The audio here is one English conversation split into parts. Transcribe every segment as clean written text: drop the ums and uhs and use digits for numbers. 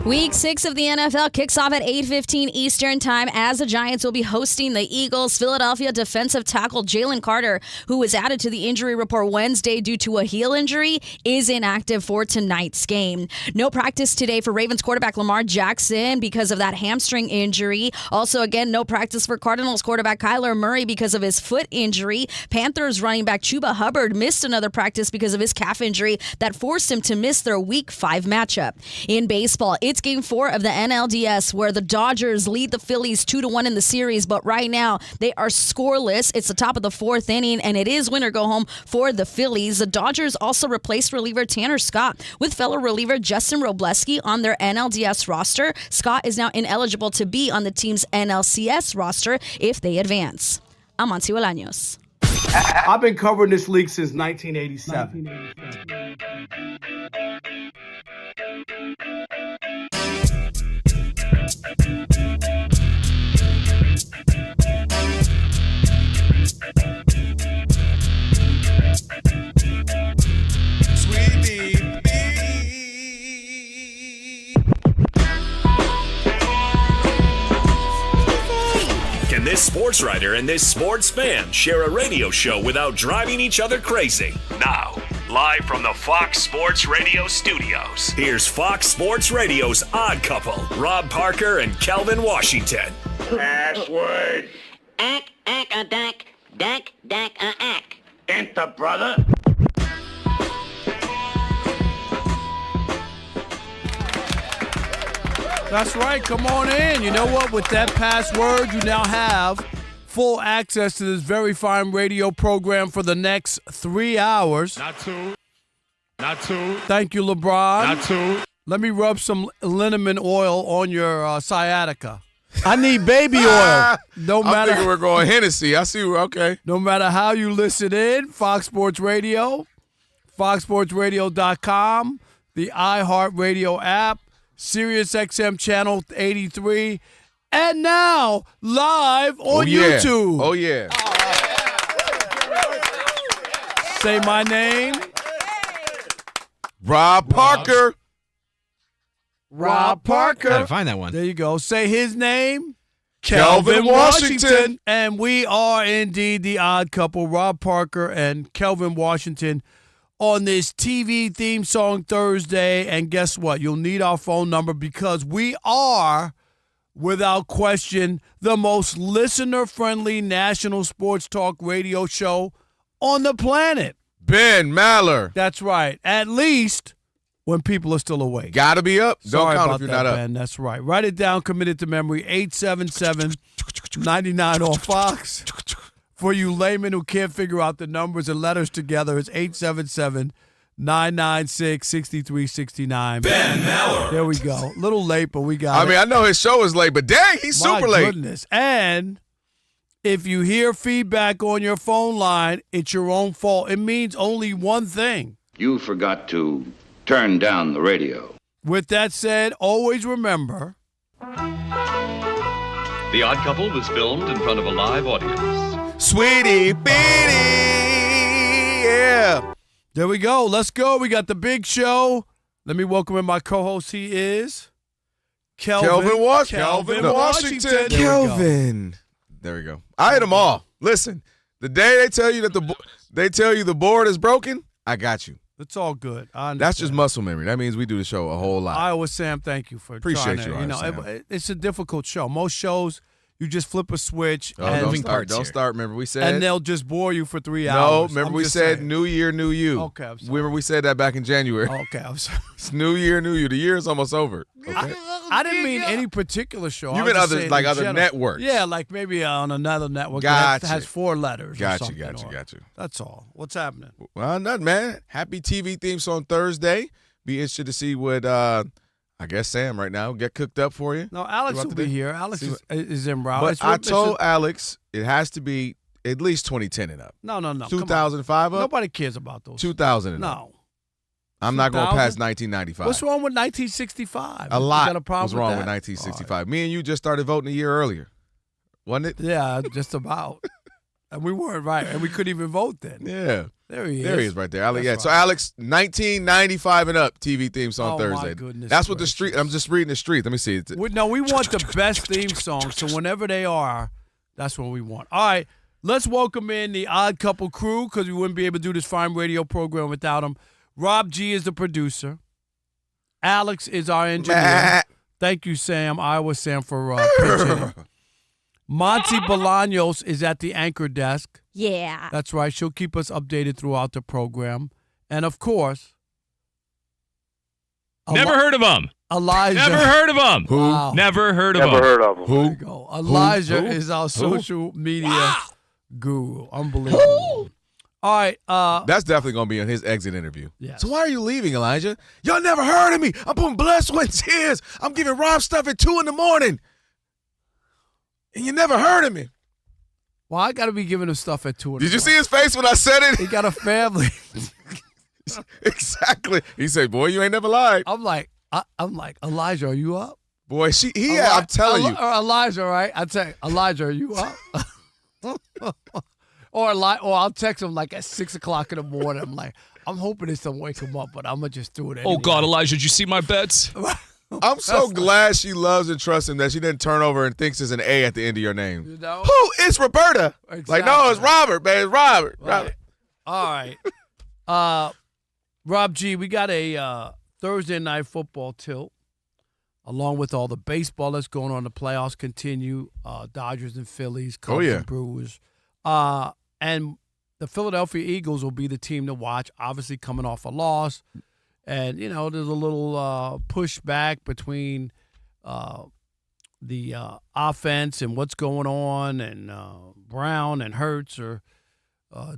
Week 6 of the NFL kicks off at 8:15 Eastern Time as the Giants will be hosting the Eagles. Philadelphia defensive tackle Jalen Carter, who was added to the injury report Wednesday due to a heel injury, is inactive for tonight's game. No practice today for Ravens quarterback Lamar Jackson because of that hamstring injury. Also, again, no practice for Cardinals quarterback Kyler Murray because of his foot injury. Panthers running back Chuba Hubbard missed another practice because of his calf injury that forced him to miss their Week 5 matchup. In baseball, it's Game 4 of the NLDS where the Dodgers lead the Phillies 2-1 in the series, but right now they are scoreless. It's the top of the 4th inning, and it is win or go home for the Phillies. The Dodgers also replaced reliever Tanner Scott with fellow reliever Justin Robleski on their NLDS roster. Scott is now ineligible to be on the team's NLCS roster if they advance. I'm Monty Bolaños. I've been covering this league since 1987. Can this sports writer and this sports fan share a radio show without driving each other crazy? Now, live from the Fox Sports Radio studios, here's Fox Sports Radio's Odd Couple, Rob Parker and Kelvin Washington. Password. Ack, dack, Enter, brother. That's right. Come on in. You know what? With that password, you now have full access to this very fine radio program for the next 3 hours. Not two. Thank you, LeBron. Not two. Let me rub some liniment oil on your sciatica. I need baby oil. No I'm matter. thinking we're going Hennessy. I see. Okay. No matter how you listen in, Fox Sports Radio, foxsportsradio.com, the iHeartRadio app, Sirius XM Channel 83, and now live on YouTube. Oh, yeah. Say my name. Rob Parker. Rob Parker. Gotta find that one. There you go. Say his name. Kelvin Washington. And we are indeed the odd couple, Rob Parker and Kelvin Washington, on this TV theme song Thursday. And guess what? You'll need our phone number because we are, without question, the most listener-friendly national sports talk radio show on the planet. Ben Maller. That's right. At least when people are still awake. Gotta be up. Don't Sorry count about if you're that, not up. Ben. That's right. Write it down. Commit it to memory. 877-99 on Fox. For you laymen who can't figure out the numbers and letters together, it's 877-996-6369. Ben Maller. There we go. A little late, but we got it. I mean, I know his show is late, but dang, he's super late. My goodness. And if you hear feedback on your phone line, it's your own fault. It means only one thing. You forgot to turn down the radio. With that said, always remember, The Odd Couple was filmed in front of a live audience. Sweetie Beanie. Yeah. there we go. Let's go. We got the big show. Let me welcome in my co-host. He is Kelvin Washington. Kelvin No. Washington. There we go. Kelvin. There we go. I hit them all. Listen, the day they tell you that the board is broken, I got you. It's all good. I understand. That's just muscle memory. That means we do the show a whole lot. Iowa Sam, thank you for Appreciate trying to, you, Iowa Sam. it's a difficult show. Most shows, you just flip a switch Oh, and, don't start. Remember we said and they'll just bore you for 3 no. hours. Remember I'm we just said saying. New Year, New You. Okay, I'm sorry. Remember we said that back in January. Okay, I'm sorry. It's New Year, New You. The year is almost over. Okay. I didn't mean any particular show. You I was mean just other saying like in other general. networks? Yeah, like maybe on another network Gotcha. that has 4 letters. Got or you, something, got you, or- got you. That's all. What's happening? Well, nothing, man. Happy TV theme song Thursday. Be interested to see what I guess Sam right now get cooked up for you. No, Alex Throughout will the be day. here. Alex See is en route. But It's- I it's a- told Alex it has to be at least 2010 and up. no. 2005 up. Nobody cares about those. 2000 and up. No. I'm not going 2000? past 1995. What's wrong with 1965? A lot You got a problem was wrong with that? 1965. Me and you just started voting a year earlier, wasn't it? Yeah, just about. And we weren't right, and we couldn't even vote then. Yeah. There he is. There he is right there. Alex, That's So right. Alex, 1995 and up TV theme song Thursday. My goodness That's what the gracious. street. I'm just reading the street. Let me see. We want the best theme songs. So whenever they are, that's what we want. All right, let's welcome in the Odd Couple crew because we wouldn't be able to do this fine radio program without them. Rob G is the producer. Alex is our engineer. Thank you, Sam. Iowa Sam for pitching. Monty Bolaños is at the anchor desk. Yeah. That's right. She'll keep us updated throughout the program. And, of course, Never heard of him. Elijah. Never heard of him. Who? Wow. Never heard of Never him. heard of him. There you Who? go. Elijah Who? is our social media guru. Unbelievable. All right. That's definitely going to be in his exit interview. Yes. So why are you leaving, Elijah? Y'all never heard of me. I'm putting blood, sweat, and tears. I'm giving Rob stuff at 2 a.m. And you never heard of me. Well, I got to be giving him stuff at 2 o'clock. Did you see his face when I said He it? got a family. Exactly. He said, boy, you ain't never lied. I'm like, Elijah, are you up? Boy, I'm telling you. Or Elijah, right? I tell you, Elijah, are you up? or I'll text him like at 6 o'clock in the morning. I'm like, I'm hoping this don't wake him up, but I'm gonna just do it anyway. Oh, God, Elijah, did you see my bets? I'm so glad she loves and trusts him that she didn't turn over and thinks there's an A at the end of your name. You know? Who? It's Roberta. Exactly. Like, no, it's Robert, man. It's Robert. Right. All right. Rob G, we got a Thursday night football tilt, along with all the baseball that's going on. The playoffs continue. Dodgers and Phillies, Cubs and Brewers. And the Philadelphia Eagles will be the team to watch, obviously coming off a loss. And, there's a little pushback between the offense and what's going on. And Brown and Hurts are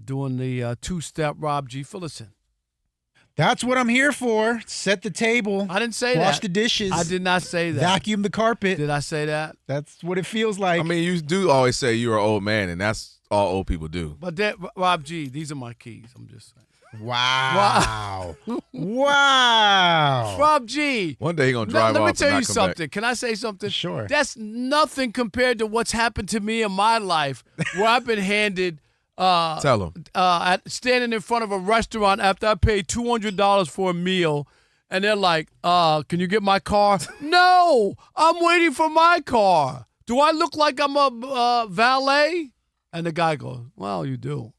doing the two-step. Rob G. Fill us in. That's what I'm here for. Set the table. I didn't say that. Wash the dishes. I did not say that. Vacuum the carpet. Did I say that? That's what it feels like. I mean, you do always say you're an old man, and that's all old people do. But Rob G, these are my keys. I'm just saying. Wow. Wow. Rob G. One day he's going to drive off. Let me and tell not you come something. back. Can I say something? Sure. That's nothing compared to what's happened to me in my life where I've been handed Tell him. Standing in front of a restaurant after I paid $200 for a meal, and they're like, can you get my car? No, I'm waiting for my car. Do I look like I'm a valet? And the guy goes, well, you do.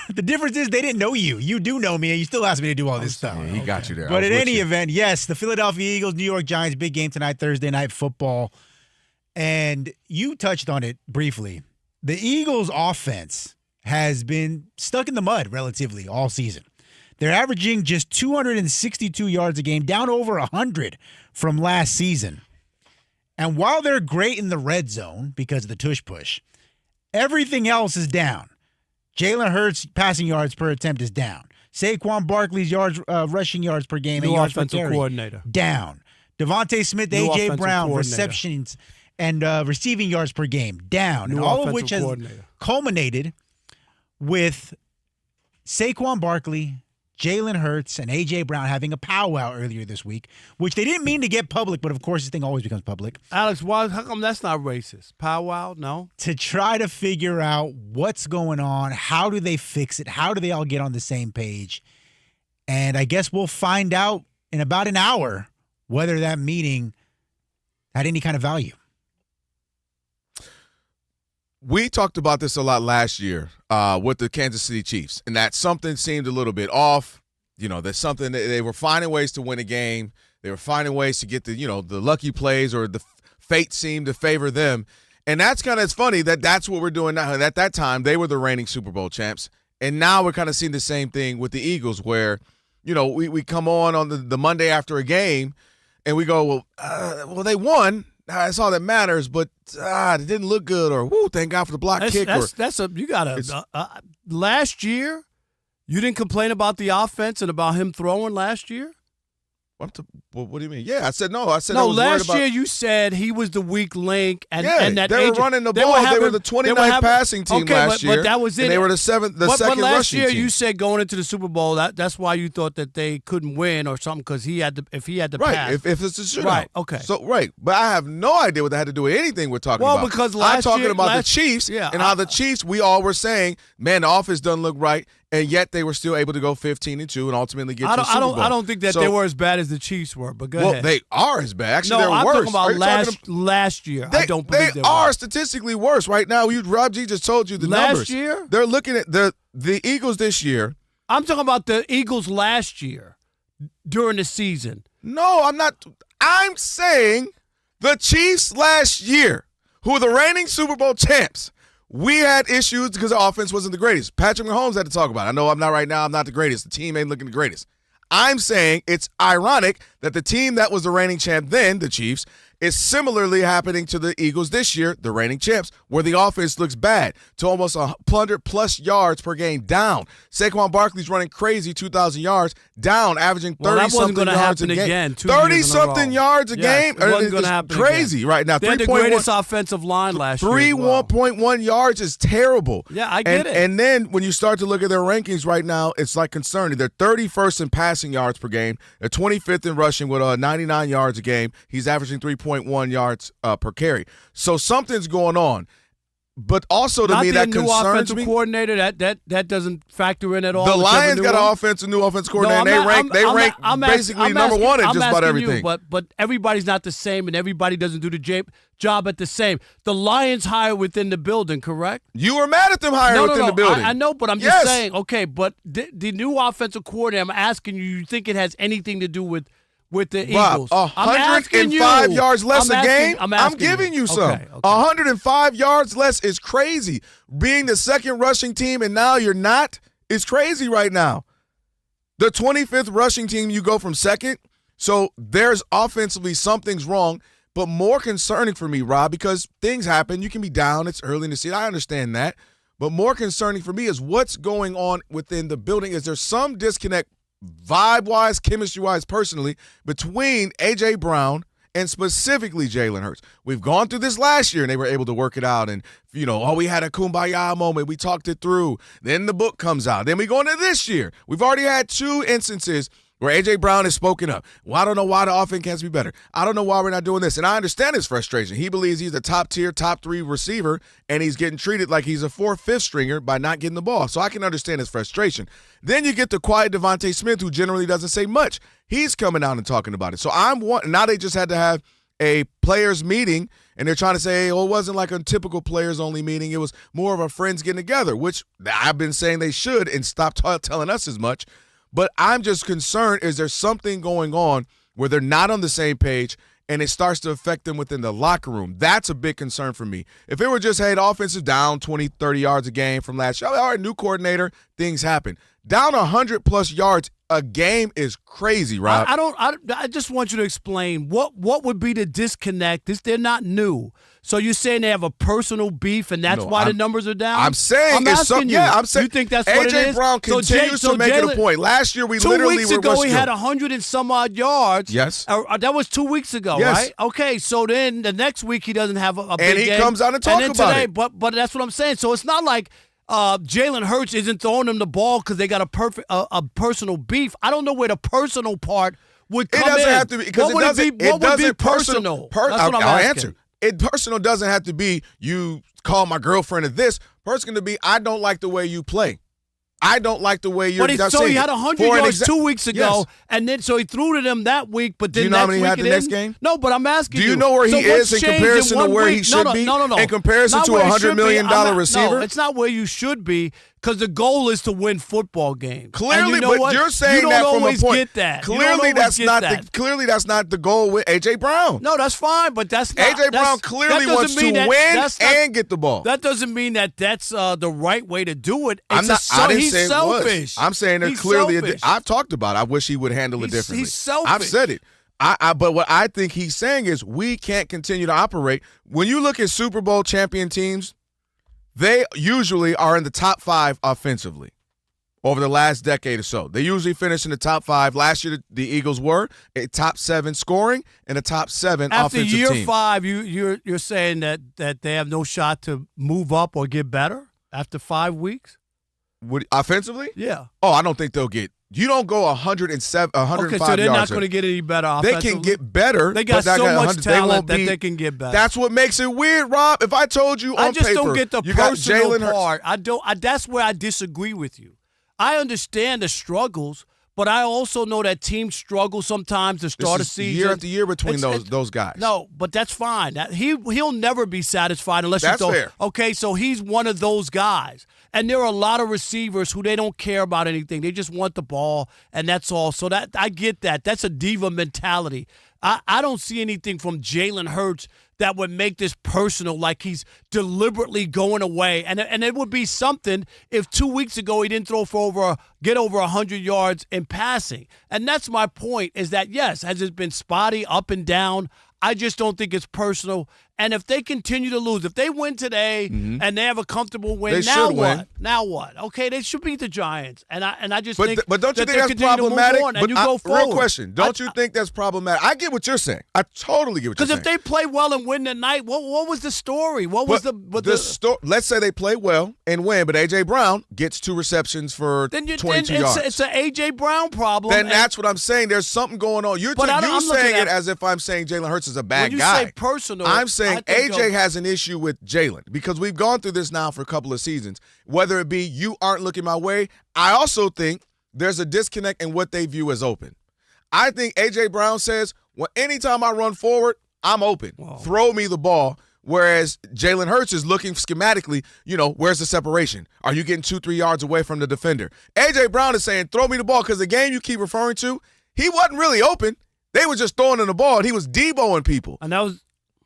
The difference is they didn't know you. You do know me, and you still asked me to do all this stuff. Yeah, he got you there. But in any event, yes, the Philadelphia Eagles, New York Giants, big game tonight, Thursday night football. And you touched on it briefly. The Eagles' offense has been stuck in the mud relatively all season. They're averaging just 262 yards a game, down over 100 from last season. And while they're great in the red zone because of the tush push, everything else is down. Jalen Hurts' passing yards per attempt is down. Saquon Barkley's rushing yards per game and yards per carry coordinator down. Devontae Smith, New A.J. offensive Brown, coordinator. receptions and receiving yards per game down. New And all of offensive which has coordinator. culminated with Saquon Barkley, Jalen Hurts, and A.J. Brown having a powwow earlier this week, which they didn't mean to get public, but of course this thing always becomes public, Alex, how come that's not racist? Powwow? No? to try to figure out what's going on, how do they fix it, how do they all get on the same page. And I guess we'll find out in about an hour whether that meeting had any kind of value. We talked about this a lot last year with the Kansas City Chiefs, and that something seemed a little bit off. That something they were finding ways to win a game. They were finding ways to get the lucky plays, or the fate seemed to favor them. And that's kind of, it's funny that's what we're doing now. And at that time, they were the reigning Super Bowl champs, and now we're kind of seeing the same thing with the Eagles, where we come on the Monday after a game, and we go, well, they won. That's all that matters, but it didn't look good, or thank God for the block kick. Last year, you didn't complain about the offense and about him throwing last year? What do you mean? Yeah, I said no. I said no. I was Last year you said he was the weak link, and that they were running the ball. They were the 29th passing team last year. But that was it. And they were the second rushing last year team. you said going into the Super Bowl that's why you thought that they couldn't win or something because if he had to right. pass. If it's a shootout. Right. Okay. So but I have no idea what that had to do with anything we're talking about. Well, because I'm talking about the Chiefs and how the Chiefs. We all were saying, man, the offense doesn't look right, and yet they were still able to go 15-2 and ultimately get to the Super Bowl. I don't think that they were as bad as the Chiefs were, but go ahead. Well, they are as bad. Actually, they're I'm worse. talking about last year. I don't believe they are statistically worse right now. Rob G just told you the numbers. Last year? They're looking at the Eagles this year. I'm talking about the Eagles last year during the season. No, I'm not. I'm saying the Chiefs last year, who were the reigning Super Bowl champs, we had issues because the offense wasn't the greatest. Patrick Mahomes had to talk about it. I know I'm not right now. I'm not the greatest. The team ain't looking the greatest. I'm saying it's ironic that the team that was the reigning champ then, the Chiefs, is similarly happening to the Eagles this year, the reigning champs, where the offense looks bad to almost 100-plus yards per game down. Saquon Barkley's running crazy 2,000 yards down, averaging 30-something yards a game. 30-something yards a game? It wasn't going to happen crazy again. right now. They're the greatest offensive line last year. 3.1 yards is terrible. Yeah, I get it. And then when you start to look at their rankings right now, it's like concerning. They're 31st in passing yards per game. They're 25th in rushing with 99 yards a game. He's averaging 3.1 yards per carry. So something's going on. But also to me, that concerns me. Not the new offensive coordinator. That doesn't factor in at all. The Lions got an new offensive coordinator, and they rank basically number one in just about everything. But everybody's not the same, and everybody doesn't do the job at the same. The Lions hire within the building, correct? You were mad at them hiring within the building. I know, but I'm just saying, okay, but the new offensive coordinator, I'm asking you think it has anything to do with the Eagles? 105 yards less a game? I'm giving you some. Okay. 105 yards less is crazy. Being the second rushing team and now you're not is crazy right now. The 25th rushing team, you go from second. So there's offensively something's wrong. But more concerning for me, Rob, because things happen. You can be down. It's early in the season. I understand that. But more concerning for me is what's going on within the building. Is there some disconnect vibe-wise, chemistry-wise, personally, between A.J. Brown and specifically Jalen Hurts? We've gone through this last year, and they were able to work it out. And, we had a kumbaya moment. We talked it through. Then the book comes out. Then we go into this year. We've already had 2 instances where A.J. Brown has spoken up. Well, I don't know why the offense can't be better. I don't know why we're not doing this. And I understand his frustration. He believes he's a top-tier, top-3 receiver, and he's getting treated like he's a 4th, 5th stringer by not getting the ball. So I can understand his frustration. Then you get the quiet Devontae Smith, who generally doesn't say much. He's coming out and talking about it. So now they just had to have a players meeting, and they're trying to say, it wasn't like a typical players-only meeting. It was more of a friends getting together, which I've been saying they should and stop telling us as much. But I'm just concerned, is there something going on where they're not on the same page and it starts to affect them within the locker room? That's a big concern for me. If it were just, hey, the offense is down 20, 30 yards a game from last year, all right, new coordinator, things happen. Down 100-plus yards a game is crazy, Rob. I just want you to explain what would be the disconnect. They're not new. So you're saying they have a personal beef, and that's why the numbers are down? I'm saying it's something. Yeah, I'm saying. You think that's what it is? A.J. Brown continues to make it a point. Last year, we literally were 2 weeks ago, he had 100 and some odd yards. Yes. That was 2 weeks ago, right? Okay, so then the next week he doesn't have a big game. And he comes out and talks about it. But that's what I'm saying. So it's not like Jalen Hurts isn't throwing them the ball because they got a personal beef. I don't know where the personal part would come in. It doesn't have to be. Because what would be personal? That's what I'm I'll asking. answer. Personal doesn't have to be you call my girlfriend of this. Personal to be I don't like the way you play. I don't like the way you're. But so he had 100 yards 2 weeks ago, and then so he threw to them that week. But then do you know how many he had the next game? No, but I'm asking you. Do you know where he is in comparison to where he should be? No. In comparison to a $100 million receiver? No, it's not where you should be. Because the goal is to win football games. Clearly, but you're saying that from a point. Get that. Clearly, that's not the goal with A.J. Brown. No, that's fine, but that's not. A.J. Brown clearly wants to win and get the ball. That doesn't mean that that's the right way to do it. I didn't he's say selfish. It was. I'm saying there's clearly. I've talked about it. I wish he would handle it differently. He's selfish. I've said it. But what I think he's saying is we can't continue to operate. When you look at Super Bowl champion teams, they usually are in the top 5 offensively over the last decade or so. They usually finish in the top 5. Last year, the Eagles were a top 7 scoring and a top 7 offensive team. After year 5, you're saying that they have no shot to move up or get better after 5 weeks? Offensively? Yeah. Oh, I don't think they'll get. You don't go 105 yards. Okay, so they're not going to get any better offensively? They can get better. They got so much talent that they can get better. That's what makes it weird, Rob. If I told you on paper, I just don't get the you got personal Jalen part. That's where I disagree with you. I understand the struggles, but I also know that teams struggle sometimes to start a season. Year after year between those guys. No, but that's fine. He'll never be satisfied unless that's fair. Okay, so he's one of those guys. And there are a lot of receivers who they don't care about anything. They just want the ball, and that's all. So that I get that. That's a diva mentality. I don't see anything from Jalen Hurts that would make this personal, like he's deliberately going away. And it would be something if 2 weeks ago he didn't get over 100 yards in passing. And that's my point, is that, yes, has it been spotty, up and down? I just don't think it's personal. And if they continue to lose, if they win today and they have a comfortable win, now what? Now what? Okay, they should beat the Giants. And I just think But don't you that think that's problematic? And you go forward. Real question. Don't you think that's problematic? I get what you're saying. I totally get what you're saying. Because if they play well and win tonight, what was the story? Let's say they play well and win, but A.J. Brown gets 2 receptions for 22 yards. It's an A.J. Brown problem. Then that's what I'm saying. There's something going on. You're saying it as if I'm saying Jalen Hurts is a bad guy. When you say personal, I'm saying A.J. has an issue with Jalen because we've gone through this now for a couple of seasons. Whether it be you aren't looking my way, I also think there's a disconnect in what they view as open. I think A.J. Brown says, well, anytime I run forward, I'm open. Whoa. Throw me the ball. Whereas Jalen Hurts is looking schematically, where's the separation? Are you getting 2-3 yards away from the defender? A.J. Brown is saying, throw me the ball, because the game you keep referring to, he wasn't really open. They were just throwing him the ball, and he was Deboing people.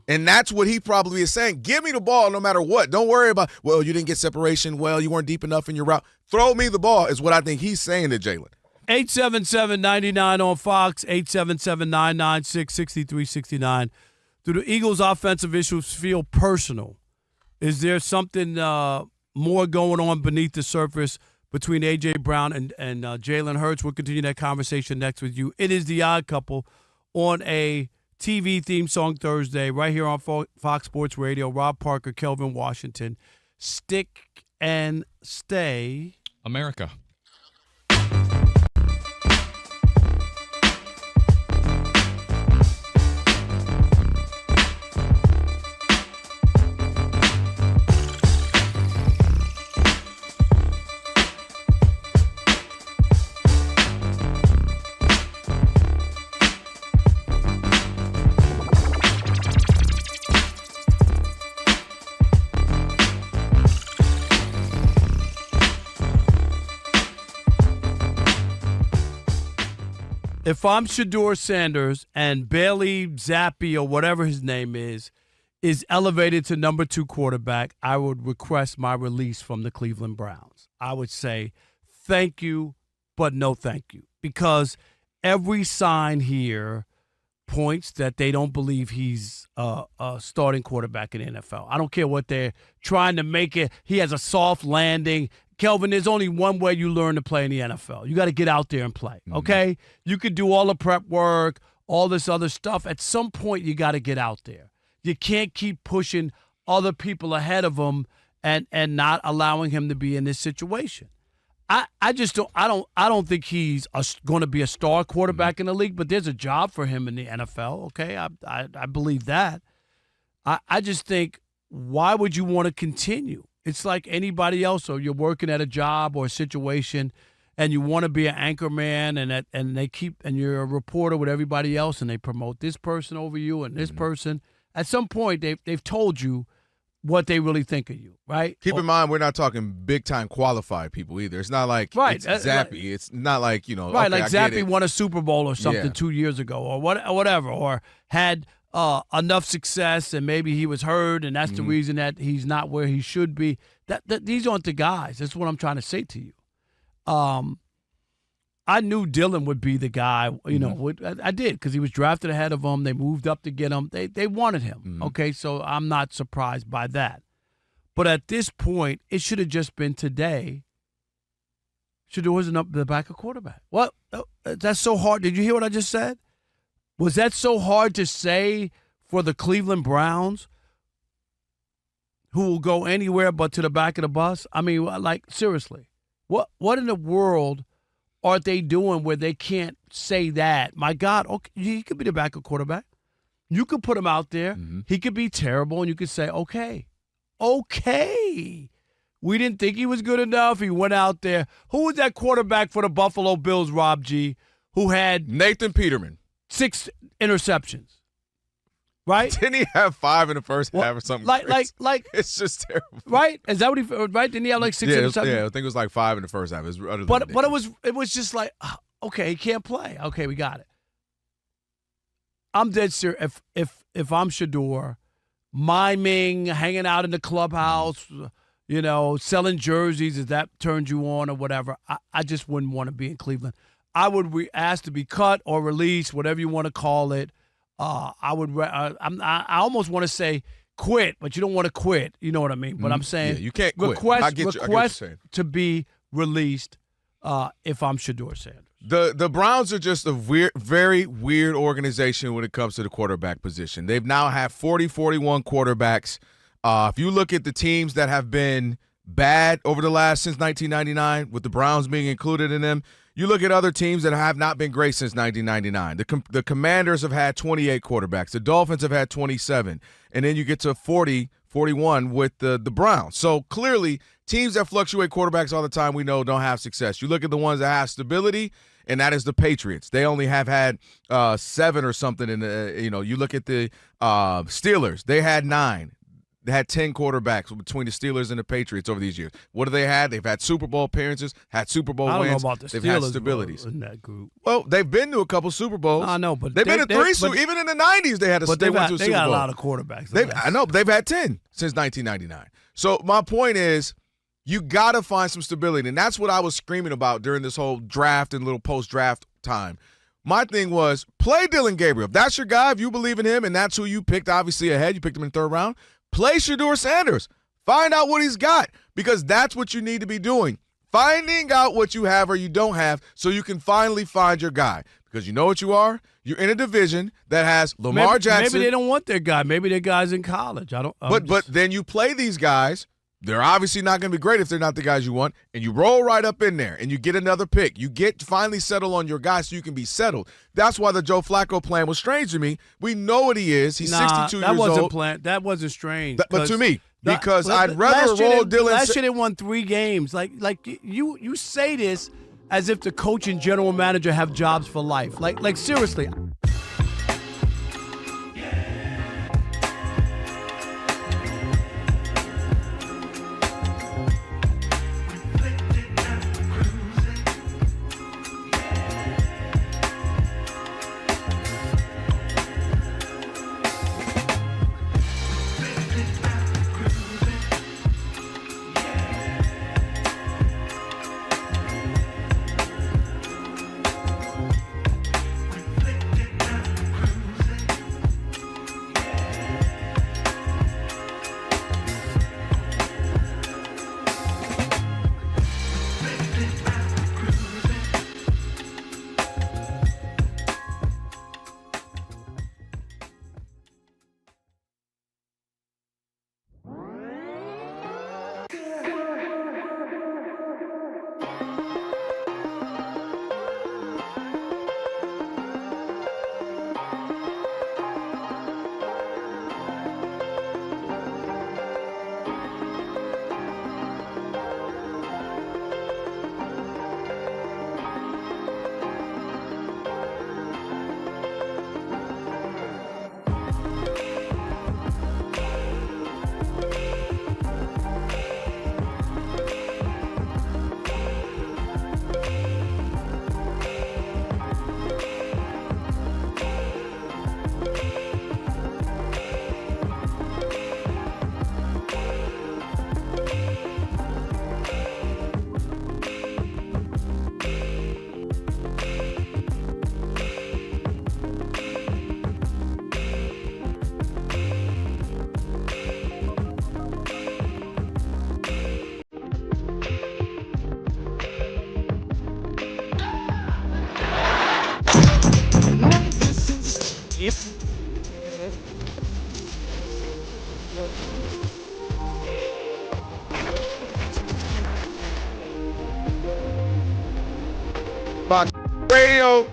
And that's what he probably is saying. Give me the ball no matter what. Don't worry about, well, you didn't get separation. Well, you weren't deep enough in your route. Throw me the ball is what I think he's saying to Jalen. 877-99 on Fox, 877-996-6369. Do the Eagles' offensive issues feel personal? Is there something more going on beneath the surface between A.J. Brown and Jalen Hurts? We'll continue that conversation next with you. It is The Odd Couple on a TV theme song Thursday right here on Fox Sports Radio. Rob Parker, Kelvin Washington. Stick and stay. America. If I'm Shedeur Sanders and Bailey Zappi or whatever his name is elevated to number 2 quarterback, I would request my release from the Cleveland Browns. I would say thank you, but no thank you. Because every sign here points that they don't believe he's a starting quarterback in the NFL. I don't care what they're trying to make it. He has a soft landing. Kelvin, there's only one way you learn to play in the NFL. You got to get out there and play, okay? You could do all the prep work, all this other stuff. At some point, you got to get out there. You can't keep pushing other people ahead of him and not allowing him to be in this situation. I don't think he's going to be a star quarterback in the league, but there's a job for him in the NFL, okay? I believe that. I just think, why would you want to continue? It's like anybody else, or you're working at a job or a situation and you want to be an anchor man and you're a reporter with everybody else and they promote this person over you and this person. At some point, they've told you what they really think of you, right? Keep in mind, we're not talking big-time qualified people either. It's not like it's Zappy. It's not like, Right, okay, like Zappy won a Super Bowl or something 2 years ago or whatever, or had enough success and maybe he was hurt and that's the reason that he's not where he should be. These aren't the guys. That's what I'm trying to say to you. I knew Dylan would be the guy, I did, because he was drafted ahead of him. They moved up to get him. They wanted him, okay? So I'm not surprised by that. But at this point, it should have just been today. Shedeur wasn't up the backup quarterback. What? That's so hard. Did you hear what I just said? Was that so hard to say for the Cleveland Browns, who will go anywhere but to the back of the bus? I mean, like, seriously, what in the world are they doing where they can't say that? My God, okay, he could be the backup quarterback. You could put him out there. He could be terrible, and you could say, okay, We didn't think he was good enough. He went out there. Who was that quarterback for the Buffalo Bills, Rob G., who had Nathan Peterman. 6 interceptions? Right? Didn't he have 5 in the first half or something? Like it's just terrible. Right? Is that what he? Right? Didn't he have like 6 interceptions? Yeah, I think it was like 5 in the first half. It was but it was just like, okay, he can't play. Okay, we got it. I'm dead serious. If I'm Shador, miming, hanging out in the clubhouse, selling jerseys, if that turns you on or whatever, I just wouldn't want to be in Cleveland. I would ask to be cut or released, whatever you want to call it. I almost want to say quit, but you don't want to quit. You know what I mean? But I'm saying you can't quit. Request to be released if I'm Shador Sanders. The Browns are just a very weird organization when it comes to the quarterback position. They've now had 41 quarterbacks. If you look at the teams that have been bad over the since 1999, with the Browns being included in them, you look at other teams that have not been great since 1999. The Commanders have had 28 quarterbacks. The Dolphins have had 27. And then you get to 41 with the Browns. So clearly, teams that fluctuate quarterbacks all the time, we know don't have success. You look at the ones that have stability, and that is the Patriots. They only have had 7 or something. You look at the Steelers. They had 9. They had 10 quarterbacks between the Steelers and the Patriots over these years. What have they had? They've had Super Bowl appearances, had Super Bowl wins. I don't know about the Steelers. They've had stabilities In that group. Well, they've been to a couple Super Bowls. I know, but they've been to 3. Even in the 90s, they had a Super Bowl. They got a lot of quarterbacks. I know. They've had 10 since 1999. So my point is, you got to find some stability, and that's what I was screaming about during this whole draft and little post-draft time. My thing was, play Dylan Gabriel. If that's your guy, if you believe in him, and that's who you picked, obviously, ahead. You picked him in the 3rd round. Play Shador Sanders. Find out what he's got, because that's what you need to be doing. Finding out what you have or you don't have so you can finally find your guy. Because you know what you are? You're in a division that has Lamar Jackson. Maybe they don't want their guy. Maybe their guy's in college. But then you play these guys. They're obviously not going to be great if they're not the guys you want, and you roll right up in there, and you get another pick. You get finally settle on your guy so you can be settled. That's why the Joe Flacco plan was strange to me. We know what he is. He's 62 years old. That wasn't strange. But to me, because I'd rather roll Dylan. Last year they won 3 games. Like you say this as if the coach and general manager have jobs for life. Like seriously. Radio,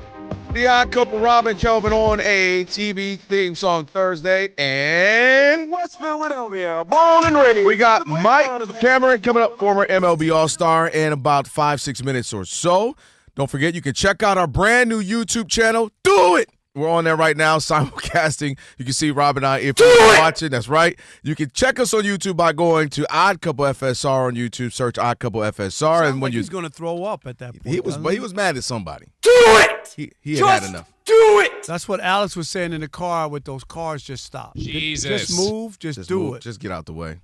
The Odd Couple, Robin Kelvin on a TV theme song Thursday. And West Philadelphia, born and ready. we got Mike Cameron coming up, former MLB All-Star, in about 5-6 minutes or so. Don't forget, you can check out our brand new YouTube channel. Do it! We're on there right now, simulcasting. You can see Rob and I if you're watching. That's right. You can check us on YouTube by going to Odd Couple FSR on YouTube. Search Odd Couple FSR, and when he's going to throw up at that point. He was mad at somebody. Do it! He had enough. Do it! That's what Alex was saying in the car with those cars just stopped. Jesus. Just move, just do move, it. Just get out the way.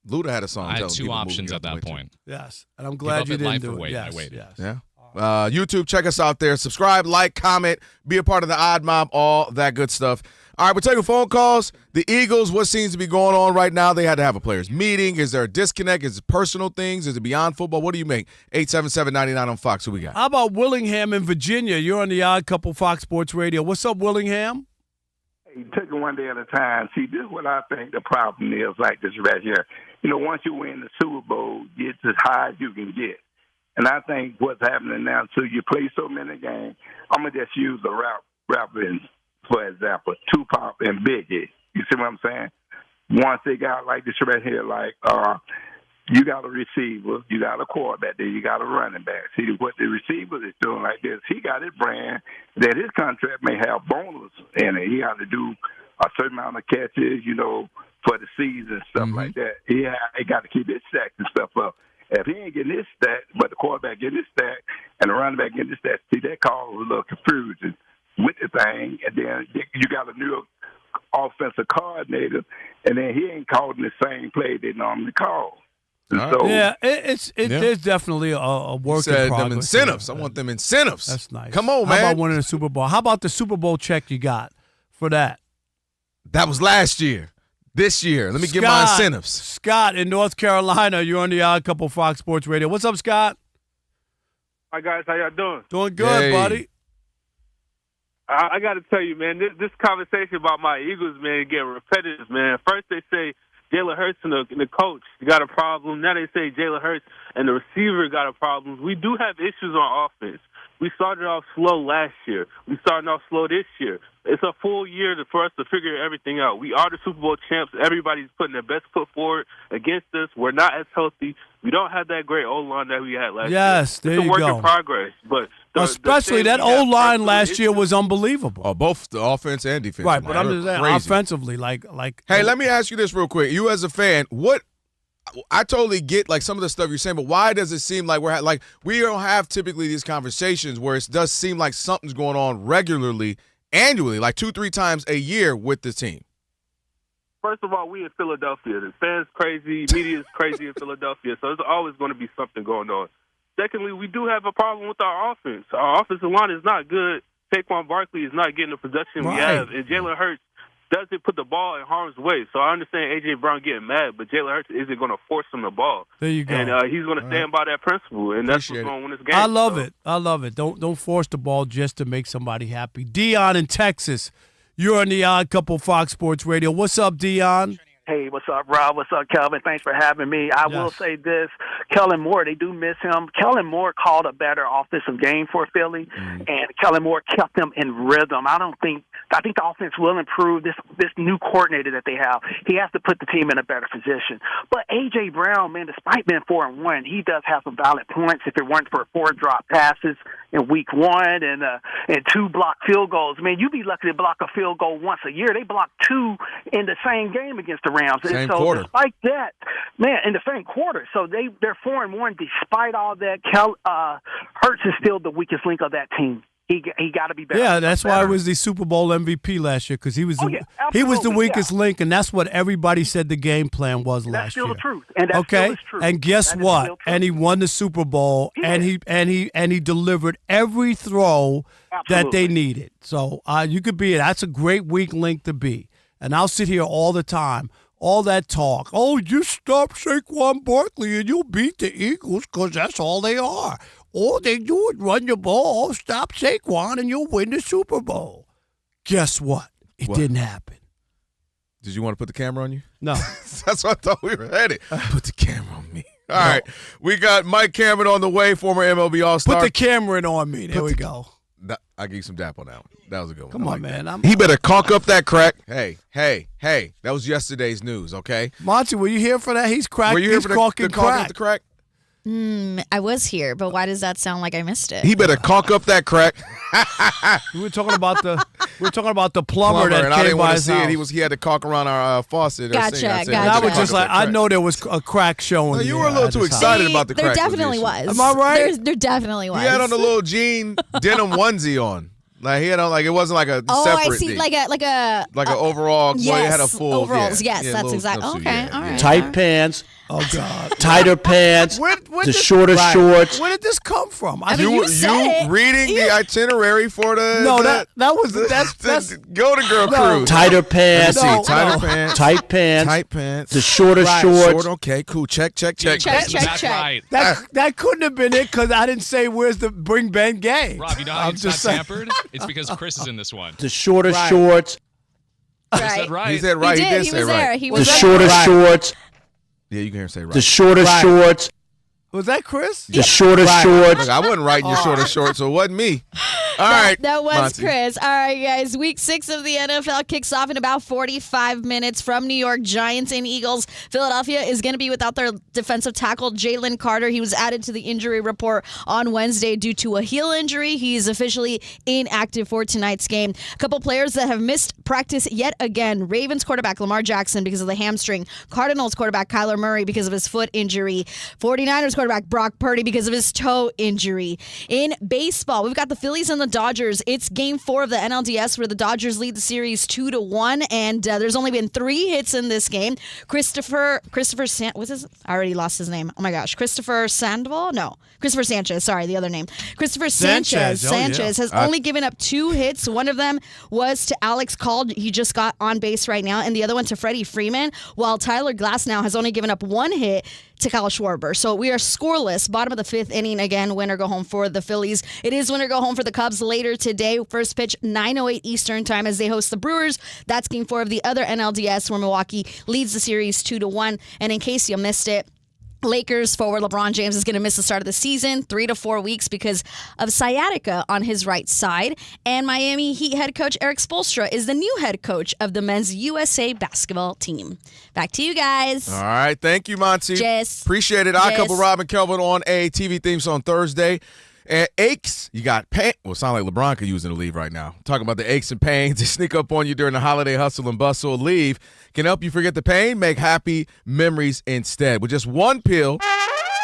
Luda had a song. I had telling two people to move, options get at out that the way, point. Yes, and I'm glad you didn't do it. I waited. Yes. Yeah. YouTube, check us out there. Subscribe, like, comment, be a part of the Odd Mob, all that good stuff. All right, we're taking phone calls. The Eagles, what seems to be going on right now? They had to have a players' meeting. Is there a disconnect? Is it personal things? Is it beyond football? What do you make? 877-99 on Fox. Who we got? How about Willingham in Virginia? You're on the Odd Couple Fox Sports Radio. What's up, Willingham? Hey, take it one day at a time. See, this is what I think the problem is like this right here. Once you win the Super Bowl, it's as high as you can get. And I think what's happening now, too, you play so many games. I'm going to just use a rapper, for example, Tupac and Biggie. You see what I'm saying? Once they got like this right here, like you got a receiver, you got a quarterback, then you got a running back. See, what the receiver is doing like this, he got his brand that his contract may have bonus in it. He got to do a certain amount of catches, for the season and stuff like that. He got to keep his sacks and stuff up. If he ain't getting his stat, but the quarterback getting his stat and the running back getting his stat, see, that causes a little confusion with the thing. And then you got a new offensive coordinator, and then he ain't calling the same play they normally call. So, yeah, there's definitely a work in progress. Them incentives. I want them incentives. That's nice. Come on, man. How about winning the Super Bowl? How about the Super Bowl check you got for that? That was last year. This year. Let me get my incentives. Scott in North Carolina, you're on the Odd Couple Fox Sports Radio. What's up, Scott? Hi, guys. How y'all doing? Doing good, buddy. I got to tell you, man, this conversation about my Eagles, man, getting repetitive, man. First they say Jalen Hurts and the coach got a problem. Now they say Jalen Hurts and the receiver got a problem. We do have issues on offense. We started off slow last year. We started off slow this year. It's a full year for us to figure everything out. We are the Super Bowl champs. Everybody's putting their best foot forward against us. We're not as healthy. We don't have that great O-line that we had last year. Yes, there you go. It's a work in progress. But especially that O-line last year was unbelievable. Oh, both the offense and defense. Right, but I'm just saying, offensively, like. Hey, let me ask you this real quick. You as a fan, I totally get like some of the stuff you're saying, but why does it seem like we don't have typically these conversations where it does seem like something's going on regularly, annually, like 2-3 times a year with the team? First of all, we in Philadelphia. The fans crazy, media's crazy in Philadelphia, so there's always going to be something going on. Secondly, we do have a problem with our offense. Our offensive line is not good. Saquon Barkley is not getting the production we have, and Jalen Hurts doesn't put the ball in harm's way. So I understand A.J. Brown getting mad, but Jalen Hurts isn't going to force him the ball. There you go. And he's going to stand by that principle, and that's what's going to win this game. I love it. I love it. Don't force the ball just to make somebody happy. Dion in Texas, you're on the Odd Couple Fox Sports Radio. What's up, Dion? Hey, what's up, Rob? What's up, Kelvin? Thanks for having me. I will say this. Kellen Moore, they do miss him. Kellen Moore called a better offensive game for Philly, and Kellen Moore kept them in rhythm. I think the offense will improve. This new coordinator that they have, he has to put the team in a better position. But A.J. Brown, man, despite being 4-1, he does have some valid points. If it weren't for 4 drop passes in week 1 and 2 blocked field goals, man, you'd be lucky to block a field goal once a year. They blocked 2 in the same game against the Rams. Same quarter. Despite that, man, in the same quarter. So they're 4-1 despite all that. Hurts is still the weakest link of that team. He got to be better. Yeah, that's why he was the Super Bowl MVP last year, because he was the weakest link, and that's what everybody said the game plan was last year. That's still the truth. And that's still the truth. And guess what? And he won the Super Bowl, and he delivered every throw that they needed. So you could be that's a great weak link to be. And I'll sit here all the time. All that talk. Oh, just stop Saquon Barkley and you'll beat the Eagles because that's all they are. All they do is run the ball, stop Saquon, and you'll win the Super Bowl. Guess what? It didn't happen. Did you want to put the camera on you? No. That's what I thought we were headed. Put the camera on me. All right. We got Mike Cameron on the way, former MLB All-Star. Put the camera on me. There we go. I'll give you some dap on that one. That was a good one. Come on, man. He better caulk up that crack. Hey. That was yesterday's news, okay? Monty, were you here for that? He's cracked. Were you here He's for the caulking caulking up the crack? I was here, but why does that sound like I missed it? He better caulk up that crack. We were talking about the plumber that and I came didn't by want to his see house. it. He had to caulk around our faucet. Gotcha. And I was just like, I know there was a crack showing. No, you were a little too excited about the crack. There definitely was. Am I right? There definitely was. He had on a little jean denim onesie on. Like he had on, like it wasn't like a separate. I see, thing. like an overall. Yes, well, he had a full overalls. Yeah, Yes, that's exactly. Okay, all right. Tight pants. Oh God. Tighter pants. The shorter shorts. Where did this come from? I mean, you said it. reading the itinerary for the that's Golden Girl cruise. Tighter pants. Tighter pants. Tight pants. Tight pants. The shorter shorts. Okay, cool. Check. Check. Right. That couldn't have been it because I didn't say where's the bring Ben game. Rob, you know how it's not tampered? It's because Chris is in this one. The shorter shorts. Chris said right. He said right. He did He say was right. there. He The was there. shorter shorts. Yeah, you can hear him say right. The shorter shorts. Was that Chris? The shorter shorts. Look, I wasn't writing your shorter shorts, so it wasn't me. All right. That was Monty. Chris. All right, guys. Week 6 of the NFL kicks off in about 45 minutes from New York. Giants and Eagles. Philadelphia is going to be without their defensive tackle, Jalen Carter. He was added to the injury report on Wednesday due to a heel injury. He is officially inactive for tonight's game. A couple players that have missed practice yet again. Ravens quarterback Lamar Jackson because of the hamstring. Cardinals quarterback Kyler Murray because of his foot injury. 49ers quarterback Brock Purdy because of his toe injury. In baseball, we've got the Phillies and the Dodgers. It's game 4 of the NLDS where the Dodgers lead the series 2-1, and there's only been 3 hits in this game. Christopher I already lost his name. Oh my gosh. Christopher Sandoval? No. Christopher Sanchez. Sorry, the other name. Christopher Sanchez has only given up 2 hits. One of them was to Alex Call. He just got on base right now, and the other one to Freddie Freeman, while Tyler Glasnow has only given up 1 hit to Kyle Schwarber. So we are scoreless. Bottom of the 5th inning again. Winner go home for the Phillies. It is winner go home for the Cubs later today. First pitch 9:08 Eastern time as they host the Brewers. That's game 4 of the other NLDS where Milwaukee leads the series 2-1. And in case you missed it, Lakers forward LeBron James is going to miss the start of the season 3 to 4 weeks because of sciatica on his right side. And Miami Heat head coach Eric Spoelstra is the new head coach of the men's USA basketball team. Back to you guys. All right. Thank you, Monty. Jess. Appreciate it. I couple Rob and Kelvin on a TV theme song Thursday. And aches, you got pain. Well, it sounds like LeBron could use in the leave right now. Talking about the aches and pains that sneak up on you during the holiday hustle and bustle. Leave can help you forget the pain, make happy memories instead. With just one pill,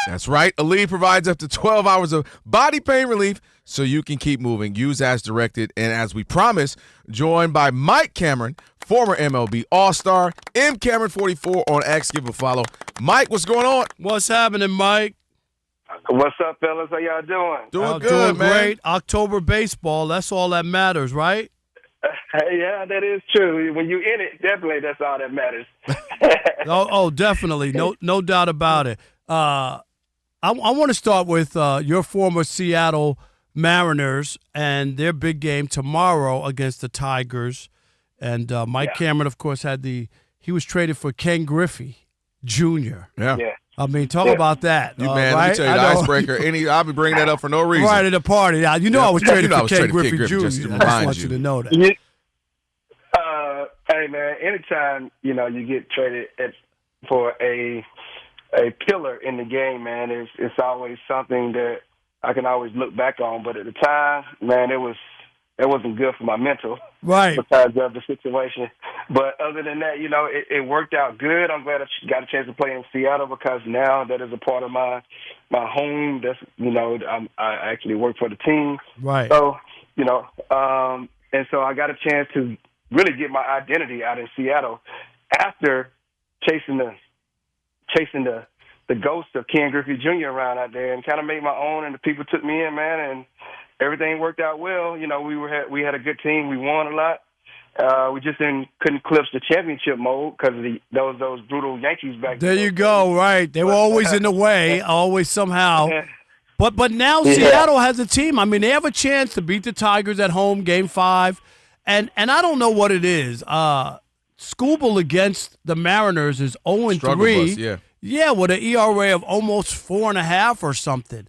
that's right, Aleve provides up to 12 hours of body pain relief so you can keep moving. Use as directed. And as we promised, joined by Mike Cameron, former MLB All-Star, M. Cameron 44 on X. Give a follow. Mike, what's going on? What's happening, Mike? What's up, fellas? How y'all doing? Doing good, man. Great. October baseball. That's all that matters, right? Yeah, that is true. When you in it, definitely that's all that matters. Definitely. No doubt about it. I want to start with your former Seattle Mariners and their big game tomorrow against the Tigers. And Mike Cameron, of course, he was traded for Ken Griffey Jr. Yeah. I mean, talk about that. Man, let right? me tell you, the icebreaker. I'll be bringing that up for no reason. Right at the party. Now, I was traded for Ken Griffey Jr. Just to I just remind want you to know that. Hey, man, anytime, you get traded for a pillar in the game, man, it's always something that I can always look back on. But at the time, man, it wasn't good for my mental. Right. Because of the situation. But other than that, it worked out good. I'm glad I got a chance to play in Seattle because now that is a part of my home. That's, I actually work for the team. Right. So, and so I got a chance to really get my identity out in Seattle after chasing the ghost of Ken Griffey Jr. around out there and kind of made my own, and the people took me in, man, and everything worked out well. We had a good team. We won a lot. We just couldn't eclipse the championship mode because of those brutal Yankees back there. There you go. Right. They were always in the way, always somehow. But now Seattle has a team. I mean, they have a chance to beat the Tigers at home, Game 5. And I don't know what it is. Skubal against the Mariners is 0-3. Struggle bus, yeah. Yeah, with an ERA of almost 4.5 or something.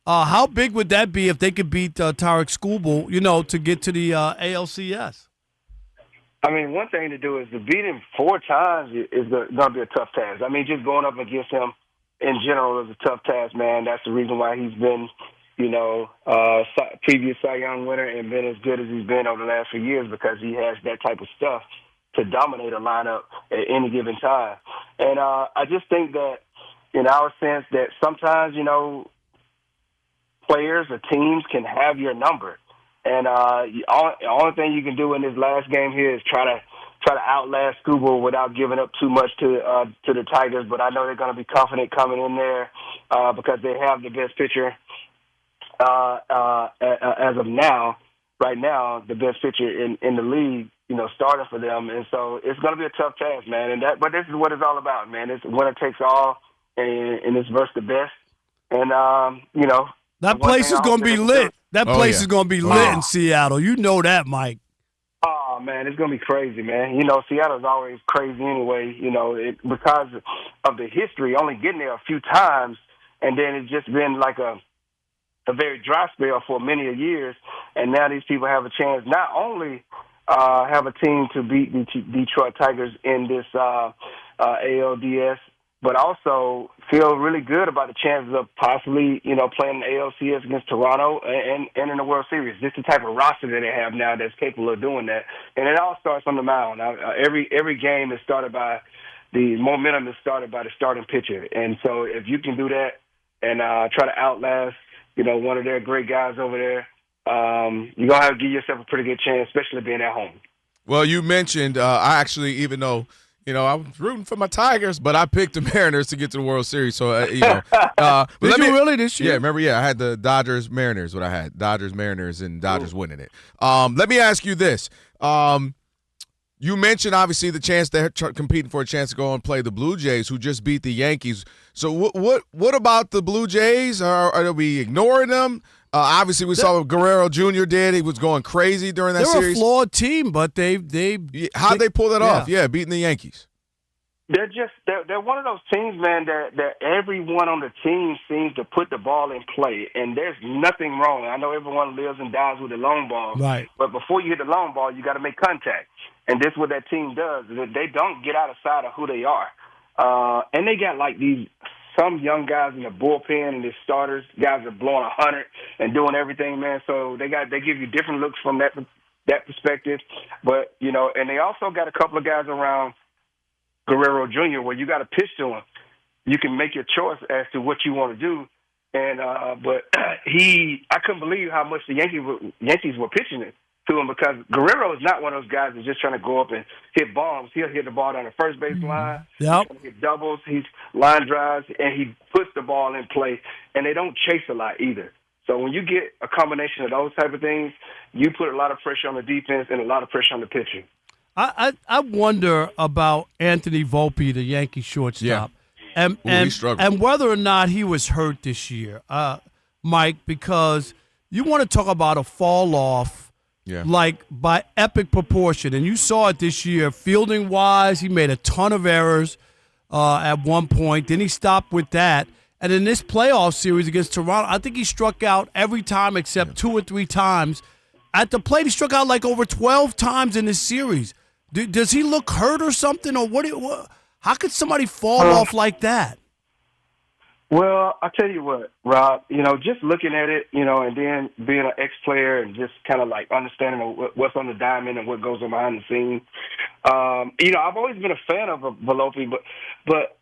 How big would that be if they could beat Tarek Skubal, to get to the ALCS? I mean, one thing to do is to beat him 4 times is going to be a tough task. I mean, just going up against him in general is a tough task, man. That's the reason why he's been, previous Cy Young winner and been as good as he's been over the last few years because he has that type of stuff to dominate a lineup at any given time. And I just think that, in our sense, that sometimes, players or teams can have your number. And the only thing you can do in this last game here is try to outlast Skubal without giving up too much to the Tigers. But I know they're going to be confident coming in there because they have the best pitcher as of now. Right now, the best pitcher in the league, starting for them. And so it's going to be a tough task, man. But this is what it's all about, man. It's winner takes all, and it's versus the best. And that place is going to be lit. That place is going to be lit in Seattle. You know that, Mike. Oh, man, it's going to be crazy, man. Seattle's always crazy anyway, because of the history, only getting there a few times, and then it's just been like a very dry spell for many years, and now these people have a chance not only have a team to beat the Detroit Tigers in this ALDS, but also feel really good about the chances of possibly, playing the ALCS against Toronto and in the World Series. This is the type of roster that they have now that's capable of doing that. And it all starts on the mound. Every game is started by the momentum is started by the starting pitcher. And so if you can do that and try to outlast, one of their great guys over there, you're going to have to give yourself a pretty good chance, especially being at home. Well, you mentioned, I actually, even though, I was rooting for my Tigers, but I picked the Mariners to get to the World Series. So, Did you really this year? Yeah, remember, I had the Dodgers-Mariners, what I had. Dodgers-Mariners and Dodgers winning it. Let me ask you this. You mentioned, obviously, the chance they're competing for a chance to go and play the Blue Jays, who just beat the Yankees. So what about the Blue Jays? Are we ignoring them? Obviously, we saw what Guerrero Jr. did. He was going crazy during that series. They're a flawed team, but how'd they pull that off? Yeah, beating the Yankees. They're one of those teams, man, that everyone on the team seems to put the ball in play, and there's nothing wrong. I know everyone lives and dies with the long ball, right? But before you hit the long ball, you got to make contact, and this is what that team does. They don't get out of sight of who they are, and they got like some young guys in the bullpen and the starters, guys are blowing 100 and doing everything, man. So they give you different looks from that perspective, but and they also got a couple of guys around Guerrero Jr., where you got to pitch to him. You can make your choice as to what you want to do. And but I couldn't believe how much the Yankees were pitching it to him, because Guerrero is not one of those guys that's just trying to go up and hit bombs. He'll hit the ball down the first base line. Yep. He'll hit doubles. He's line drives, and he puts the ball in play. And they don't chase a lot either. So when you get a combination of those type of things, you put a lot of pressure on the defense and a lot of pressure on the pitcher. I wonder about Anthony Volpe, the Yankee shortstop, and whether or not he was hurt this year, Mike, because you want to talk about a fall off, like by epic proportion, and you saw it this year. Fielding wise, he made a ton of errors at one point. Then he stopped with that, and in this playoff series against Toronto, I think he struck out every time except 2 or 3 times. At the plate, he struck out like over 12 times in this series. Does he look hurt or something, or what? How could somebody fall off like that? Well, I'll tell you what, Rob, just looking at it, and then being an ex-player and just kind of like understanding what's on the diamond and what goes on behind the scenes. I've always been a fan of Volpe, but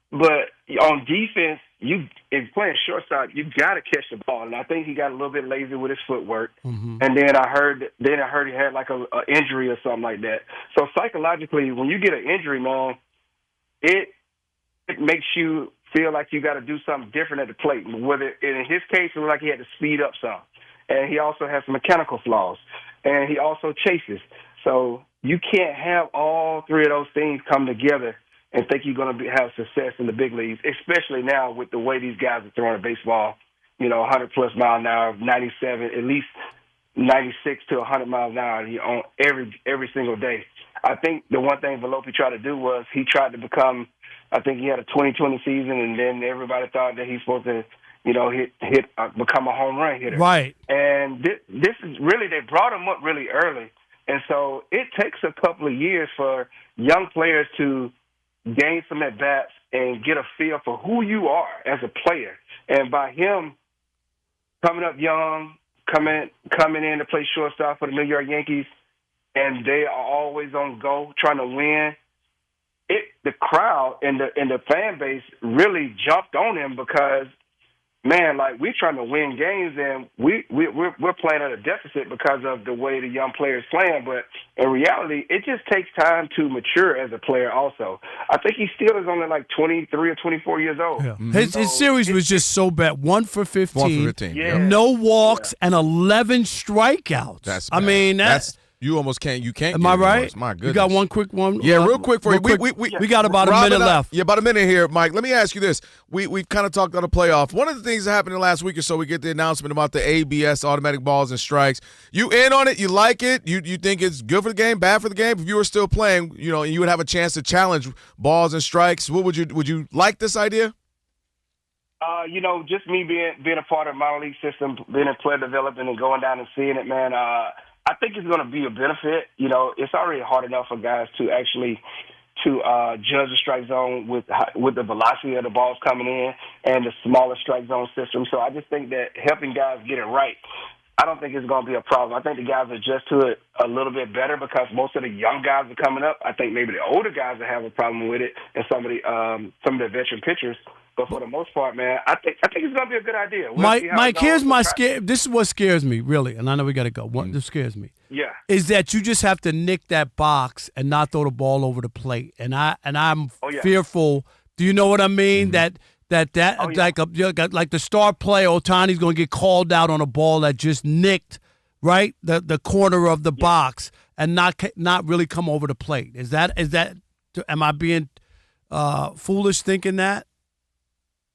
on defense, if you're playing shortstop, you got to catch the ball. And I think he got a little bit lazy with his footwork. Mm-hmm. And then I heard he had like a injury or something like that. So psychologically, when you get an injury, man, it makes you feel like you got to do something different at the plate. Whether in his case, it was like he had to speed up some, and he also has some mechanical flaws, and he also chases. So you can't have all 3 of those things come together and think you're going to have success in the big leagues, especially now with the way these guys are throwing a baseball, 100-plus mile an hour, 97, at least 96 to 100 miles an hour on every single day. I think the one thing Volpe tried to do was he tried to become, I think he had a 2020 season, and then everybody thought that he's supposed to become a home run hitter. Right. And this is really, they brought him up really early. And so it takes a couple of years for young players to gain some at-bats and get a feel for who you are as a player. And by him coming up young, coming in to play shortstop for the New York Yankees, and they are always on go trying to win, the crowd and the fan base really jumped on him because, man, like, we're trying to win games, and we're playing at a deficit because of the way the young players playing. But in reality, it just takes time to mature as a player also. I think he still is only like 23 or 24 years old. Yeah. His series was just so bad. 1 for 15. 1 for 15. Yeah. No walks and 11 strikeouts. That's I bad. mean, that's you almost can't. You can't. Am get I it right? worse. My goodness. You got one quick one? Yeah, real quick for you. We got about a minute left. Yeah, about a minute here, Mike. Let me ask you this. We've kind of talked on the playoff. One of the things that happened in the last week or so, we get the announcement about the ABS, automatic balls and strikes. You in on it? You like it? You think it's good for the game, bad for the game? If you were still playing, and you would have a chance to challenge balls and strikes, would you like this idea? Just me being a part of the minor league system, being in player development and going down and seeing it, man, I think it's going to be a benefit. It's already hard enough for guys to actually judge the strike zone with the velocity of the balls coming in and the smaller strike zone system. So I just think that helping guys get it right, I don't think it's going to be a problem. I think the guys adjust to it a little bit better because most of the young guys are coming up. I think maybe the older guys will have a problem with it, and some of the veteran pitchers. But for the most part, man, I think it's going to be a good idea. Mike, here's my scare. This is what scares me, really, and I know we got to go. What this scares me, is that you just have to nick that box and not throw the ball over the plate, and I'm fearful. Do you know what I mean? That like the star player Ohtani's going to get called out on a ball that just nicked right the corner of the box and not really come over the plate. Is that? Am I being foolish thinking that?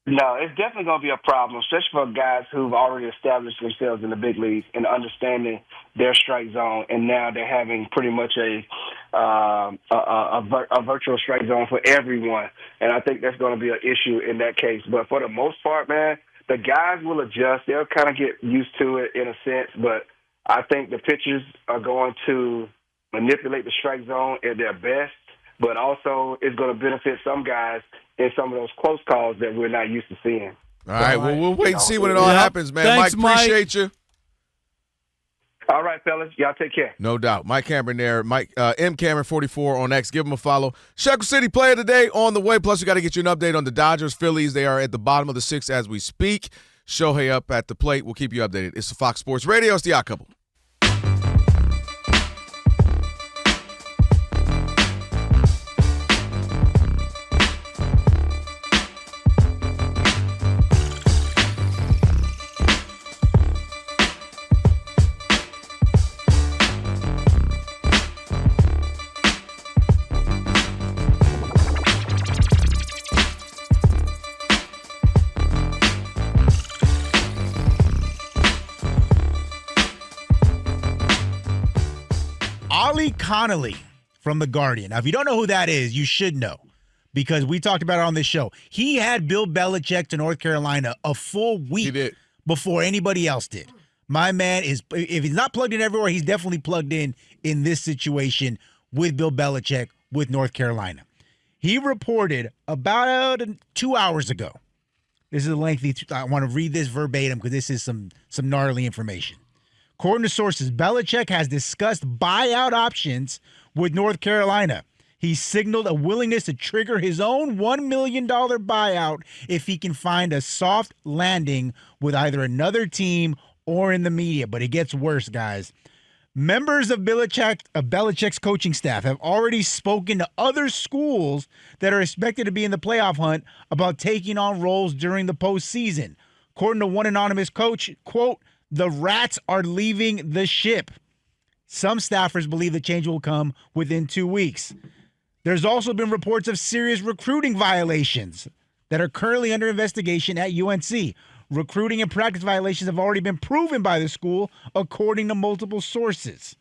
No, it's definitely going to be a problem, especially for guys who've already established themselves in the big leagues and understanding their strike zone, and now they're having pretty much a virtual strike zone for everyone, and I think that's going to be an issue in that case. But for the most part, man, the guys will adjust. They'll kind of get used to it in a sense, but I think the pitchers are going to manipulate the strike zone at their best, but also it's going to benefit some guys in some of those close calls that we're not used to seeing. All right, well, we'll wait and see when it all happens, man. Thanks, Mike, appreciate you. All right, fellas. Y'all take care. No doubt. Mike Cameron there. Mike M. Cameron 44 on X. Give him a follow. Shekel City Player today on the way. Plus, we got to get you an update on the Dodgers, Phillies. They are at the bottom of the sixth as we speak. Shohei up at the plate. We'll keep you updated. It's the Fox Sports Radio. It's the Odd Couple. Connolly from The Guardian. Now, if you don't know who that is, you should know because we talked about it on this show. He had Bill Belichick to North Carolina a full week before anybody else did. My man is, if he's not plugged in everywhere, he's definitely plugged in this situation with Bill Belichick with North Carolina. He reported about 2 hours ago. This is a lengthy, I want to read this verbatim because this is some gnarly information. According to sources, Belichick has discussed buyout options with North Carolina. He signaled a willingness to trigger his own $1 million buyout if he can find a soft landing with either another team or in the media. But it gets worse, guys. Members of Belichick's coaching staff have already spoken to other schools that are expected to be in the playoff hunt about taking on roles during the postseason. According to one anonymous coach, quote, "The rats are leaving the ship." Some staffers believe the change will come within 2 weeks. There's also been reports of serious recruiting violations that are currently under investigation at UNC. Recruiting and practice violations have already been proven by the school, according to multiple sources.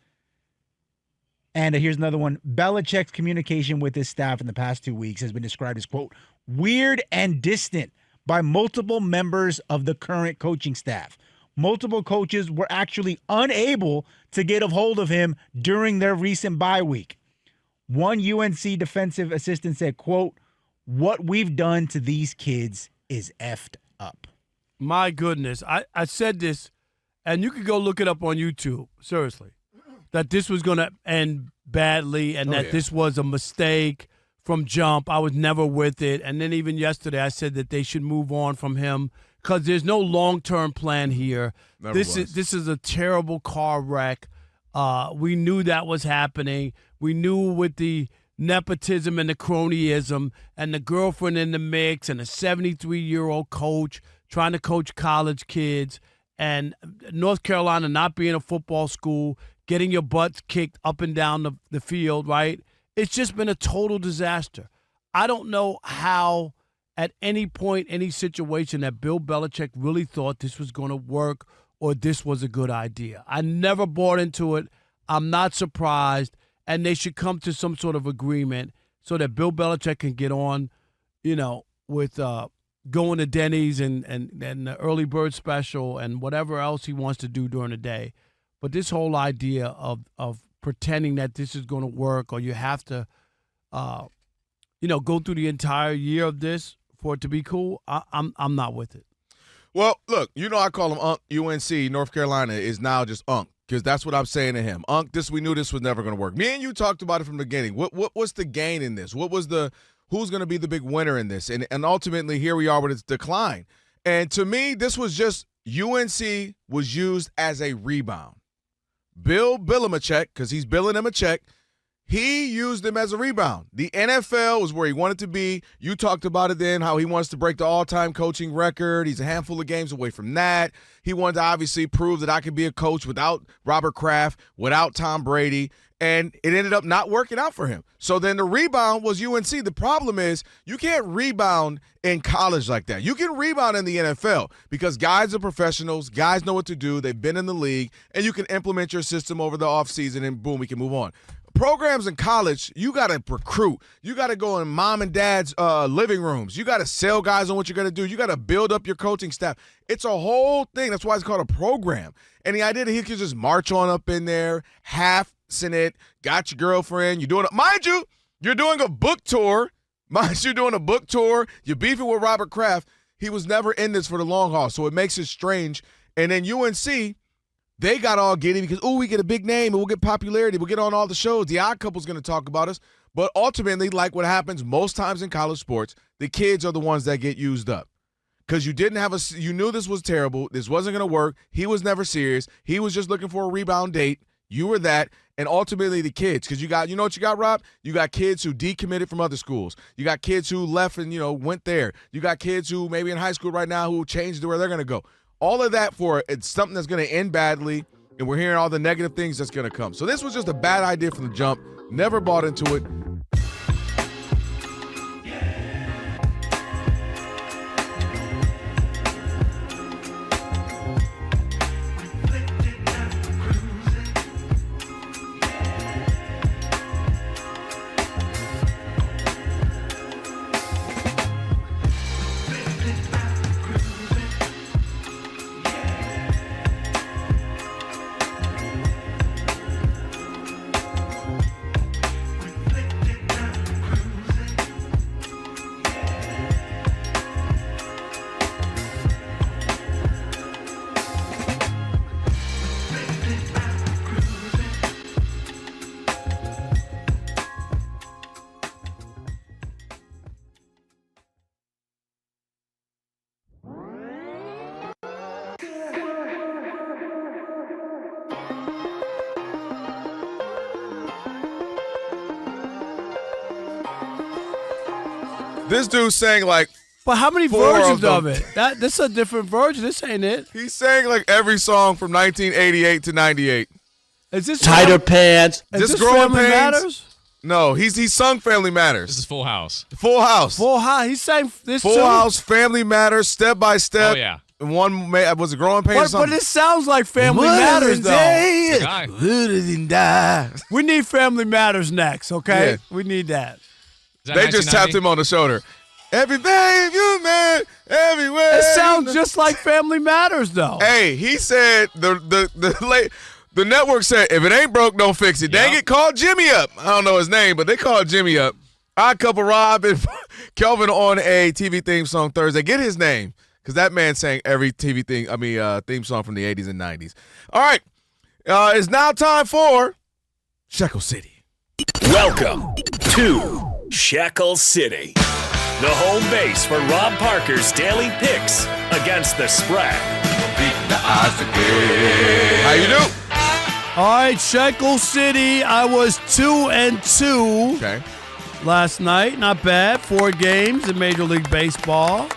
And here's another one. Belichick's communication with his staff in the past 2 weeks has been described as, quote, "weird and distant." by multiple members of the current coaching staff. Multiple coaches were actually unable to get a hold of him during their recent bye week. One UNC defensive assistant said, quote, "What we've done to these kids is effed up." My goodness. I said this, and you could go look it up on YouTube, seriously, that this was going to end badly and this was a mistake from jump. I was never with it. And then even yesterday I said that they should move on from him because there's no long-term plan here. This is a terrible car wreck. We knew that was happening. We knew with the nepotism and the cronyism and the girlfriend in the mix and a 73-year-old coach trying to coach college kids and North Carolina not being a football school, getting your butts kicked up and down the field, right? It's just been a total disaster. I don't know how at any point, any situation that Bill Belichick really thought this was going to work or this was a good idea. I never bought into it. I'm not surprised. And they should come to some sort of agreement so that Bill Belichick can get on, with going to Denny's and the early bird special and whatever else he wants to do during the day. But this whole idea of pretending that this is going to work or you have to, go through the entire year of this for it to be cool, I'm not with it. Well, look, I call him Unc. UNC, North Carolina, is now just Unc because that's what I'm saying to him. Unc, we knew this was never going to work. Me and you talked about it from the beginning. What was the gain in this? Who's going to be the big winner in this? And ultimately, here we are with its decline. And to me, this was just UNC was used as a rebound. Bill him a check because he's billing him a check. He used him as a rebound. The NFL was where he wanted to be. You talked about it then, how he wants to break the all-time coaching record. He's a handful of games away from that. He wanted to obviously prove that I could be a coach without Robert Kraft, without Tom Brady, and it ended up not working out for him. So then the rebound was UNC. The problem is you can't rebound in college like that. You can rebound in the NFL because guys are professionals. Guys know what to do. They've been in the league, and you can implement your system over the offseason, and boom, we can move on. Programs in college, you got to recruit. You got to go in mom and dad's living rooms. You got to sell guys on what you're going to do. You got to build up your coaching staff. It's a whole thing. That's why it's called a program. And the idea that he could just march on up in there, half-in it, got your girlfriend. You're doing mind you, you're doing a book tour. Mind you, doing a book tour. You're beefing with Robert Kraft. He was never in this for the long haul, so it makes it strange. And then UNC, they got all giddy because, we get a big name and we'll get popularity. We'll get on all the shows. The Odd Couple's going to talk about us. But ultimately, like what happens most times in college sports, the kids are the ones that get used up. Because you knew this was terrible. This wasn't going to work. He was never serious. He was just looking for a rebound date. You were that. And ultimately, the kids, because you know what you got, Rob? You got kids who decommitted from other schools. You got kids who left and, went there. You got kids who maybe in high school right now who changed to where they're going to go. All of that it's something that's going to end badly, and we're hearing all the negative things that's going to come. So this was just a bad idea from the jump. Never bought into it. This dude sang but how many versions of it? This is a different version. This ain't it. He sang every song from 1988 to 98. Is this Tighter Pants? Is this Family Matters? No, he's sung Family Matters. This is Full House. Full House. Full House. He sang this Full House, Family Matters, Step by Step. Oh yeah. One was it Growing Pains or something? But it sounds like Family Matters, though. We need Family Matters next, okay? Yeah. We need that. They just tapped him on the shoulder. Everything you made, everywhere. It sounds just like Family Matters, though. Hey, he said the network said if it ain't broke, don't fix it. Dang it, call Jimmy up. I don't know his name, but they called Jimmy up. Odd Couple Rob and Kelvin on a TV theme song Thursday. Get his name, because that man sang every theme song from the 80s and 90s. All right, it's now time for Shekel City. Welcome to Shekel City, the home base for Rob Parker's daily picks against the spread. How you do? All right, Shekel City. I was 2-2 last night. Not bad. 4 games in Major League Baseball.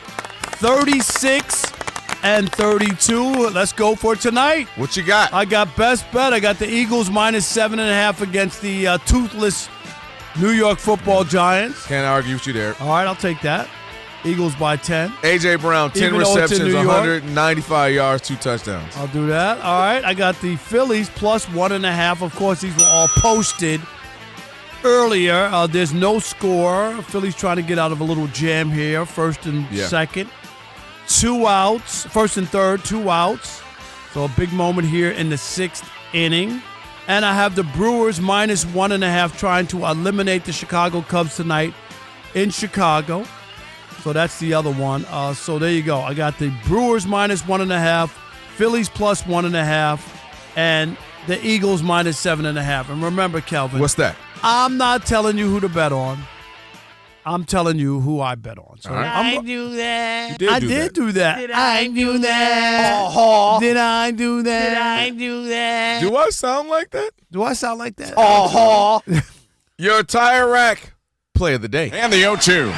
36-32. Let's go for tonight. What you got? I got best bet. I got the Eagles minus 7.5 against the toothless New York Football Giants. Can't argue with you there. All right, I'll take that. Eagles by 10. A.J. Brown, 10 receptions, 195 yards, 2 touchdowns. I'll do that. All right, I got the Phillies plus 1.5. Of course, these were all posted earlier. There's no score. Phillies trying to get out of a little jam here. First and second. 2 outs. First and third, 2 outs. So a big moment here in the 6th inning. And I have the Brewers minus 1.5 trying to eliminate the Chicago Cubs tonight in Chicago. So that's the other one. So there you go. I got the Brewers minus 1.5, Phillies plus 1.5, and the Eagles minus 7.5. And remember, Kelvin. What's that? I'm not telling you who to bet on. I'm telling you who I bet on. So I do that. I did do that. Did I do that? Did I do that? Did I do that? Do I sound like that? Do I sound like that? Your tire rack play of the day. And the 0-2.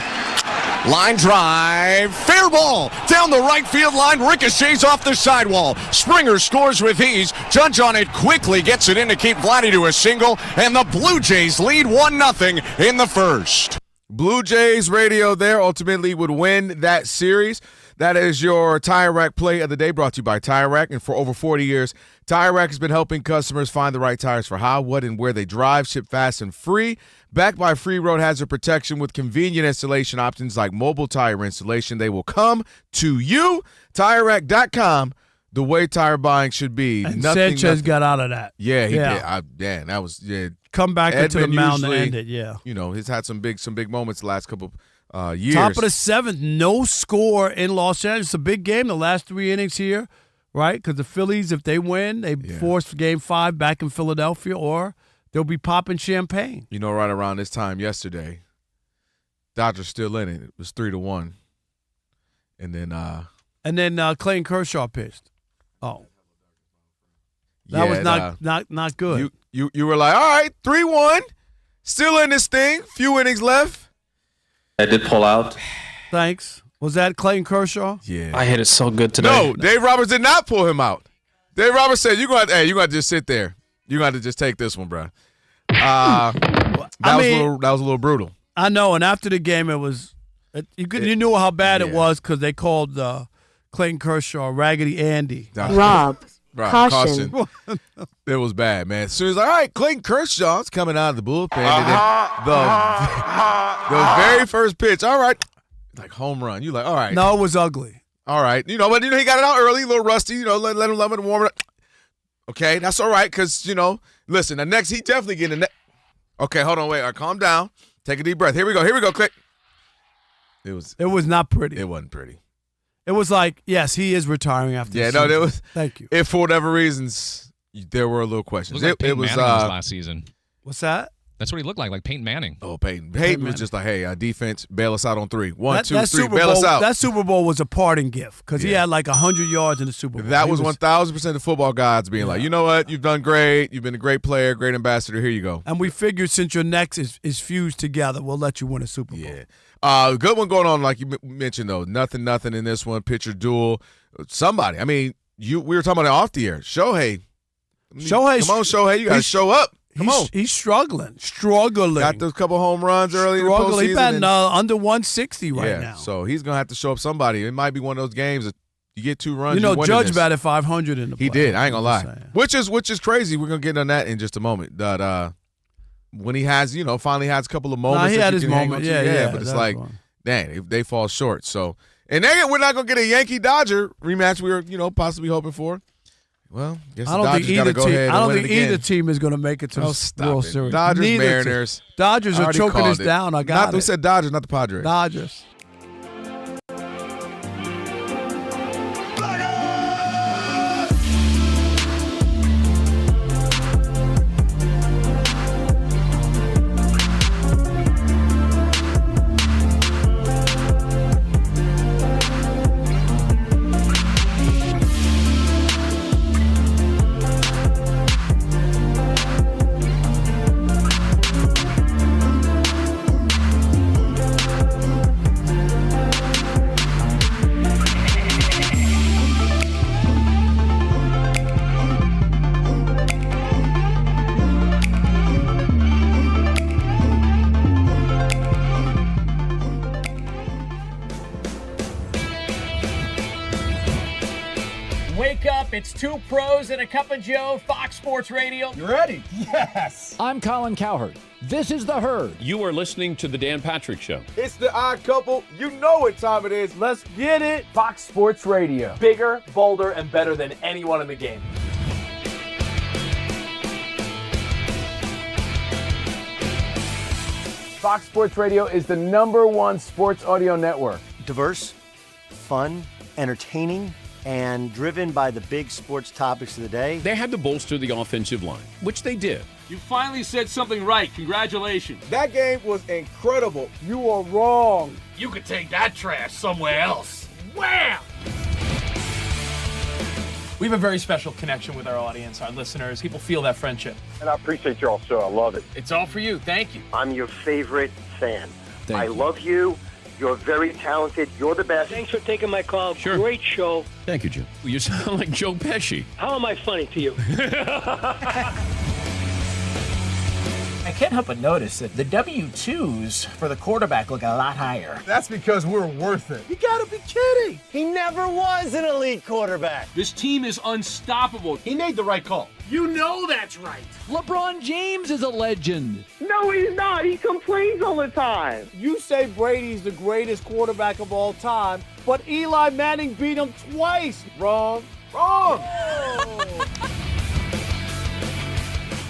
Line drive, fair ball, down the right field line, ricochets off the sidewall. Springer scores with ease. Judge on it quickly gets it in to keep Vladdy to a single, and the Blue Jays lead 1-0 in the first. Blue Jays radio there ultimately would win that series. That is your Tire Rack play of the day, brought to you by Tire Rack. And for over 40 years, Tire Rack has been helping customers find the right tires for how, what, and where they drive, ship fast and free. Backed by free road hazard protection with convenient installation options like mobile tire installation. They will come to you. TireRack.com, the way tire buying should be. And Sanchez got out of that. Yeah, he did. That was come back into the mound and end it. You know, he's had some big moments the last couple years. Top of the 7th, no score in Los Angeles. It's a big game. The last 3 innings here, right? Because the Phillies, if they win, they force Game 5 back in Philadelphia, or they'll be popping champagne. You know, right around this time yesterday, Dodgers still in it. It was 3-1, and then Clayton Kershaw pitched. Oh, that was not good. You were like, all right, 3-1, still in this thing. Few innings left. I did pull out. Thanks. Was that Clayton Kershaw? Yeah. I hit it so good today. No, Dave Roberts did not pull him out. Dave Roberts said, you're going to just sit there. You're going to just take this one, bro. That was a little brutal. I know, and after the game, it was you knew how bad it was because they called Clayton Kershaw Raggedy Andy. Rob, caution. It was bad, man. As soon as all right, Clayton Kershaw's coming out of the bullpen. The very first pitch, all right, like home run. You like, all right. No, it was ugly. All right, but he got it out early, a little rusty. Let him warm it up. Okay, that's all right, because, listen, the next, he definitely getting the next. Okay, hold on, wait. All right, calm down. Take a deep breath. Here we go, Click. It was not pretty. It wasn't pretty. It was like, yes, he is retiring after the season. There was. Thank you. If for whatever reasons, there were a little questions. Looked like Peyton Manning was last season. What's that? That's what he looked like Peyton Manning. Oh, Peyton. Peyton was just like, hey, defense, bail us out on 3. 1, 2, 3, bail us out. That Super Bowl was a parting gift because he had like 100 yards in the Super Bowl. That was 1,000% of football gods being like, you know what? You've done great. You've been a great player, great ambassador. Here you go. And we figured since your necks is fused together, we'll let you win a Super Bowl. Yeah. Good one going on, like you mentioned, though. Nothing in this one. Pitcher duel. Somebody. I mean, we were talking about it off the air. Shohei. Come on, Shohei. You got to show up. Come on. He's struggling. Got those couple home runs early in the postseason. He's batting under 160 right now. So he's going to have to show up somebody. It might be one of those games that you get 2 runs. Judge batted 500 in the play. He did. I ain't going to lie. Which is crazy. We're going to get on that in just a moment. That when he has, finally has a couple of moments. He had his moment. Yeah. But it's like dang, if they fall short. So, and then we're not going to get a Yankee-Dodger rematch we were, possibly hoping for. Well, guess I don't think either team is going to make it to the World Series. Dodgers, Mariners. Dodgers are choking us down. I got it. We said Dodgers, not the Padres. Dodgers. Wake up, it's two pros and a cup of Joe, Fox Sports Radio. You ready? Yes. I'm Colin Cowherd. This is The Herd. You are listening to The Dan Patrick Show. It's the Odd Couple. You know what time it is. Let's get it. Fox Sports Radio. Bigger, bolder, and better than anyone in the game. Fox Sports Radio is the #1 sports audio network. Diverse, fun, entertaining, and driven by the big sports topics of the day. They had to bolster the offensive line, which they did. You finally said something right. Congratulations. That game was incredible. You are wrong. You could take that trash somewhere else. Wham! We have a very special connection with our audience, our listeners. People feel that friendship. And I appreciate y'all, so I love it. It's all for you. Thank you. I'm your favorite fan. Thank I you. love you. You're very talented. You're the best. Thanks for taking my call. Sure. Great show. Thank you, Jim. You sound like Joe Pesci. How am I funny to you? I can't help but notice that the W-2s for the quarterback look a lot higher. That's because we're worth it. You gotta be kidding. He never was an elite quarterback. This team is unstoppable. He made the right call. You know that's right. LeBron James is a legend. No, he's not. He complains all the time. You say Brady's the greatest quarterback of all time, but Eli Manning beat him twice. Wrong. Wrong.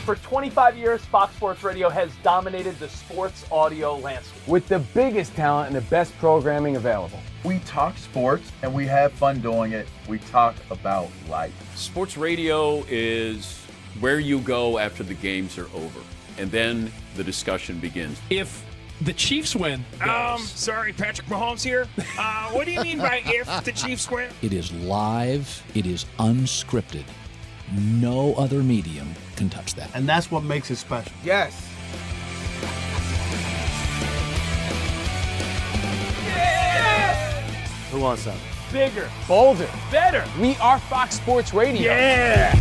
For 25 years, Fox Sports Radio has dominated the sports audio landscape with the biggest talent and the best programming available. We talk sports and we have fun doing it. We talk about life. Sports radio is where you go after the games are over, and then the discussion begins. If the Chiefs win, sorry, Patrick Mahomes here. What do you mean by if the Chiefs win? It is live. It is unscripted. No other medium can touch that. And that's what makes it special. Yes. Who wants some? bigger, bolder, better. We are Fox Sports Radio. Yeah.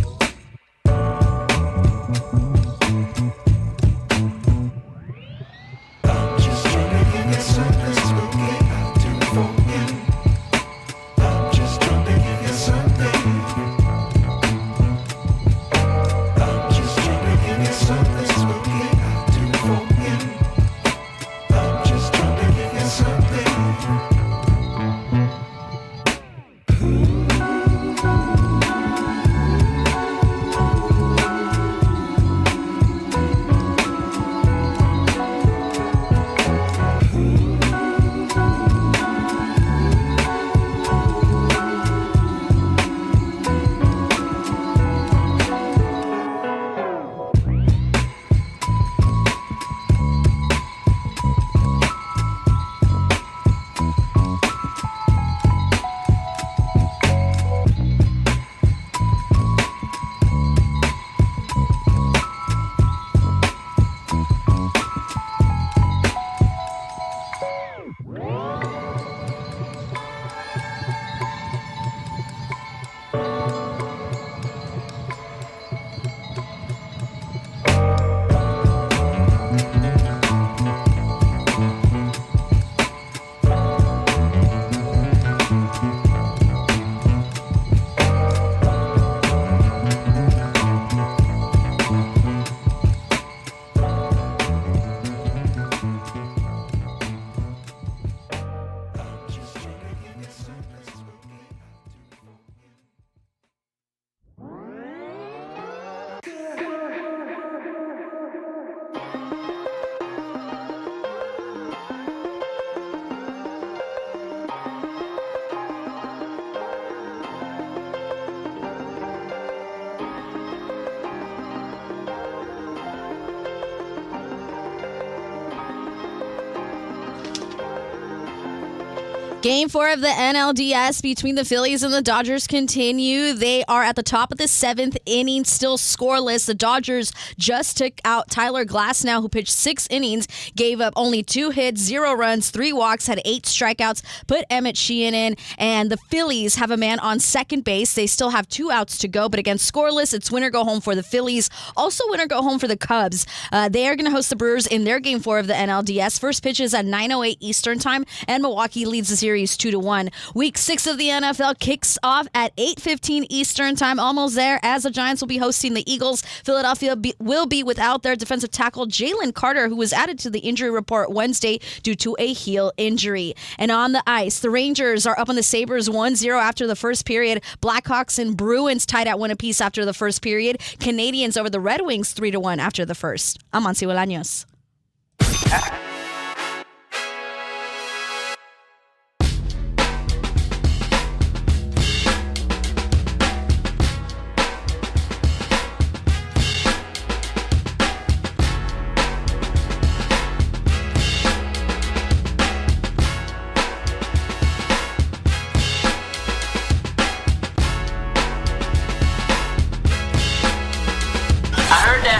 Game 4 of the NLDS between the Phillies and the Dodgers continue. They are at the top of the 7th inning, still scoreless. The Dodgers just took out Tyler Glasnow, who pitched 6 innings, gave up only 2 hits, 0 runs, 3 walks, had 8 strikeouts, put Emmett Sheehan in, and the Phillies have a man on second base. They still have 2 outs to go, but again, scoreless. It's winner go home for the Phillies. Also winner go home for the Cubs. They are going to host the Brewers in their Game 4 of the NLDS. First pitch is at 9:08 Eastern Time, and Milwaukee leads the series 2-1. Week 6 of the NFL kicks off at 8:15 Eastern Time. Almost there, as the Giants will be hosting the Eagles. Philadelphia will be without their defensive tackle Jalen Carter, who was added to the injury report Wednesday due to a heel injury. And on the ice, the Rangers are up on the Sabres 1-0 after the first period. Blackhawks and Bruins tied at 1 apiece after the first period. Canadians over the Red Wings 3-1 after the first. I'm Monsi Bolaños.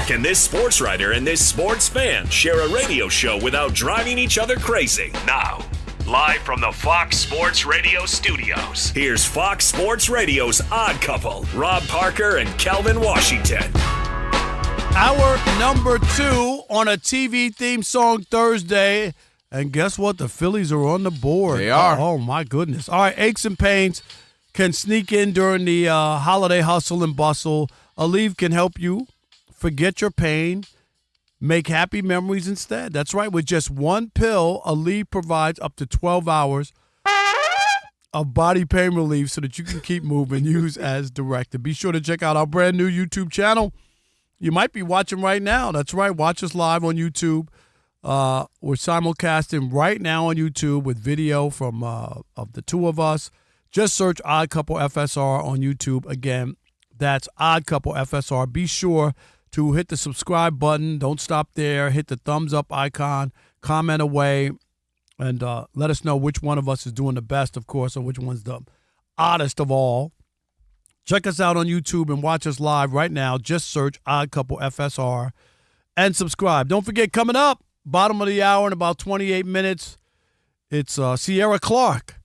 Can this sports writer and this sports fan share a radio show without driving each other crazy? Now, live from the Fox Sports Radio studios, here's Fox Sports Radio's Odd Couple, Rob Parker and Kelvin Washington. Hour number 2 on a TV theme song Thursday. And guess what? The Phillies are on the board. They are. Oh, my goodness. All right, aches and pains can sneak in during the holiday hustle and bustle. Aleve can help you forget your pain, make happy memories instead. That's right. With just one pill, Aleve provides up to 12 hours of body pain relief so that you can keep moving. Use as directed. Be sure to check out our brand new YouTube channel. You might be watching right now. That's right. Watch us live on YouTube. We're simulcasting right now on YouTube with video from of the two of us. Just search Odd Couple FSR on YouTube. Again, that's Odd Couple FSR. Be sure to hit the subscribe button. Don't stop there. Hit the thumbs up icon. Comment away. And let us know which one of us is doing the best, of course, or which one's the oddest of all. Check us out on YouTube and watch us live right now. Just search Odd Couple FSR and subscribe. Don't forget, coming up, bottom of the hour in about 28 minutes, it's Cierra Clark,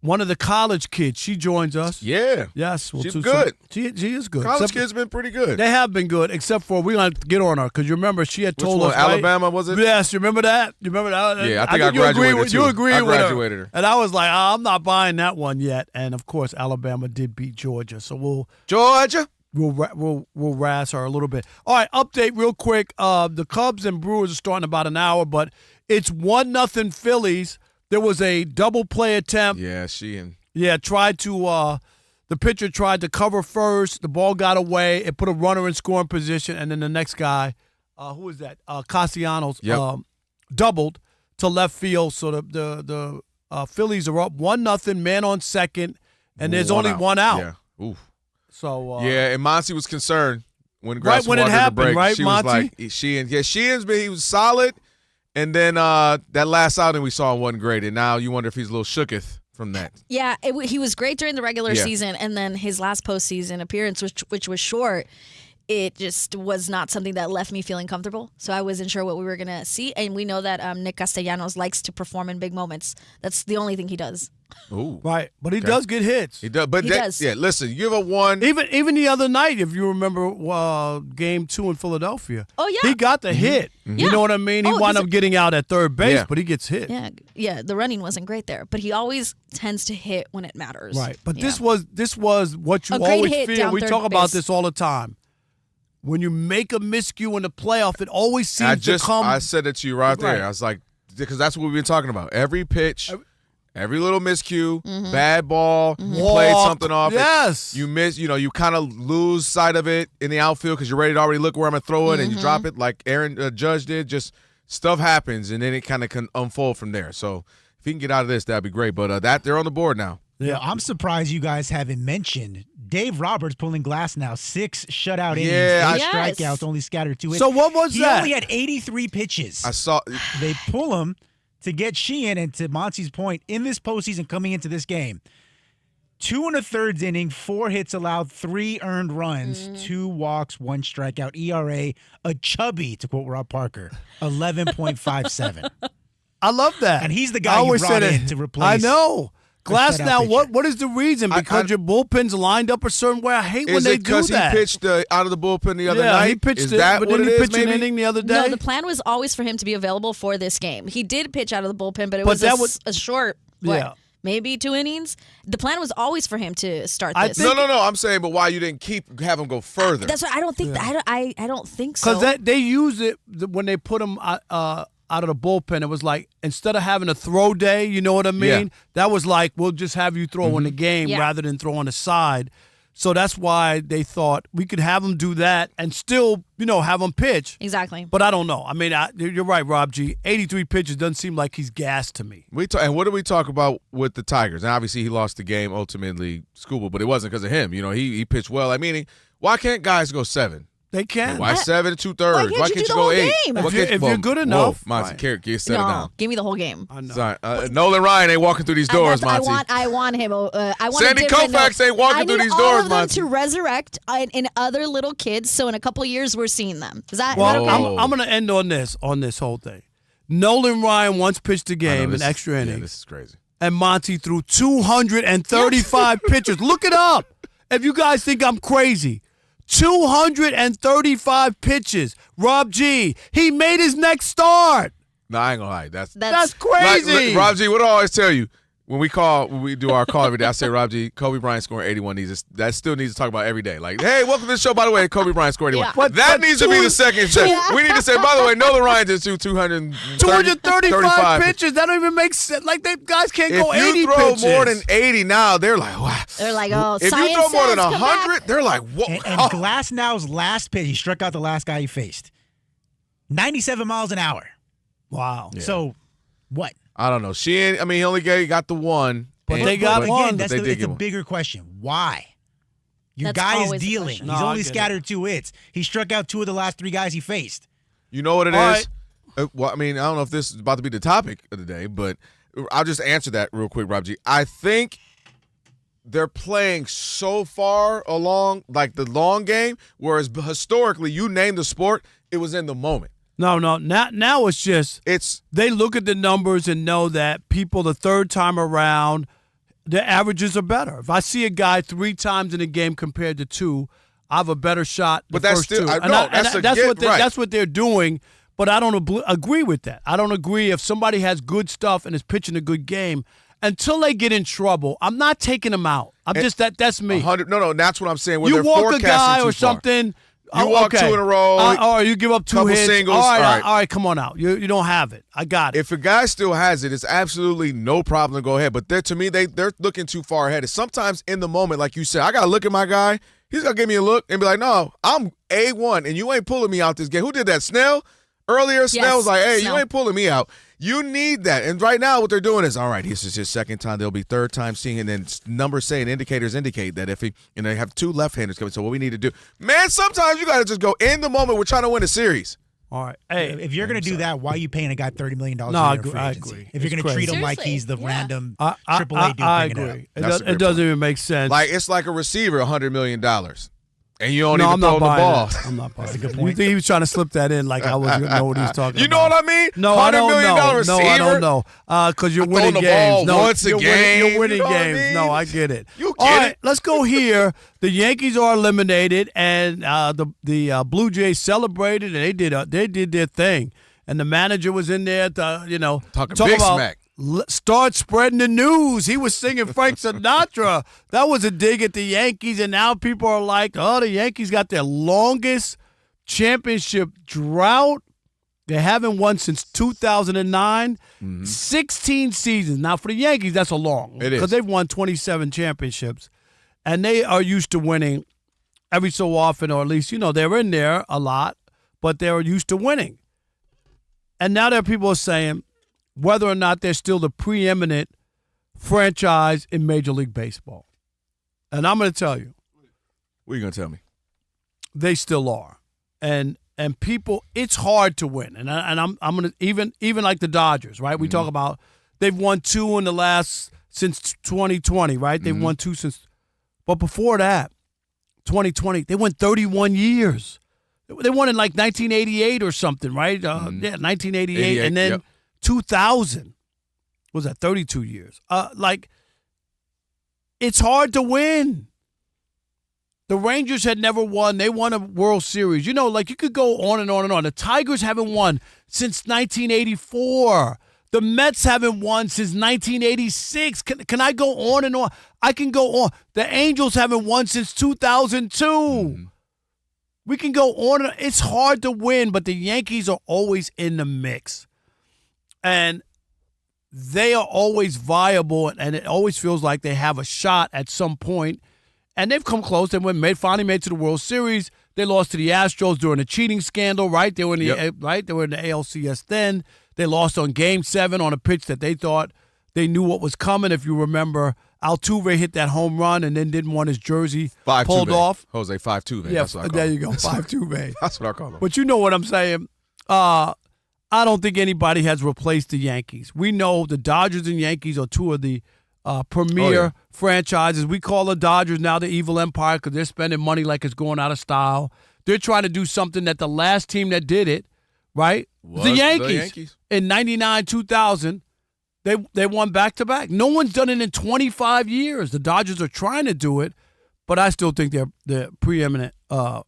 one of the college kids. She joins us. Yeah. Yes. She's good. She is good. College kids been pretty good. They have been good, except for we're going to get on her because you remember she had told Which one, us, right? Alabama, was it? Yes. You remember that? You remember that? Yeah, I think I graduated with you agreed I with graduated her. And I was like, I'm not buying that one yet. And, of course, Alabama did beat Georgia. So we'll razz her a little bit. All right, update real quick. The Cubs and Brewers are starting about an hour, but it's 1-0 Phillies. There was a double play attempt. Yeah, tried to the pitcher tried to cover first. The ball got away. It put a runner in scoring position, and then the next guy, who was that? Castellanos, doubled to left field. So the Phillies are up 1-0, man on second, and there's only one out. Yeah. Oof. So and Monty was concerned when right when it happened, break. right, She Monty? was like, Sheehan's been, he was solid, and then that last outing we saw wasn't great, and now you wonder if he's a little shooketh from that. Yeah, he was great during the regular season, and then his last postseason appearance, which was short, it just was not something that left me feeling comfortable. So I wasn't sure what we were going to see, and we know that Nick Castellanos likes to perform in big moments. That's the only thing he does. Ooh. Right, but he does get hits. He does, but he does. Yeah, listen, you have a one. Even the other night, if you remember, Game 2 in Philadelphia. Oh yeah, he got the hit. Mm-hmm. You know what I mean? He wound up getting out at third base, but he gets hit. Yeah. The running wasn't great there, but he always tends to hit when it matters. Right, but this was what you A great always hit feel. down We third talk about base. this all the time. When you make a miscue in the playoff, it always seems to come. I said it to you right there. I was like, because that's what we've been talking about. Every pitch. Every little miscue, bad ball, you played something off. Yes. You miss, you kind of lose sight of it in the outfield because you're ready to already look where I'm going to throw it, and you drop it like Aaron Judge did. Just stuff happens, and then it kind of can unfold from there. So if he can get out of this, that'd be great. But they're on the board now. Yeah, I'm surprised you guys haven't mentioned Dave Roberts pulling glass now. 6 shutout innings, 8 strikeouts, only scattered 2 hits. So what was he that? He only had 83 pitches. I saw. They pull him to get Sheehan, and to Monty's point, in this postseason coming into this game, 2 1/3 inning, 4 hits allowed, 3 earned runs, 2 walks, 1 strikeout, ERA, a chubby, to quote Rob Parker, 11.57. I love that. And he's the guy you brought in to replace. I know. Glass shutout now, pitcher. what is the reason? Because your bullpen's lined up a certain way. I hate when they do that. Is it because he pitched out of the bullpen the other night? He pitched is it, that but what didn't it he is, pitch an maybe? inning the other day? No, the plan was always for him to be available for this game. He did pitch out of the bullpen, but it was a short, maybe 2 innings. The plan was always for him to start this. No. I'm saying, but why you didn't have him go further? That's what I don't think. I don't think so. Because they use it when they put him out of the bullpen. It was like, instead of having a throw day, you know what I mean? Yeah. That was like, we'll just have you throw in the game rather than throw on the side. So that's why they thought we could have him do that and still, have him pitch. Exactly. But I don't know. I mean, you're right, Rob G. 83 pitches doesn't seem like he's gassed to me. And what do we talk about with the Tigers? And obviously he lost the game, ultimately, Scuba, but it wasn't because of him. He pitched well. I mean, why can't guys go 7? They can. Why 7 2/3? Why can't you go 8? If you're good enough. Whoa, Monty, set it down. Give me the whole game. I know. Sorry. Nolan Ryan ain't walking through these doors, Monty. I want him. I want Sandy Koufax ain't walking through these doors, all of them Monty. to resurrect in other little kids. So in a couple years, we're seeing them. Is that Well, okay? I'm going to end on this whole thing. Nolan Ryan once pitched a game in extra innings. Yeah, this is crazy. And Monty threw 235 pitches. Look it up. If you guys think I'm crazy. 235 pitches. Rob G, he made his next start. No, I ain't gonna lie. That's crazy. Like, Rob G, what do I always tell you? When we do our call every day, I say, Rob G, Kobe Bryant scoring 81 that still needs to talk about every day. Like, hey, welcome to the show. By the way, Kobe Bryant scored 81. Yeah. That needs to be the second step. We need to say, by the way, Nolan Ryan just threw 235 pitches. That don't even make sense. Like, they guys can't go 80 pitches. If you throw more than 80 now, they're like, wow. They're like, oh, if you throw more than 100, they're like, whoa. And Glass now's last pitch, he struck out the last guy he faced. 97 miles an hour. Wow. Yeah. So, what? I don't know. He only got the one. But they got one. Again, it's a bigger question. Why? Your guy is dealing. He's only scattered 2 hits. He struck out 2 of the last 3 guys he faced. You know what it is? Well, I mean, I don't know if this is about to be the topic of the day, but I'll just answer that real quick, Rob G. I think they're playing so far along, like the long game, whereas historically, you name the sport, it was in the moment. No. Now it's just they look at the numbers and know that people the third time around, the averages are better. If I see a guy 3 times in a game compared to 2, I have a better shot. But that's first still 2. That's what they're doing. But I don't agree with that. I don't agree if somebody has good stuff and is pitching a good game. Until they get in trouble, I'm not taking them out. That's me. 100. No, that's what I'm saying. You walk a guy or something. You walk 2 in a row. Or you give up 2 couple hits. Singles. All right, come on out. You don't have it. I got it. If a guy still has it, it's absolutely no problem to go ahead. But to me, they're looking too far ahead. It's sometimes in the moment, like you said, I got to look at my guy. He's going to give me a look and be like, no, I'm A1, and you ain't pulling me out this game. Who did that? Snell? Earlier, Snell was like, hey, you ain't pulling me out. You need that. And right now what they're doing is, all right, this is his second time. They'll be third time seeing it. And numbers say and indicators indicate that if they have 2 left-handers coming. So what we need to do, man, sometimes you got to just go in the moment. We're trying to win a series. All right. Hey, if you're going to do that, why are you paying a guy $30 million a year I for agree. agency? If you're going to treat him like he's the random AAA dude, I bringing agree. it up. It doesn't even make sense. Like, it's like a receiver, $100 million. And you don't even I'm throw not him the buying ball. that. I'm not buying that. You think he was trying to slip that in like I was know what he was talking You about. know what I mean? No, I don't know. receiver. No, I don't know. Because you're winning the games. ball once a You're game. winning You know what I games. mean? No, I get it. You All get right, it. let's go here. The Yankees are eliminated, and the Blue Jays celebrated, and they did their thing. And the manager was in there to, Talking talk big about smack. Start spreading the news. He was singing Frank Sinatra. That was a dig at the Yankees, and now people are like, oh, the Yankees got their longest championship drought. They haven't won since 2009. 16 seasons. Now, for the Yankees, that's a long. It is. Because they've won 27 championships, and they are used to winning every so often, or at least, they're in there a lot, but they're used to winning. And now there are people saying whether or not they're still the preeminent franchise in Major League Baseball. And I'm going to tell you. What are you going to tell me? They still are. And and people, it's hard to win. And I'm gonna even like the Dodgers, right? We talk about they've won 2 in the last since 2020, right? They've won 2 since, but before that, 2020, they won 31 years. They won in like 1988 or something, right? 1988, and then 2000 was that 32 years. It's hard to win. The Rangers had never won. They won a World Series. You could go on and on and on. The Tigers haven't won since 1984. The Mets haven't won since 1986. Can I go on and on? I can go on. The Angels haven't won since 2002. We can go on. It's hard to win, but the Yankees are always in the mix. And they are always viable, and it always feels like they have a shot at some point. And they've come close. They finally made it to the World Series. They lost to the Astros during a cheating scandal, right? They were in the They were in the ALCS then. They lost on Game 7 on a pitch that they thought they knew what was coming. If you remember, Altuve hit that home run and then didn't want his jersey pulled off. Jose 5-2, man. Yeah, that's what I call there him. you go, 5-2. That's what I call him. But you know what I'm saying. I don't think anybody has replaced the Yankees. We know the Dodgers and Yankees are 2 of the premier franchises. We call the Dodgers now the evil empire because they're spending money like it's going out of style. They're trying to do something that the last team that did it, right, was the Yankees. In 99, 2000, they won back-to-back. No one's done it in 25 years. The Dodgers are trying to do it, but I still think they're the preeminent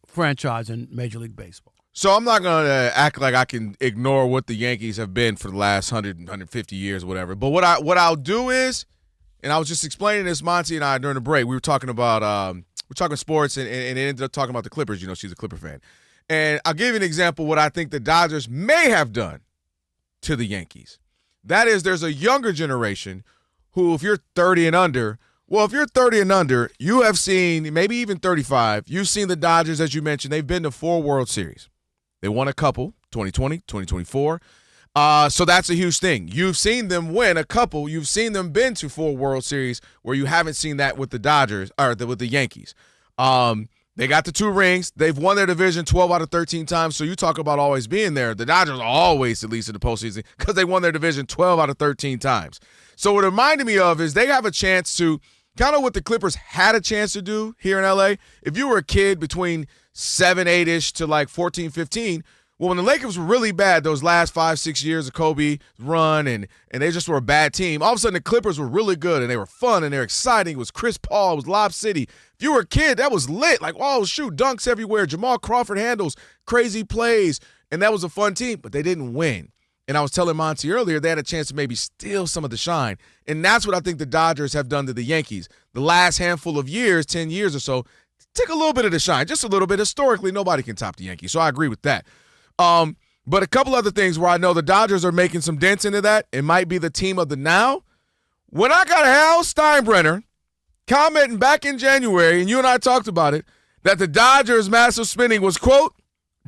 franchise in Major League Baseball. So I'm not going to act like I can ignore what the Yankees have been for the last 100, 150 years or whatever. But what I'll do is, and I was just explaining this, Monty and I, during the break, we were talking about we're talking sports, and it ended up talking about the Clippers. She's a Clipper fan. And I'll give you an example of what I think the Dodgers may have done to the Yankees. That is, there's a younger generation who, if you're 30 and under, you have seen, maybe even 35, you've seen the Dodgers, as you mentioned, they've been to 4 World Series. They won a couple, 2020, 2024. So that's a huge thing. You've seen them win a couple. You've seen them been to 4 World Series where you haven't seen that with the Dodgers or with the Yankees. They got the 2 rings. They've won their division 12 out of 13 times. So you talk about always being there. The Dodgers are always at least in the postseason because they won their division 12 out of 13 times. So what it reminded me of is they have a chance to kind of what the Clippers had a chance to do here in L.A. If you were a kid between 7, 8-ish to like 14, 15, well, when the Lakers were really bad those last 5, 6 years of Kobe run and they just were a bad team, all of a sudden the Clippers were really good and they were fun and they were exciting. It was Chris Paul. It was Lob City. If you were a kid, that was lit. Like, oh, shoot, dunks everywhere. Jamal Crawford handles, crazy plays, and that was a fun team, but they didn't win. And I was telling Monty earlier, they had a chance to maybe steal some of the shine. And that's what I think the Dodgers have done to the Yankees. The last handful of years, 10 years or so, take a little bit of the shine, just a little bit. Historically, nobody can top the Yankees, so I agree with that. But a couple other things where I know the Dodgers are making some dents into that. It might be the team of the now. When I got Hal Steinbrenner commenting back in January, and you and I talked about it, that the Dodgers' massive spending was, quote,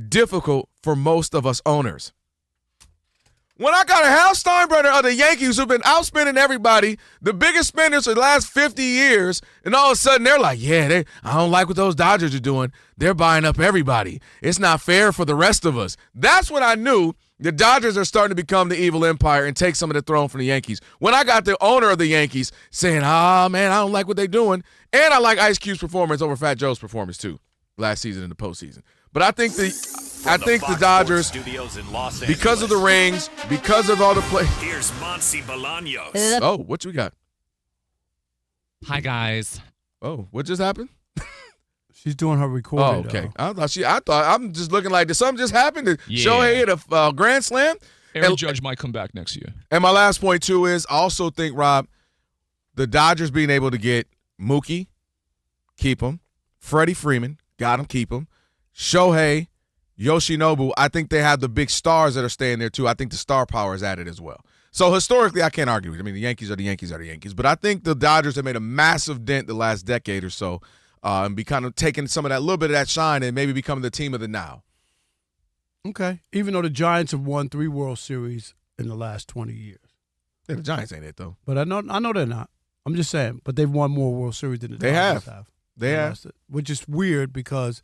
difficult for most of us owners. When I got a Hal Steinbrenner of the Yankees who've been outspending everybody, the biggest spenders for the last 50 years, and all of a sudden they're like, I don't like what those Dodgers are doing. They're buying up everybody. It's not fair for the rest of us. That's when I knew the Dodgers are starting to become the evil empire and take some of the throne from the Yankees. When I got the owner of the Yankees saying, man, I don't like what they're doing, and I like Ice Cube's performance over Fat Joe's performance too last season in the postseason. But I think the Dodgers, because of the rings, because of all the play. Here's Monty Bolaños. Oh, what you got? Hi, guys. Oh, what just happened? She's doing her recording. Oh, okay. I thought I'm just looking like, did something just happen to Shohei hit a grand slam? Aaron Judge might come back next year. And my last point, too, is I also think, Rob, the Dodgers being able to get Mookie, keep him. Freddie Freeman, got him, keep him. Shohei, Yoshinobu, I think they have the big stars that are staying there, too. I think the star power is added as well. So, historically, I can't argue with it. I mean, the Yankees are the Yankees. But I think the Dodgers have made a massive dent the last decade or so and be kind of taking some of that, little bit of that shine and maybe becoming the team of the now. Okay. Even though the Giants have won 3 World Series in the last 20 years. Yeah, the Giants ain't it, though. But I know they're not. I'm just saying. But they've won more World Series than the Dodgers have. They have. Which is weird because,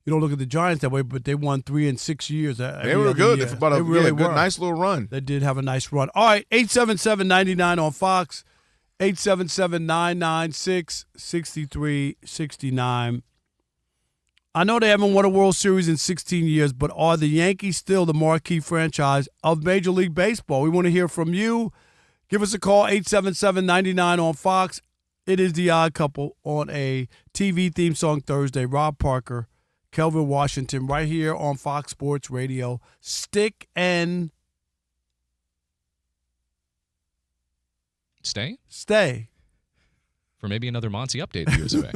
you don't look at the Giants that way, but they won 3 in 6 years. They were good. It's about a really good, nice little run. They did have a nice run. All right, 877-99 on Fox, 877-996-6369. I know they haven't won a World Series in 16 years, but are the Yankees still the marquee franchise of Major League Baseball? We want to hear from you. Give us a call, 877-99 on Fox. It is The Odd Couple on a TV theme song Thursday. Rob Parker, Kelvin Washington, right here on Fox Sports Radio. Stick and Stay? Stay. For maybe another Monty update years away.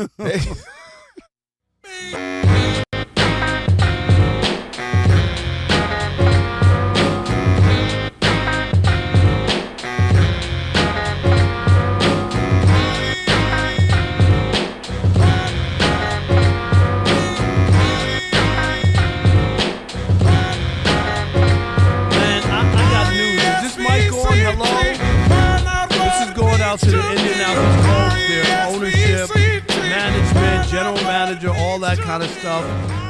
To the Indianapolis Colts, their ownership, management, general manager, all that kind of stuff.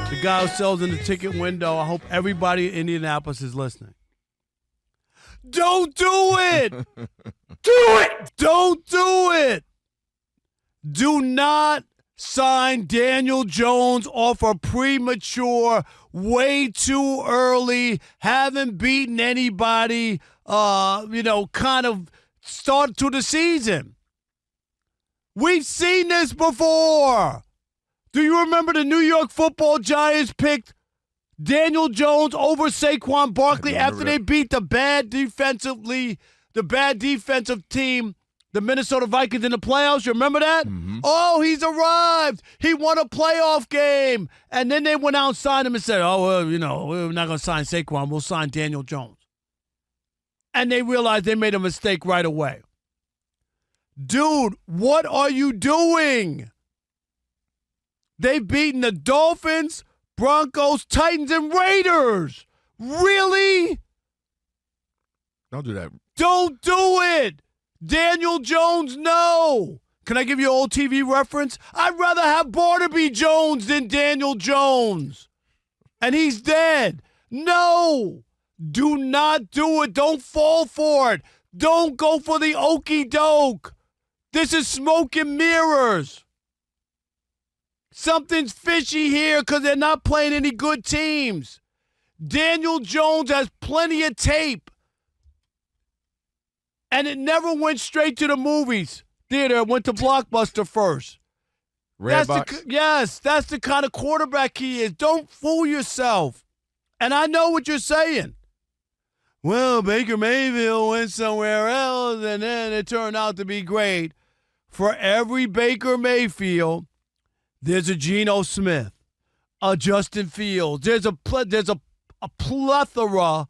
The guy who sells in the ticket window. I hope everybody in Indianapolis is listening. Don't do it! Do it! Don't do it! Do not sign Daniel Jones off a premature, way too early, haven't beaten anybody, kind of start to the season. We've seen this before. Do you remember the New York Football Giants picked Daniel Jones over Saquon Barkley after they beat the bad defensive team, the Minnesota Vikings, in the playoffs? You remember that? Mm-hmm. Oh, he's arrived. He won a playoff game. And then they went out and signed him and said, we're not going to sign Saquon. We'll sign Daniel Jones. And they realized they made a mistake right away. Dude, what are you doing? They've beaten the Dolphins, Broncos, Titans, and Raiders. Really? Don't do that. Don't do it. Daniel Jones, no. Can I give you an old TV reference? I'd rather have Barnaby Jones than Daniel Jones. And he's dead. No. Do not do it. Don't fall for it. Don't go for the okey doke. This is smoke and mirrors. Something's fishy here because they're not playing any good teams. Daniel Jones has plenty of tape. And it never went straight to the movies theater. It went to Blockbuster first. Yes, that's the kind of quarterback he is. Don't fool yourself. And I know what you're saying. Well, Baker Mayfield went somewhere else, and then it turned out to be great. For every Baker Mayfield, there's a Geno Smith, a Justin Fields. There's a plethora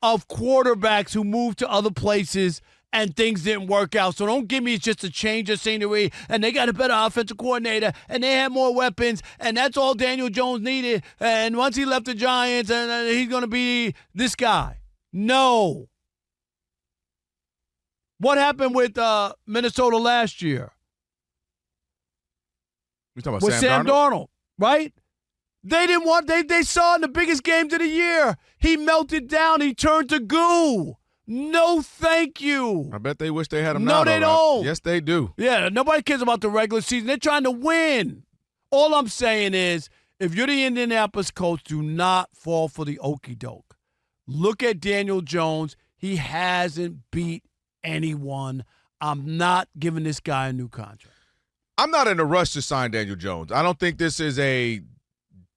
of quarterbacks who moved to other places and things didn't work out. So don't give me it's just a change of scenery, and they got a better offensive coordinator, and they had more weapons, and that's all Daniel Jones needed. And once he left the Giants, and he's going to be this guy. No. What happened with Minnesota last year? We talking about with Sam Darnold, right? They didn't want. They saw in the biggest games of the year. He melted down. He turned to goo. No, thank you. I bet they wish they had him now. No, they don't. Yes, they do. Yeah, nobody cares about the regular season. They're trying to win. All I'm saying is, if you're the Indianapolis Colts, do not fall for the okey doke. Look at Daniel Jones. He hasn't beat anyone. I'm not giving this guy a new contract. I'm not in a rush to sign Daniel Jones. I don't think this is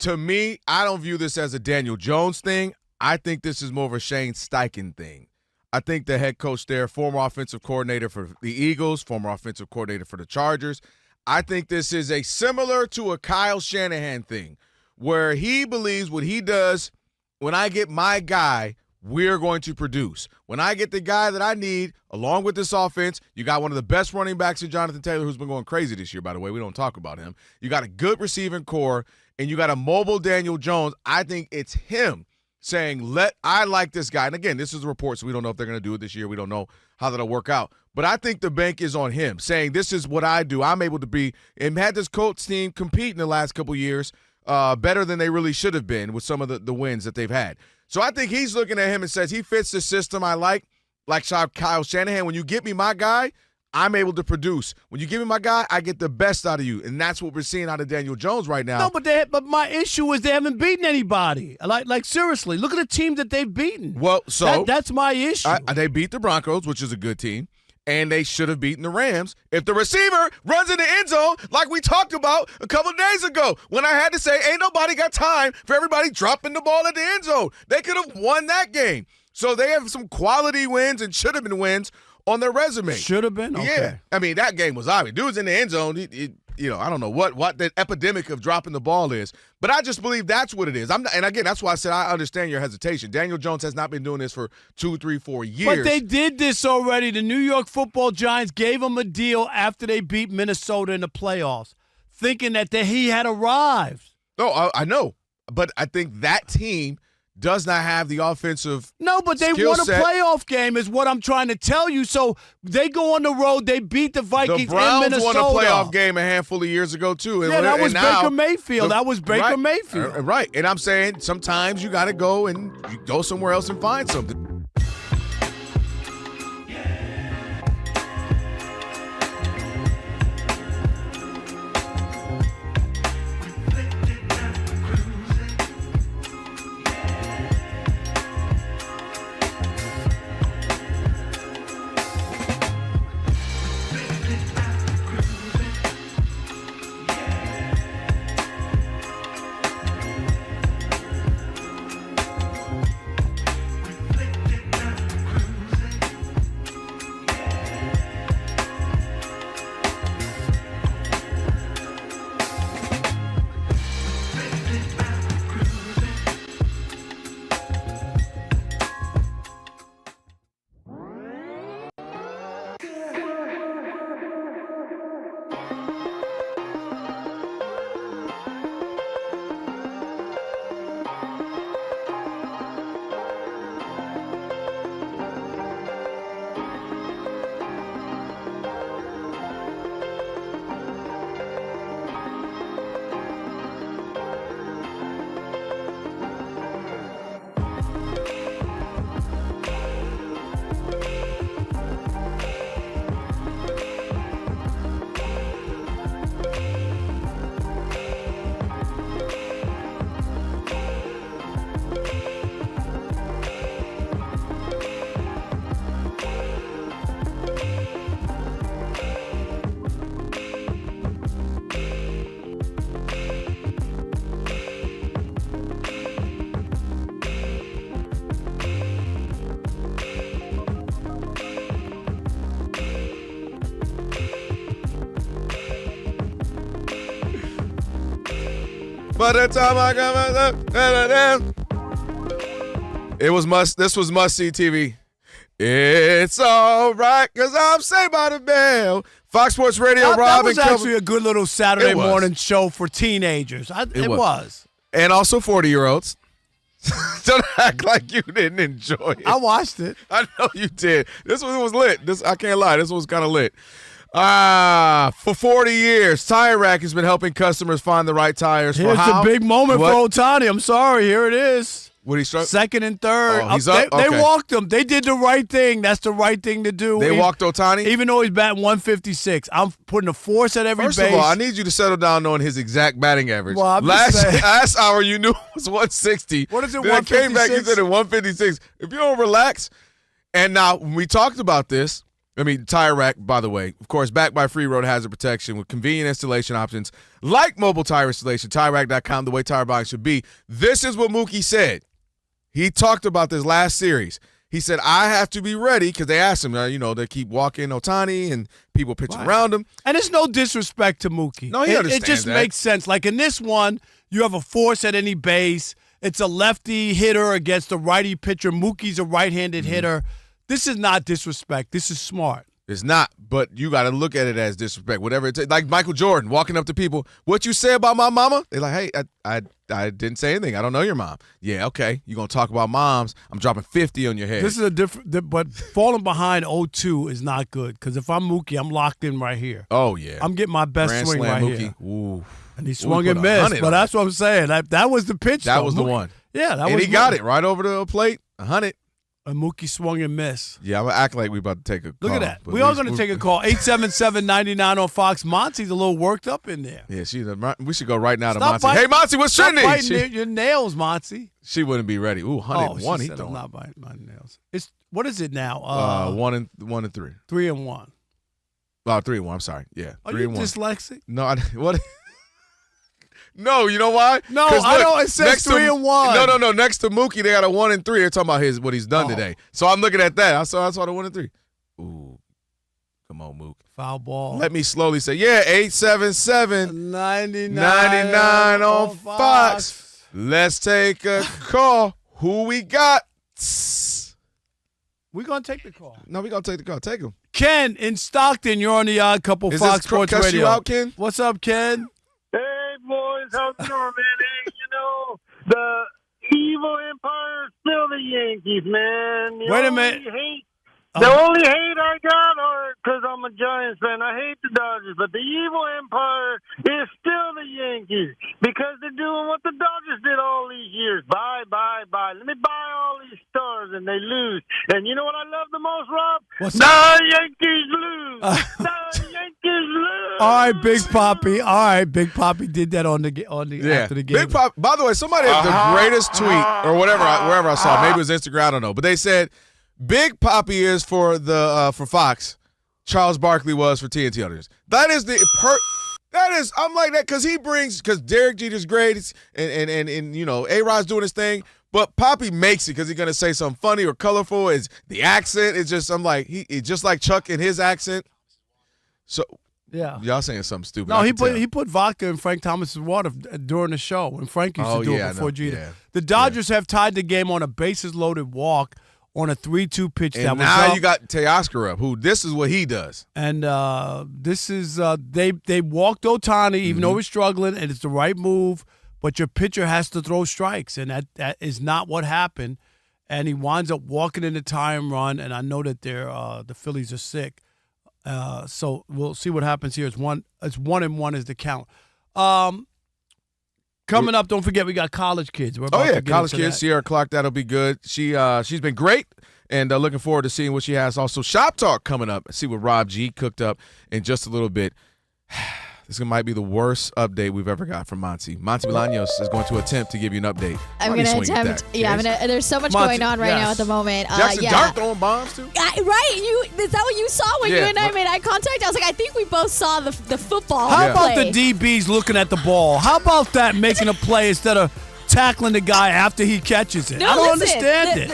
to me, I don't view this as a Daniel Jones thing. I think this is more of a Shane Steichen thing. I think the head coach there, former offensive coordinator for the Eagles, former offensive coordinator for the Chargers, I think this is similar to a Kyle Shanahan thing where he believes what he does, when I get my guy, we're going to produce. When I get the guy that I need, along with this offense, you got one of the best running backs in Jonathan Taylor, who's been going crazy this year, by the way. We don't talk about him. You got a good receiving core, and you got a mobile Daniel Jones. I think it's him saying, I like this guy. And again, this is a report, so we don't know if they're going to do it this year. We don't know how that'll work out. But I think the bank is on him, saying this is what I do. I'm able to be, and had this Colts team compete in the last couple years better than they really should have been with some of the wins that they've had. So I think he's looking at him and says he fits the system I like Kyle Shanahan. When you get me my guy, I'm able to produce. When you give me my guy, I get the best out of you, and that's what we're seeing out of Daniel Jones right now. No, but my issue is they haven't beaten anybody. Like seriously, look at the team that they've beaten. Well, so that's my issue. They beat the Broncos, which is a good team, and they should have beaten the Rams if the receiver runs in the end zone like we talked about a couple of days ago when I had to say ain't nobody got time for everybody dropping the ball at the end zone. They could have won that game. So they have some quality wins and should have been wins on their resume. Should have been? Okay. Yeah. I mean, that game was obvious. Dude was in the end zone. I don't know what the epidemic of dropping the ball is, but I just believe that's what it is. And again, that's why I said I understand your hesitation. Daniel Jones has not been doing this for 2, 3, 4 years. But they did this already. The New York Football Giants gave him a deal after they beat Minnesota in the playoffs, thinking that he had arrived. No, I know. But I think that team does not have the offensive No, but they won a playoff game is what I'm trying to tell you. So they go on the road. They beat the Vikings The Browns in Minnesota. won a playoff game a handful of years ago, too. Yeah, that was Baker Mayfield. That was Baker Mayfield. Right. And I'm saying sometimes you got to go and you go somewhere else and find something. By the time I come, this was must-see TV. It's all right, because I'm Saved by the Bell. Fox Sports Radio, Rob that was and actually a good little Saturday morning show for teenagers. It was. And also 40-year-olds. Don't act like you didn't enjoy it. I watched it. I know you did. This one was lit. I can't lie. This one was kind of lit. For 40 years, Tire Rack has been helping customers find the right tires. Here's the big moment for Ohtani. I'm sorry. Here it is. What he struck? Second and third. Oh, he's up? They Okay. walked him. They did the right thing. That's the right thing to do. They walked Ohtani? Even though he's batting 156. I'm putting a force at every base. First of all, I need you to settle down knowing his exact batting average. Well, I'm just saying. Last hour, you knew it was 160. What is it, Then I came back, you 156? said it 156. If you don't relax. And now, when we talked about this, Tire Rack, by the way, of course, backed by Free Road Hazard Protection with convenient installation options like mobile tire installation, TireRack.com, the way tire buying should be. This is what Mookie said. He talked about this last series. He said, I have to be ready because they asked him, they keep walking Ohtani and people pitching around him. And it's no disrespect to Mookie. No, he understands It just that. makes sense. Like in this one, you have a force at any base. It's a lefty hitter against a righty pitcher. Mookie's a right-handed hitter. This is not disrespect. This is smart. It's not, but you got to look at it as disrespect. Whatever it takes. Like Michael Jordan walking up to people, what you say about my mama? They're like, hey, I didn't say anything. I don't know your mom. Yeah, okay. You're going to talk about moms. I'm dropping 50 on your head. This is a different, but falling behind 0-2 is not good because if I'm Mookie, I'm locked in right here. Oh, yeah. I'm getting my best Grand swing slam right Mookie. here. Ooh. And he swung and missed, but that's what I'm saying. That was the pitch. That though. was the one. Yeah, and he got it right over the plate. 100. And Mookie swung and missed. Yeah, I'm going to act like we about to take a call. Look at that. We are going to take a call. 877-99 on Fox. Monty's a little worked up in there. Yeah, we should go right now to Stop Monty. Hey, Monty, what's your name? Biting your nails, Monty. She wouldn't be ready. Ooh, 101. She said I'm not biting my nails. What is it now? 1 and 3. 3 and 1. 3 and 1. I'm sorry. Yeah. Are 3 you and 1. dyslexic? No, what? No, you know why? No, I don't. It says 3 and 1. No. Next to Mookie, they got a 1 and 3. They're talking about what he's done today. So I'm looking at that. I saw the 1 and 3. Ooh, come on, Mook. Foul ball. Let me slowly say, 877-99 on Fox. Let's take a call. Who we got? We're going to take the call. No, we're going to take the call. Take him. Ken in Stockton, you're on the Odd Couple Fox Sports Radio. You out, Ken? What's up, Ken? Hey, boys. How's it going, man? Hey, the evil empire is still the Yankees, man. Wait a minute. The only hate I got, because I'm a Giants fan, I hate the Dodgers, but the evil empire is still the Yankees because they're doing what the Dodgers did all these years. Buy. Let me buy all these stars, and they lose. And you know what I love the most, Rob? What's the Yankees lose. The Yankees lose. All right, Big Papi. All right, Big Papi did that after the game. Big Papi. By the way, somebody had the greatest tweet or whatever, wherever I saw. Maybe it was Instagram. I don't know, but they said Big Papi is for for Fox. Charles Barkley was for TNT others. That is I'm like that because Derek Jeter's great and A-Rod's doing his thing, but Papi makes it because he's gonna say something funny or colorful. It's the accent. It's just he's just like Chuck in his accent. So yeah, y'all saying something stupid. No, he put vodka in Frank Thomas's water during the show when Frank used to do it before Jeter. Yeah. The Dodgers have tied the game on a bases-loaded walk on a 3-2 pitch and that was now up. You got Teoscar up, who this is what he does. And this is they walked Ohtani, even though he's struggling, and it's the right move, but your pitcher has to throw strikes, and that is not what happened. And he winds up walking in the time run, and I know that the Phillies are sick. So we'll see what happens here. It's 1-1 is the count. Coming up, don't forget we got college kids. College kids. Cierra Clark, that'll be good. She's been great, and looking forward to seeing what she has. Also, Shop Talk coming up. See what Rob G cooked up in just a little bit. This might be the worst update we've ever got from Monty. Monty Bolaños is going to attempt to give you an update. I'm going to attempt. Yeah, there's so much going on right now at the moment. Jackson Dart throwing bombs too. Right? Is that what you saw when you and I made eye contact? I was like, I think we both saw the football. How about the DBs looking at the ball? How about that making a play instead of tackling the guy after he catches it? No, I don't understand it.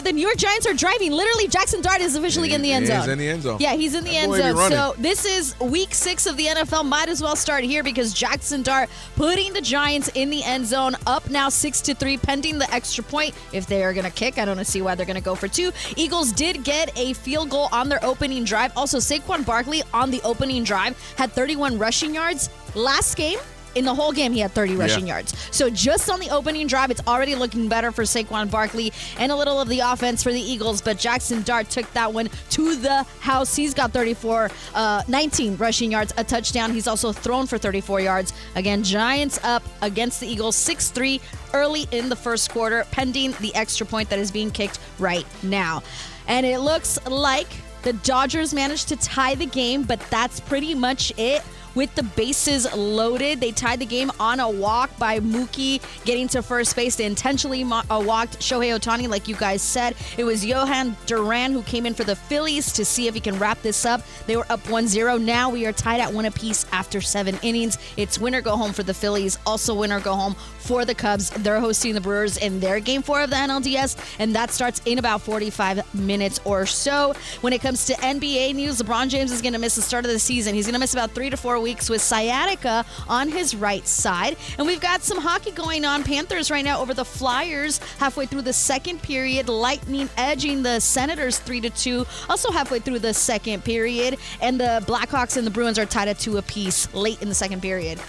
The New York Giants are driving. Literally, Jackson Dart is officially in the end zone. He's in the end zone. Yeah, he's in the end zone. So this is week 6 of the NFL. Might as well start here because Jackson Dart putting the Giants in the end zone, up now 6-3, pending the extra point. If they are going to kick, I don't see why they're going to go for 2. Eagles did get a field goal on their opening drive. Also, Saquon Barkley on the opening drive had 31 rushing yards. Last game, in the whole game, he had 30 rushing yards. So just on the opening drive, it's already looking better for Saquon Barkley and a little of the offense for the Eagles. But Jackson Dart took that one to the house. He's got 19 rushing yards, a touchdown. He's also thrown for 34 yards. Again, Giants up against the Eagles 6-3 early in the first quarter, pending the extra point that is being kicked right now. And it looks like the Dodgers managed to tie the game, but that's pretty much it. With the bases loaded, they tied the game on a walk by Mookie getting to first base. They intentionally walked Shohei Ohtani, like you guys said. It was Johan Duran who came in for the Phillies to see if he can wrap this up. They were up 1-0. Now we are tied at 1 apiece after 7 innings. It's win or go home for the Phillies. Also win or go home for the Cubs. They're hosting the Brewers in their Game 4 of the NLDS, and that starts in about 45 minutes or so. When it comes to NBA news, LeBron James is going to miss the start of the season. He's going to miss about 3 to 4 weeks with sciatica on his right side. And we've got some hockey going on. Panthers right now over the Flyers halfway through the second period. Lightning edging the Senators 3-2. Also halfway through the second period. And the Blackhawks and the Bruins are tied at 2 apiece late in the second period.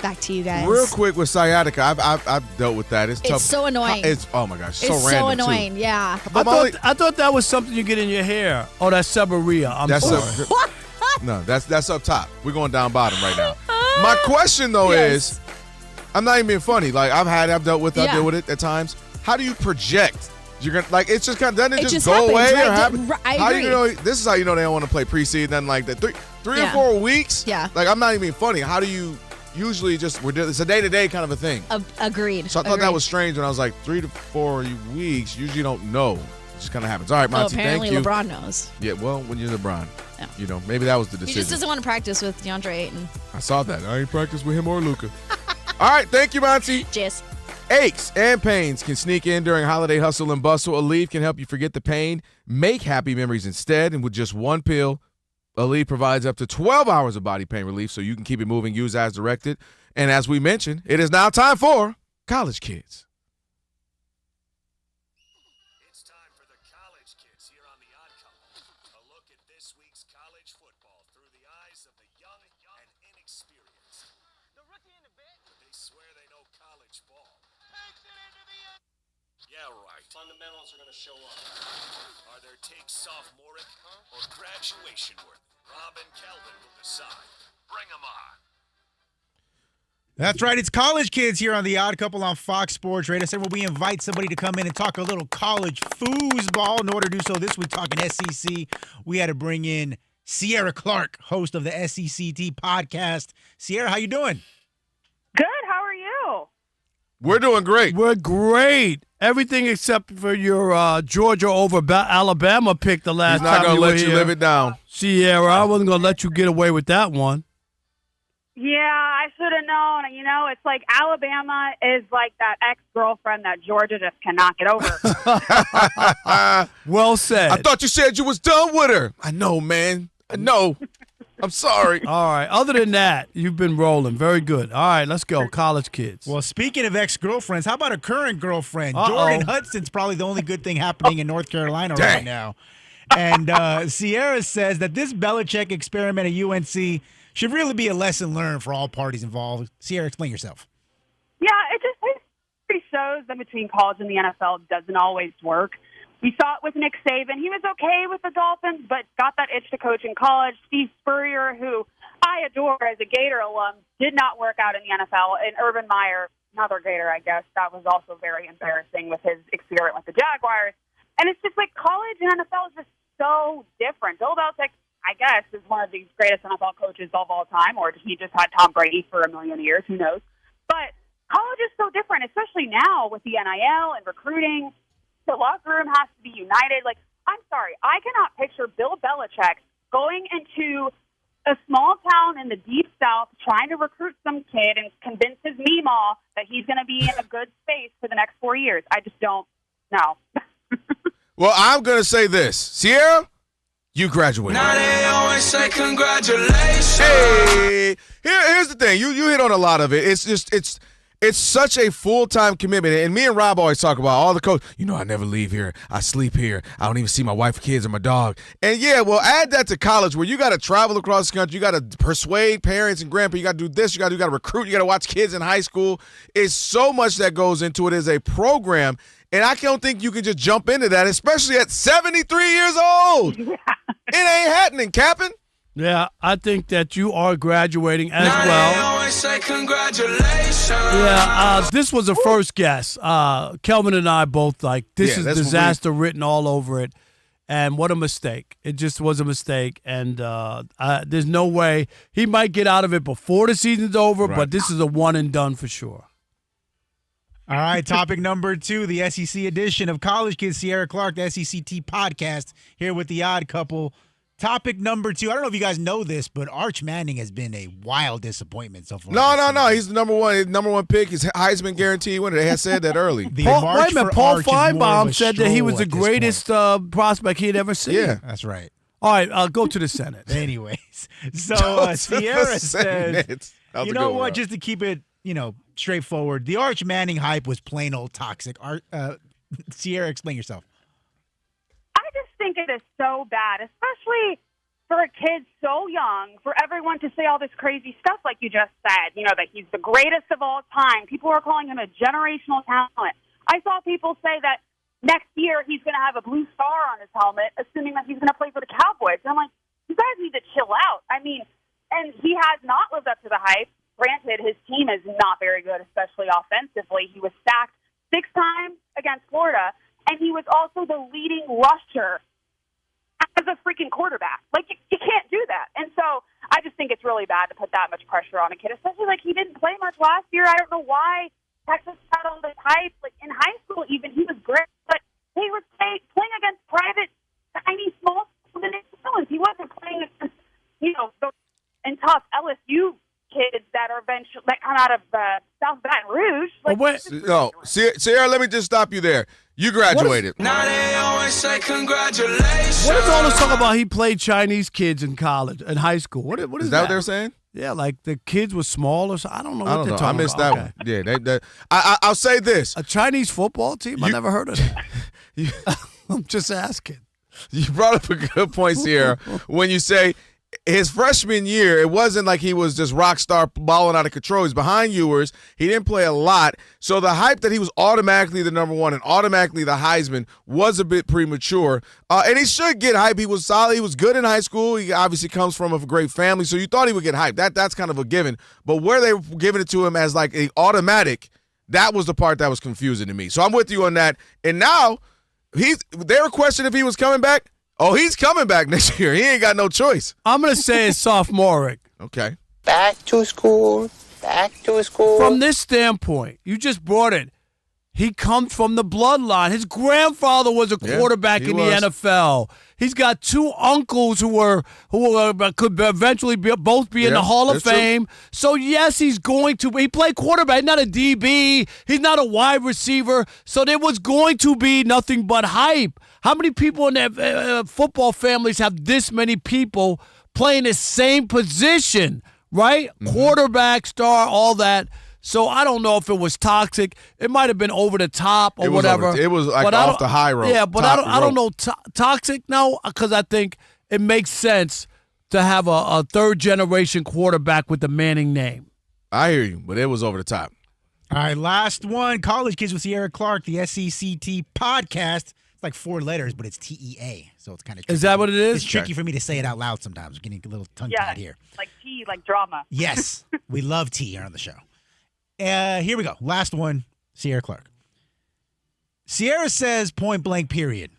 Back to you guys. Real quick with sciatica, I've dealt with that. It's tough. It's so annoying. Oh my gosh, it's so random annoying. Too. Yeah. I thought that was something you get in your hair. Oh, that's seborrhea. I'm sorry. No, that's up top. We're going down bottom right now. My question though is, I'm not even being funny. Like I've dealt with it at times. How do you project? You're gonna like it's just kind of doesn't it just go happens, away right? or happen? I How do agree. you know? This is how you know they don't want to play preseason. Then like the three or 4 weeks. Yeah. Like I'm not even being funny. How do you usually just it's a day-to-day kind of a thing? Agreed. So I thought that was strange when I was like 3 to 4 weeks. Usually you don't know. It just kind of happens. All right, Monty, apparently thank you. LeBron knows. Yeah, well, when you're LeBron, Yeah. maybe that was the He decision. just doesn't want to practice with DeAndre Ayton. I saw that. I ain't practiced with him or Luka. All right, thank you, Monty. Cheers. Aches and pains can sneak in during holiday hustle and bustle. Aleve can help you forget the pain, make happy memories instead, and with just one pill, Aleve provides up to 12 hours of body pain relief so you can keep it moving, use as directed. And as we mentioned, it is now time for College Kids. It's time for the College Kids here on The Odd Couple. A look at this week's college football through the eyes of the young and inexperienced. The rookie in the bit. But they swear they know college ball. Yeah, right. Fundamentals are going to show up. Are their takes sophomoric or graduation worthy? Rob and Kelvin will decide. Bring them on. That's right. It's College Kids here on The Odd Couple on Fox Sports Radio. So where we invite somebody to come in and talk a little college foosball. In order to do so this week, talking SEC, we had to bring in Cierra Clark, host of the SECT podcast. Cierra, how you doing? Good. How are you? We're doing great. We're great. Everything except for your Georgia over Alabama pick the last He's not time going to you were let you here. live it down. Sierra, I wasn't going to let you get away with that one. Yeah, I should have known. You know, it's like Alabama is like that ex-girlfriend that Georgia just cannot get over. Well said. I thought you said you was done with her. I know, man. I know. I'm sorry. All right. Other than that, you've been rolling. Very good. All right, let's go. College Kids. Well, speaking of ex-girlfriends, how about a current girlfriend? Uh-oh. Jordan Hudson's probably the only good thing happening in North Carolina right now. And Sierra says that this Belichick experiment at UNC should really be a lesson learned for all parties involved. Sierra, explain yourself. Yeah, it shows that between college and the NFL doesn't always work. We saw it with Nick Saban. He was okay with the Dolphins, but got that itch to coach in college. Steve Spurrier, who I adore as a Gator alum, did not work out in the NFL. And Urban Meyer, another Gator, I guess, that was also very embarrassing with his experiment with the Jaguars. And it's just like college and NFL is just so different. Bill Belichick, I guess, is one of the greatest NFL coaches of all time, or he just had Tom Brady for a million years, who knows. But college is so different, especially now with the NIL and recruiting. The locker room has to be united. Like, I'm sorry, I cannot picture Bill Belichick going into a small town in the deep South trying to recruit some kid and convince his meemaw that he's going to be in a good space for the next 4 years. I just don't know. Well, I'm going to say this. Sierra, you graduated. Now they always say congratulations. Hey, here's the thing. You hit on a lot of it. It's such a full-time commitment. And me and Rob always talk about all the coaches. You know, I never leave here. I sleep here. I don't even see my wife, kids, or my dog. And, yeah, well, add that to college where you got to travel across the country. You got to persuade parents and grandparents. You got to do this. You got to recruit. You got to watch kids in high school. It's so much that goes into it as a program. And I don't think you can just jump into that, especially at 73 years old. It ain't happening, Captain. Yeah, I think that you are graduating as well. They always say congratulations. Yeah, this was a first guess. Kelvin and I both this is disaster written all over it. And what a mistake. It just was a mistake. And there's no way. He might get out of it before the season's over, but this is a one and done for sure. All right, topic number 2, the SEC edition of College Kids. Cierra Clark, the SECT podcast, here with the Odd Couple. Topic number 2. I don't know if you guys know this, but Arch Manning has been a wild disappointment so far. No. He's the number one pick. He's Heisman guaranteed winner. They had said that early. Paul Feinbaum said that he was the greatest prospect he had ever seen. Yeah, that's right. All right, I'll go to the Senate. Anyways, so Sierra says, you know what, one. just to keep it, straightforward, the Arch Manning hype was plain old toxic. Sierra, explain yourself. I just think it is so bad, especially for a kid so young, for everyone to say all this crazy stuff like you just said, that he's the greatest of all time. People are calling him a generational talent. I saw people say that next year he's going to have a blue star on his helmet, assuming that he's going to play for the Cowboys. And I'm like, you guys need to chill out. I mean, and he has not lived up to the hype. Granted, his team is not very good, especially offensively. He was sacked 6 times against Florida, and he was also the leading rusher as a freaking quarterback. Like, you can't do that. And so I just think it's really bad to put that much pressure on a kid, especially like he didn't play much last year. I don't know why Texas had all this hype. Like, in high school even, he was great, but he was playing against private, tiny, small schools in New He wasn't playing against, and tough LSU kids that come out of South Baton Rouge. Sierra, let me just stop you there. You graduated. Now they always say congratulations. What is all this talk about? He played Chinese kids in college, in high school. What is that what they're saying? Yeah, like the kids were small or something. I don't know what they're talking about. I missed that one. Yeah, I'll say this. A Chinese football team? I never heard of that. I'm just asking. You brought up a good point, Sierra, when you say his freshman year, it wasn't like he was just rock star balling out of control. He's behind Ewers. He didn't play a lot. So the hype that he was automatically the number one and automatically the Heisman was a bit premature. And he should get hype. He was solid. He was good in high school. He obviously comes from a great family. So you thought he would get hype. That's kind of a given. But where they were giving it to him as like an automatic, that was the part that was confusing to me. So I'm with you on that. And now they were questioning if he was coming back. Oh, he's coming back next year. He ain't got no choice. I'm going to say it's sophomoric. Okay. Back to school. From this standpoint, you just brought it. He comes from the bloodline. His grandfather was a quarterback in the NFL. He's got 2 uncles who could eventually both be in the Hall of Fame. True. So, yes, he played quarterback. He's not a DB. He's not a wide receiver. So there was going to be nothing but hype. How many people in their football families have this many people playing the same position, right? Mm-hmm. Quarterback, star, all that. So I don't know if it was toxic. It might have been over the top or whatever. It was like off the high road. Yeah, but I don't know. Toxic? No, because I think it makes sense to have a third-generation quarterback with the Manning name. I hear you, but it was over the top. All right, last one. College Kids with Cierra Clark, the SECT podcast. It's like 4 letters, but it's TEA, so it's kind of tricky. Is that what it is? It's tricky for me to say it out loud sometimes. We're getting a little tongue-tied here. Like tea, like drama. Yes, we love tea here on the show. Here we go. Last one, Cierra Clark. Sierra says, point blank, period.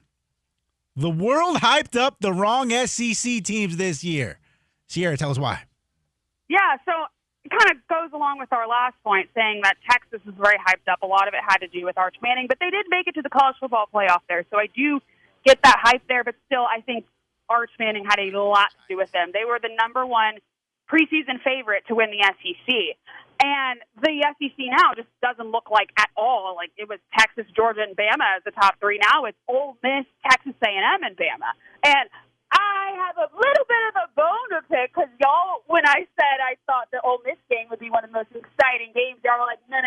The world hyped up the wrong SEC teams this year. Sierra, tell us why. Yeah, so it kind of goes along with our last point, saying that Texas was very hyped up. A lot of it had to do with Arch Manning, but they did make it to the college football playoff there. So I do get that hype there, but still I think Arch Manning had a lot to do with them. They were the number 1 preseason favorite to win the SEC. And the SEC now just doesn't look like at all. Like it was Texas, Georgia, and Bama as the top 3. Now it's Ole Miss, Texas A&M, and Bama. And I have a little bit of a bone to pick because y'all, when I said I thought the Ole Miss game would be one of the most exciting games, y'all were like, no.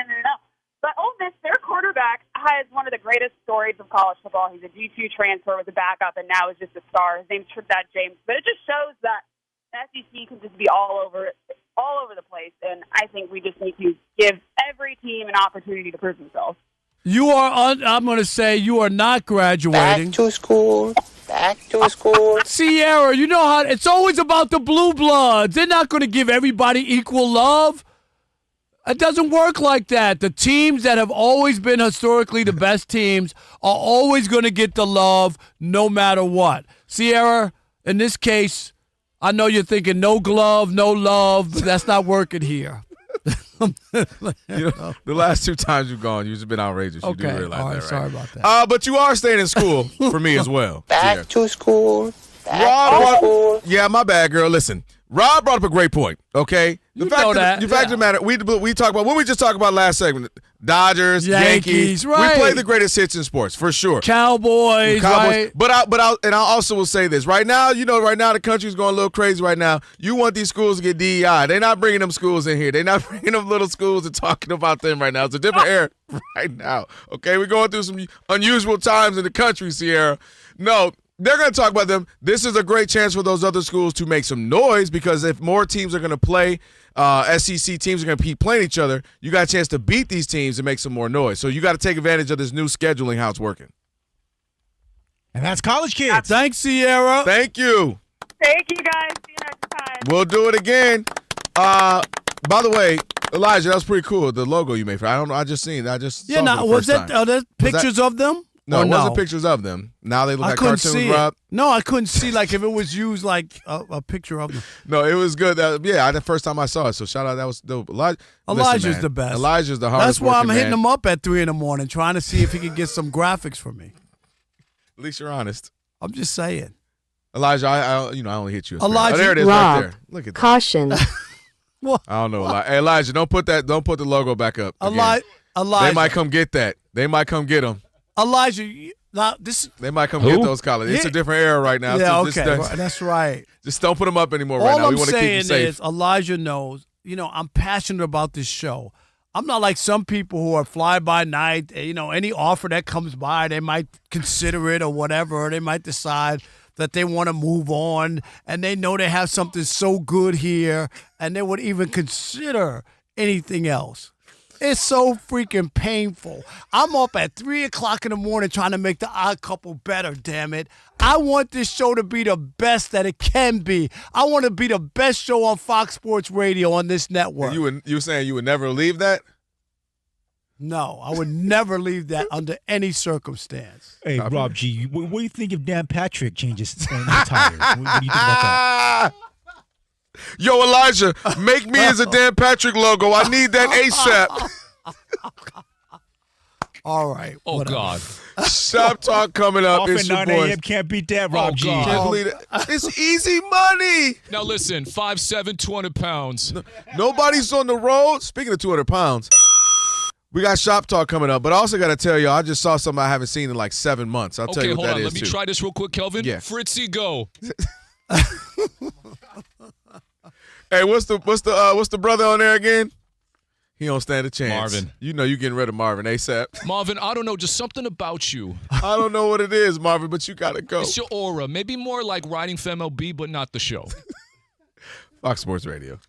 But Ole Miss, their quarterback, has one of the greatest stories of college football. He's a D2 transfer with a backup, and now is just a star. His name's Trinidad James. But it just shows that SEC can just be all over the place, and I think we just need to give every team an opportunity to prove themselves. I'm going to say you are not graduating. Back to school. Sierra, you know how it's always about the blue bloods. They're not going to give everybody equal love. It doesn't work like that. The teams that have always been historically the best teams are always going to get the love no matter what. Sierra, in this case, I know you're thinking no glove, no love, but that's not working here. The last 2 times you've gone, you've been outrageous. You do realize all right, that, right? Sorry about that. But you are staying in school for me as well. Back to school. Yeah, my bad, girl. Listen, Rob brought up a great point, okay? The fact of the matter, we talk about what we just talked about last segment. Dodgers, Yankees, right. We play the greatest hits in sports for sure. Cowboys. Right? But I also will say this right now. Right now the country's going a little crazy. Right now, you want these schools to get DEI. They're not bringing them schools in here. They're not bringing them little schools and talking about them right now. It's a different era right now. Okay, we're going through some unusual times in the country, Sierra. No. They're going to talk about them. This is a great chance for those other schools to make some noise because if more teams are going to play, SEC teams are going to keep playing each other, you got a chance to beat these teams and make some more noise. So you got to take advantage of this new scheduling, how it's working. And that's College Kids. Thanks, Sierra. Thank you. Thank you, guys. See you next time. We'll do it again. By the way, Elijah, that was pretty cool. The logo you made for. I don't know. I just saw it for the was first that? time. Are there pictures of them? No, Or it wasn't pictures of them. Now they look like cartoons, see Rob. No, I couldn't see like if it was used like a picture of them. No, it was good. The first time I saw it. So shout out. That was dope. Elijah's the best. Elijah's the hardest. That's why I'm working hitting man. him up at 3 a.m, trying to see if he can get some graphics for me. At least you're honest. I'm just saying. Elijah, I only hit you. Elijah, there it is, Rob, right there. Look at that. Caution. I don't know. Hey, Elijah, don't put the logo back up. Again. Elijah, they might come get that. They might come get them. Elijah, they might come get those collars. It's a different era right now. Yeah, okay, that's right. Just don't put them up anymore right now. We want to keep them safe. Is Elijah knows, I'm passionate about this show. I'm not like some people who are fly by night. Any offer that comes by, they might consider it or whatever, or they might decide that they want to move on, and they know they have something so good here, and they would even consider anything else. It's so freaking painful. I'm up at 3 o'clock in the morning trying to make the Odd Couple better, damn it. I want this show to be the best that it can be. I want to be the best show on Fox Sports Radio on this network. You were saying you would never leave that? No, I would never leave that under any circumstance. Hey, Rob G., what do you think if Dan Patrick changes retires? What do you think about that? Yo, Elijah, make me as a Dan Patrick logo. I need that ASAP. All right. Oh, whatever. God. Shop Talk coming up. Off It's at your 9 boys. a.m. Can't beat that, Rob G. God. Can't believe it. It's easy money. Now listen, 5'7", 200 pounds. Nobody's on the road. Speaking of 200 pounds, we got Shop Talk coming up. But I also got to tell y'all, I just saw something I haven't seen in like 7 months. I'll tell you what hold that on. is, Let me too. try this real quick, Kelvin. Yeah. Fritzy, go. Hey, what's the brother on there again? He don't stand a chance. Marvin. You know you getting rid of Marvin ASAP. Marvin, I don't know, just something about you. I don't know what it is, Marvin, but you got to go. It's your aura. Maybe more like writing for MLB, but not the show. Fox Sports Radio.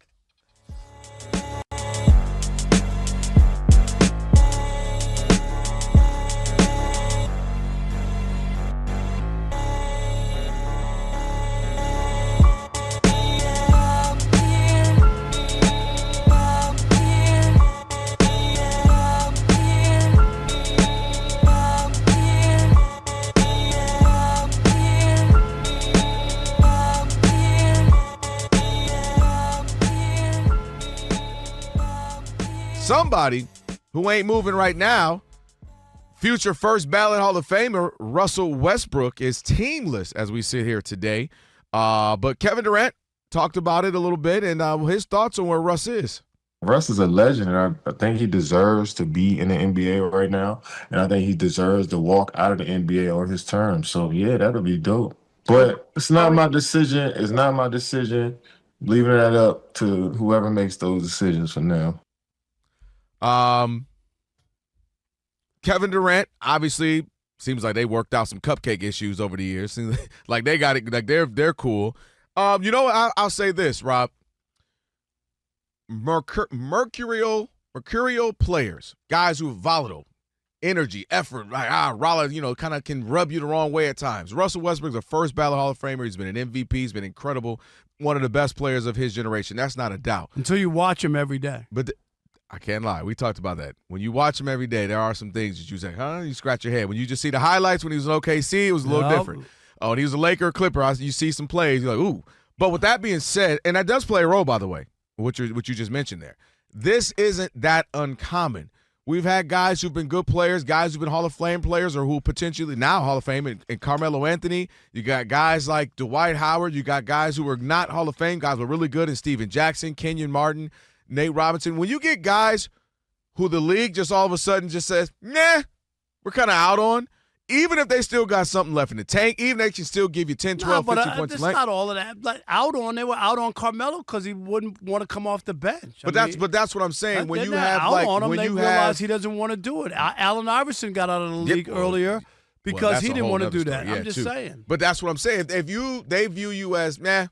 Somebody who ain't moving right now, future first ballot Hall of Famer Russell Westbrook is teamless as we sit here today. But Kevin Durant talked about it a little bit and his thoughts on where Russ is. Russ is a legend, and I think he deserves to be in the NBA right now, and I think he deserves to walk out of the NBA on his terms. So, yeah, that'll be dope. But it's not my decision. It's not my decision. Leaving that up to whoever makes those decisions for now. Kevin Durant, obviously, seems like they worked out some cupcake issues over the years. Seems like they got it. Like they're cool. You know what? I'll say this, Rob. Mercurial players, guys who are volatile, energy, effort, like kind of can rub you the wrong way at times. Russell Westbrook's a first ballot Hall of Famer. He's been an MVP. He's been incredible. One of the best players of his generation. That's not a doubt. Until you watch him every day. But I can't lie. We talked about that. When you watch him every day, there are some things that you say, you scratch your head. When you just see the highlights when he was in OKC, it was a little different. Oh, and he was a Laker, Clipper. You see some plays, you're like, ooh. But with that being said, and that does play a role, by the way, what you just mentioned there. This isn't that uncommon. We've had guys who've been good players, guys who've been Hall of Fame players, or who potentially now Hall of Fame, and Carmelo Anthony. You got guys like Dwight Howard. You got guys who are not Hall of Fame, guys who are really good, and Steven Jackson, Kenyon Martin, Nate Robinson. When you get guys who the league just all of a sudden just says, nah, we're kind of out on, even if they still got something left in the tank, even if they can still give you 10, 12, 15 points a it's night. not all of that. Like they were out on Carmelo because he wouldn't want to come off the bench. But that's what I'm saying. When you have out on him, they realize he doesn't want to do it. Allen Iverson got out of the league earlier because he didn't want to do that. I'm just saying. But that's what I'm saying. If they view you as, nah,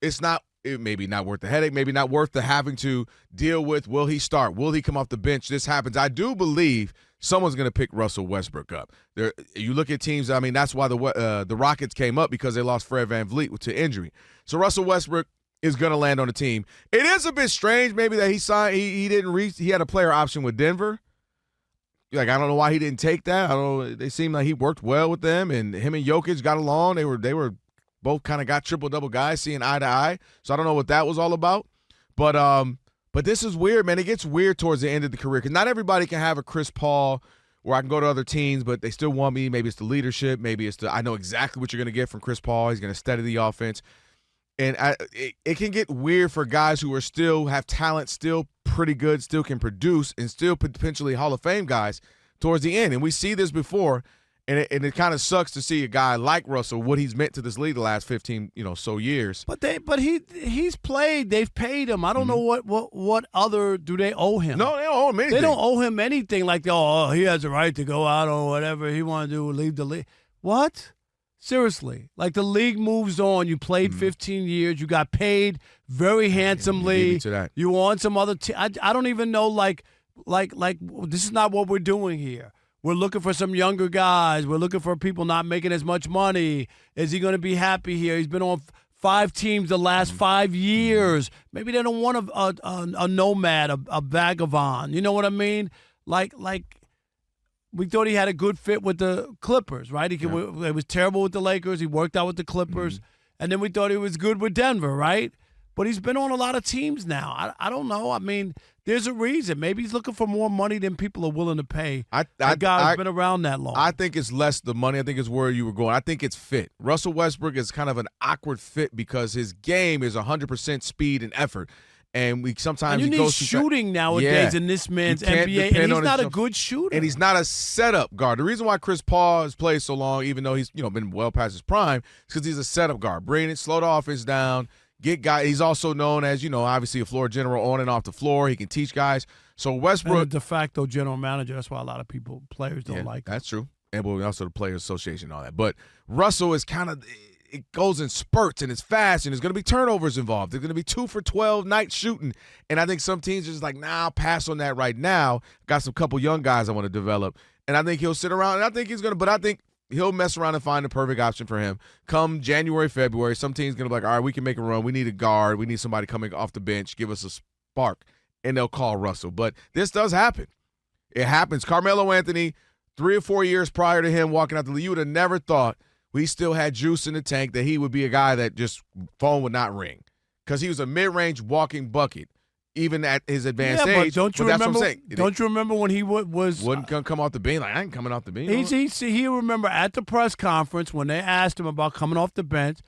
it's not it may be not worth the headache, maybe not worth the having to deal with. Will he start? Will he come off the bench? This happens. I do believe someone's going to pick Russell Westbrook up. You look at teams. I mean, that's why the Rockets came up, because they lost Fred VanVleet to injury. So Russell Westbrook is going to land on the team. It is a bit strange, maybe, that he signed. He didn't reach. He had a player option with Denver. Like, I don't know why he didn't take that. I don't know. They seemed like he worked well with them, and him and Jokic got along. They were both kind of got triple-double guys, seeing eye to eye. So I don't know what that was all about. But this is weird, man. It gets weird towards the end of the career, because not everybody can have a Chris Paul where I can go to other teams, but they still want me. Maybe it's the leadership. Maybe it's I know exactly what you're going to get from Chris Paul. He's going to steady the offense. And it can get weird for guys who are still have talent, still pretty good, still can produce, and still potentially Hall of Fame guys towards the end. And we see this before, and it kind of sucks to see a guy like Russell, what he's meant to this league the last 15 so years. But he's played. They've paid him. I don't know what other do they owe him. No, they don't owe him anything. They don't owe him anything. Like, oh, he has a right to go out or whatever he want to do, leave the league. What? Seriously, like, the league moves on. You played 15 years. You got paid very handsomely. You on some other team. I don't even know, like this is not what we're doing here. We're looking for some younger guys. We're looking for people not making as much money. Is he going to be happy here? He's been on 5 teams the last 5 years. Maybe they don't want a nomad, a vagabond. You know what I mean? Like. We thought he had a good fit with the Clippers, right? It was terrible with the Lakers. He worked out with the Clippers. And then we thought he was good with Denver, right? But he's been on a lot of teams now. I don't know. I mean, there's a reason. Maybe he's looking for more money than people are willing to pay. That guy's been around that long. I think it's less the money. I think it's where you were going. I think it's fit. Russell Westbrook is kind of an awkward fit because his game is 100% speed and effort. And sometimes you need shooting nowadays in this man's NBA, and he's not a good shooter. And he's not a setup guard. The reason why Chris Paul has played so long, even though he's been well past his prime, is because he's a setup guard. Bring it, slow the offense down, get guys. He's also known as obviously a floor general on and off the floor. He can teach guys. So Westbrook, and a de facto general manager. That's why a lot of players don't like him. That's true. And also the Players Association and all that. But Russell is kind of. It goes in spurts, and it's fast, and there's going to be turnovers involved. There's going to be 2 for 12 night shooting. And I think some teams are just like, nah, I'll pass on that right now. Got some couple young guys I want to develop. And I think he'll sit around, and I think he'll mess around and find the perfect option for him. Come January, February, some team's going to be like, all right, we can make a run. We need a guard. We need somebody coming off the bench, give us a spark. And they'll call Russell. But this does happen. It happens. Carmelo Anthony, 3 or 4 years prior to him walking out the league, you would have never thought we still had juice in the tank that he would be a guy that just phone would not ring, because he was a mid-range walking bucket, even at his advanced age. But don't you remember when he wouldn't come off the bench? Like, I ain't coming off the bench. He remember at the press conference when they asked him about coming off the bench,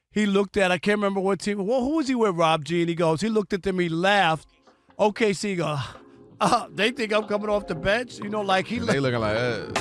he looked at, I can't remember what team. Well, who was he with, Rob G? And he looked at them, he laughed. Okay, so he goes, they think I'm coming off the bench? Like he. They looking like.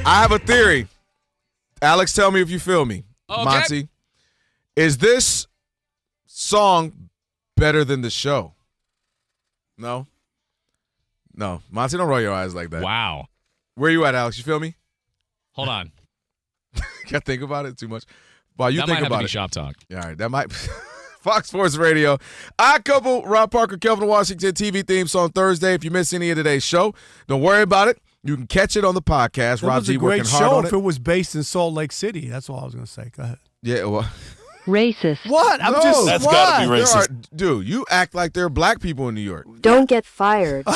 I have a theory. Alex, tell me if you feel me. Okay. Monty, is this song better than the show? No? No. Monty, don't roll your eyes like that. Wow. Where you at, Alex? You feel me? Hold on. Can't think about it too much. While you that think might about have to be it. Shop Talk. All right, that might Fox Sports Radio. Odd Couple, Rob Parker, Kelvin Washington, TV theme song Thursday. If you miss any of today's show, don't worry about it. You can catch it on the podcast. Rob G working hard on it. If it was based in Salt Lake City. That's all I was going to say. Go ahead. Yeah, well. Racist. What? That's got to be racist. Dude, you act like there are black people in New York. Don't get fired.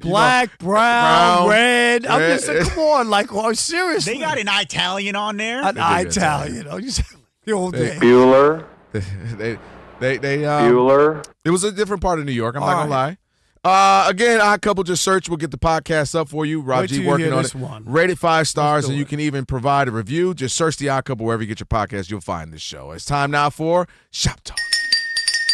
Black, brown, red. I'm just saying, come on, seriously. They got an Italian on there. An Italian. The old day. Bueller. Bueller. Bueller. It was a different part of New York. I'm not going to lie. Again, Odd Couple, just search. We'll get the podcast up for you. Rob Wait G till you working hear on this it. one. Rate it 5 stars, and do you it. can even provide a review. Just search the Odd Couple wherever you get your podcast. You'll find this show. It's time now for Shop Talk.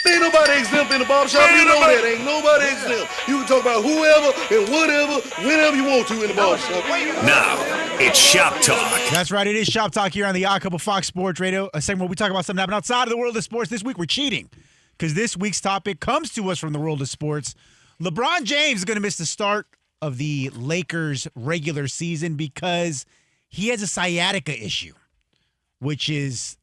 Ain't nobody exempt in the barbershop. You know that. Ain't nobody exempt. You can talk about whoever and whatever, whenever you want to in the barbershop. Now, it's Shop Talk. That's right. It is Shop Talk here on the Odd Couple Fox Sports Radio, a segment where we talk about something happening outside of the world of sports. This week, we're cheating because this week's topic comes to us from the world of sports. LeBron James is going to miss the start of the Lakers' regular season because he has a sciatica issue, which is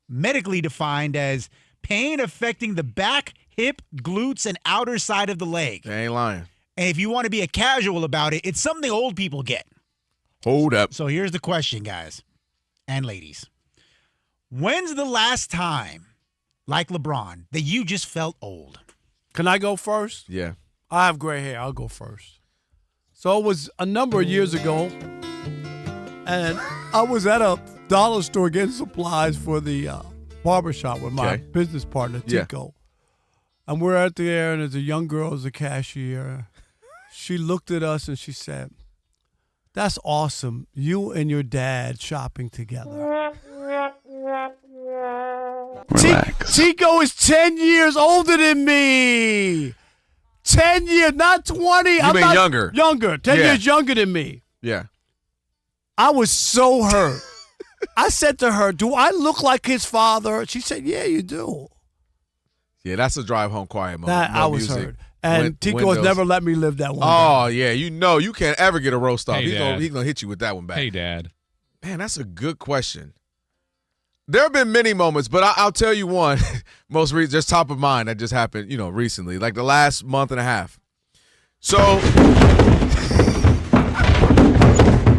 medically defined as pain affecting the back, hip, glutes, and outer side of the leg. They ain't lying. And if you want to be a casual about it, it's something old people get. Hold up. So here's the question, guys and ladies. When's the last time, like LeBron, that you just felt old? Can I go first? Yeah. I have gray hair. I'll go first. So it was a number of years ago, and I was at a dollar store getting supplies for the barbershop with my business partner, Tico. And we're out there, and there's a young girl as a cashier. She looked at us, and she said, "That's awesome. You and your dad shopping together." Tico is 10 years older than me. 10 years, not 20. You mean younger? Younger. 10 years younger than me. Yeah. I was so hurt. I said to her, "Do I look like his father?" She said, "Yeah, you do." Yeah, that's a drive home quiet moment. I was hurt. And Tico has never let me live that one. Oh, yeah. You know you can't ever get a roast off. Hey, He's gonna hit you with that one back. Hey, Dad. Man, that's a good question. There have been many moments, but I'll tell you one, just top of mind that just happened, recently, like the last month and a half. So,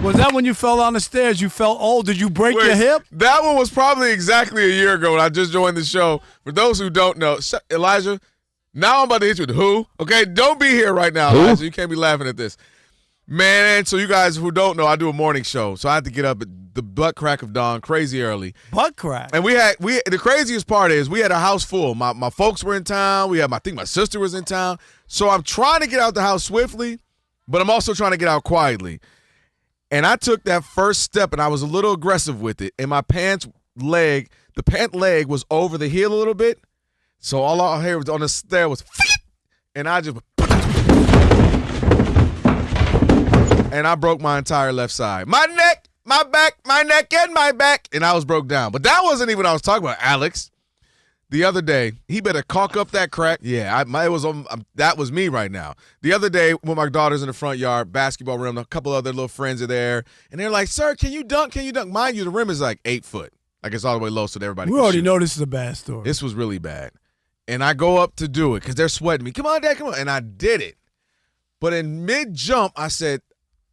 was that when you fell down the stairs? You felt old. Did you break your hip? That one was probably exactly a year ago when I just joined the show. For those who don't know, Elijah, now I'm about to hit you with who? Okay, don't be here right now, Elijah. You can't be laughing at this. Man, so you guys who don't know, I do a morning show, so I had to get up at the butt crack of dawn, crazy early. Butt crack? And the craziest part is we had a house full. My folks were in town. I think my sister was in town. So I'm trying to get out the house swiftly, but I'm also trying to get out quietly. And I took that first step, and I was a little aggressive with it. And my the pant leg was over the heel a little bit. So all I heard was on the stair was, and I just, and I broke my entire left side. My neck, my back, my neck, and my back. And I was broke down. But that wasn't even what I was talking about, Alex. The other day, he better caulk up that crack. Yeah, that was me right now. The other day, when my daughter's in the front yard, basketball rim, a couple other little friends are there, and they're like, "Sir, can you dunk? Can you dunk?" Mind you, the rim is like 8 foot. Like it's all the way low so that everybody We can already shoot. know this is a bad story. This was really bad. And I go up to do it because they're sweating me. "Come on, Dad, come on." And I did it. But in mid-jump, I said,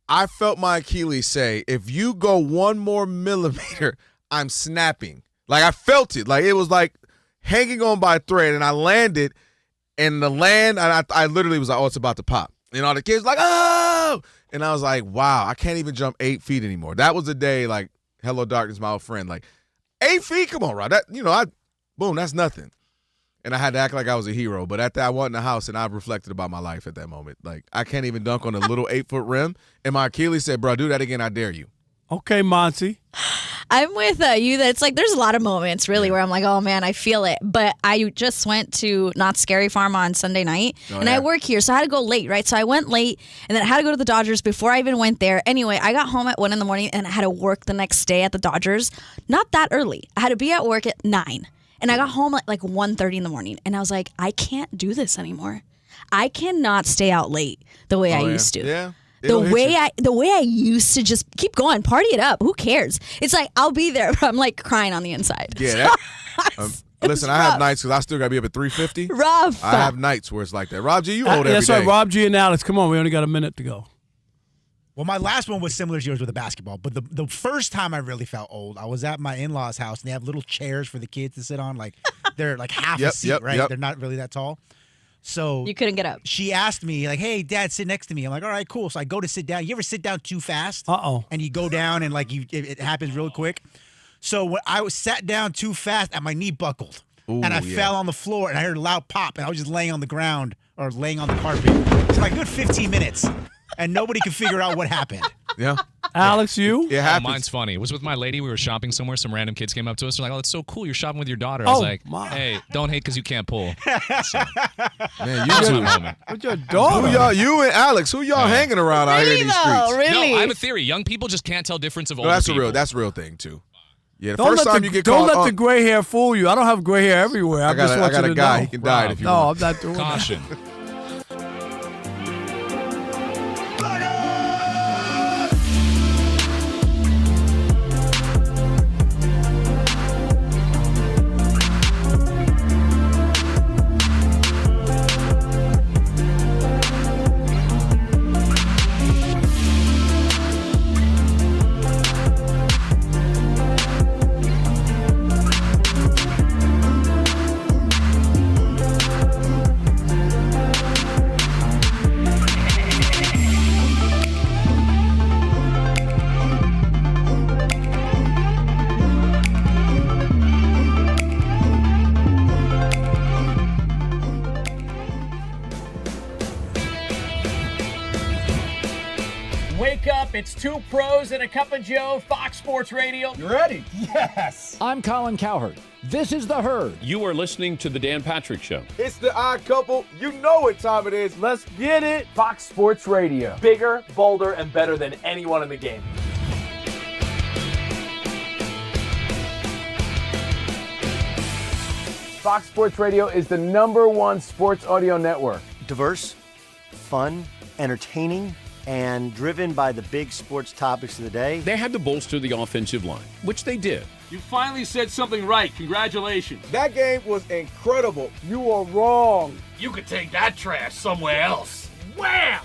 I felt my Achilles say, "If you go one more millimeter, I'm snapping." Like I felt it. Like it was like hanging on by a thread, and I landed, and I literally was like, "Oh, it's about to pop." And all the kids like, "Oh!" And I was like, wow, I can't even jump 8 feet anymore. That was the day, like, hello, darkness, my old friend. Like, 8 feet? Come on, Rob. Boom, that's nothing. And I had to act like I was a hero. But at that, I wasn't in the house, and I reflected about my life at that moment. Like, I can't even dunk on a little 8-foot rim. And my Achilles said, "Bro, do that again, I dare you." Okay, Monty. I'm with you. That's like there's a lot of moments really where I'm like, oh man, I feel it. But I just went to Knott's Scary Farm on Sunday night, and I work here, so I had to go late, right? So I went late, and then I had to go to the Dodgers before I even went there. Anyway, I got home at 1 a.m, and I had to work the next day at the Dodgers. Not that early. I had to be at work at 9, and I got home at like 1:30 in the morning, and I was like, I can't do this anymore. I cannot stay out late the way I used to. Yeah. The way I used to just keep going, party it up. Who cares? It's like I'll be there, but I'm like crying on the inside. Yeah. Listen, I have nights because I still got to be up at 3:50. Rough. I have nights where it's like that. Rob G, you hold every That's day. right, Rob G and Alex. Come on, we only got a minute to go. Well, my last one was similar to yours with the basketball, but the first time I really felt old, I was at my in-laws' house, and they have little chairs for the kids to sit on. Like they're like half a seat, right? Yep. They're not really that tall. So you couldn't get up. She asked me, like, "Hey, Dad, sit next to me." I'm like, "All right, cool." So I go to sit down. You ever sit down too fast? And you go down, and like it happens real quick. So when I was sat down too fast, and my knee buckled, and I fell on the floor, and I heard a loud pop, and I was just laying on the ground or laying on the carpet for like a good 15 minutes, and nobody could figure out what happened. Yeah. Alex, you? It happens. Mine's funny. It was with my lady. We were shopping somewhere. Some random kids came up to us. They're like, "Oh, that's so cool. You're shopping with your daughter." I was like, "Hey, don't hate because you can't pull." So, Man, that's my moment. With your daughter? You and Alex, who y'all hanging around out here in these streets? No, I have a theory. Young people just can't tell difference of older That's people. that's a real thing too. Yeah, the Don't first let time the, you get don't called, let the gray hair fool you. I don't have gray hair everywhere. I got a to guy. know. He can die if you No, want. I'm not doing Caution. Wake up, it's two pros and a cup of Joe, Fox Sports Radio. You ready? Yes. I'm Colin Cowherd. This is The Herd. You are listening to The Dan Patrick Show. It's the odd couple. You know what time it is. Let's get it. Fox Sports Radio. Bigger, bolder, and better than anyone in the game. Fox Sports Radio is the #1 sports audio network. Diverse, fun, entertaining, and driven by the big sports topics of the day. They had to bolster the offensive line, which they did. You finally said something right. Congratulations. That game was incredible. You are wrong. You could take that trash somewhere else. Wham!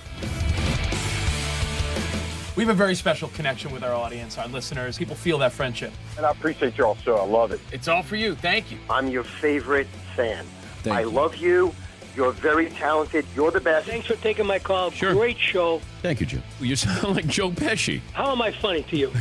We have a very special connection with our audience, our listeners. People feel that friendship. And I appreciate y'all so. I love it. It's all for you. Thank you. I'm your favorite fan. Thank you. love you. You're very talented. You're the best. Thanks for taking my call. Sure. Great show. Thank you, Jim. You sound like Joe Pesci. How am I funny to you?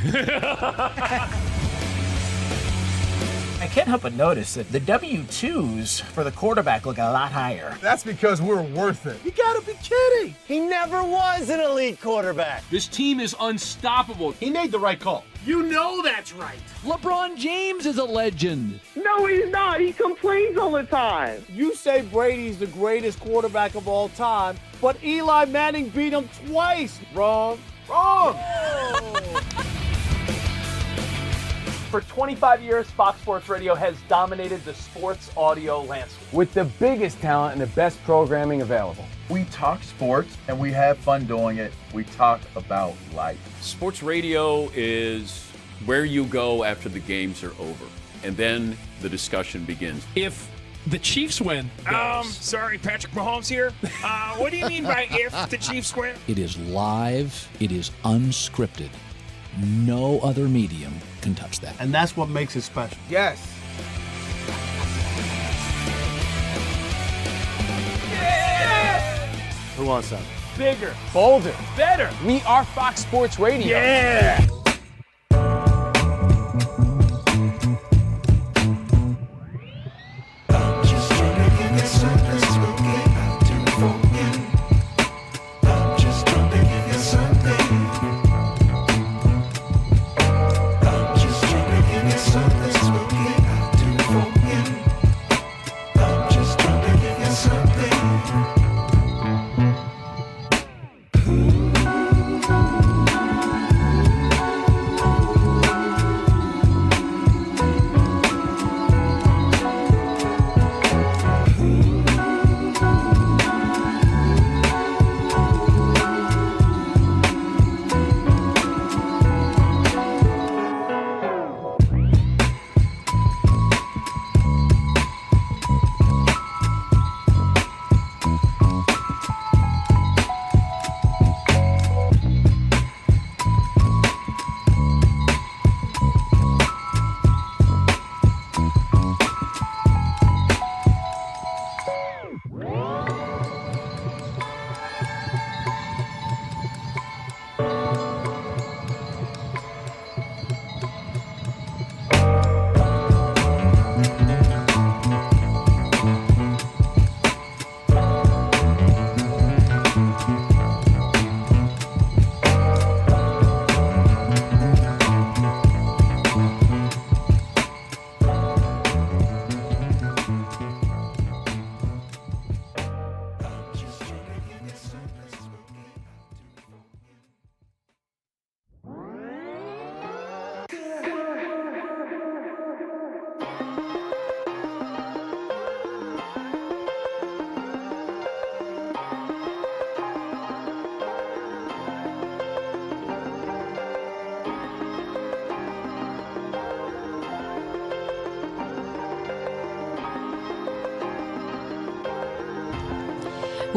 I can't help but notice that the W-2s for the quarterback look a lot higher. That's because we're worth it. You gotta be kidding. He never was an elite quarterback. This team is unstoppable. He made the right call. You know that's right. LeBron James is a legend. No, he's not. He complains all the time. You say Brady's the greatest quarterback of all time, but Eli Manning beat him twice. Wrong. Wrong. For 25 years, Fox Sports Radio has dominated the sports audio landscape with the biggest talent and the best programming available. We talk sports and we have fun doing it. We talk about life. Sports radio is where you go after the games are over, and then the discussion begins. If the Chiefs win. Sorry, Patrick Mahomes here. What do you mean by if the Chiefs win? It is live. It is unscripted. No other medium can touch that. And that's what makes it special. Yes. Who wants some? Bigger, bolder, better. We are Fox Sports Radio. Yeah.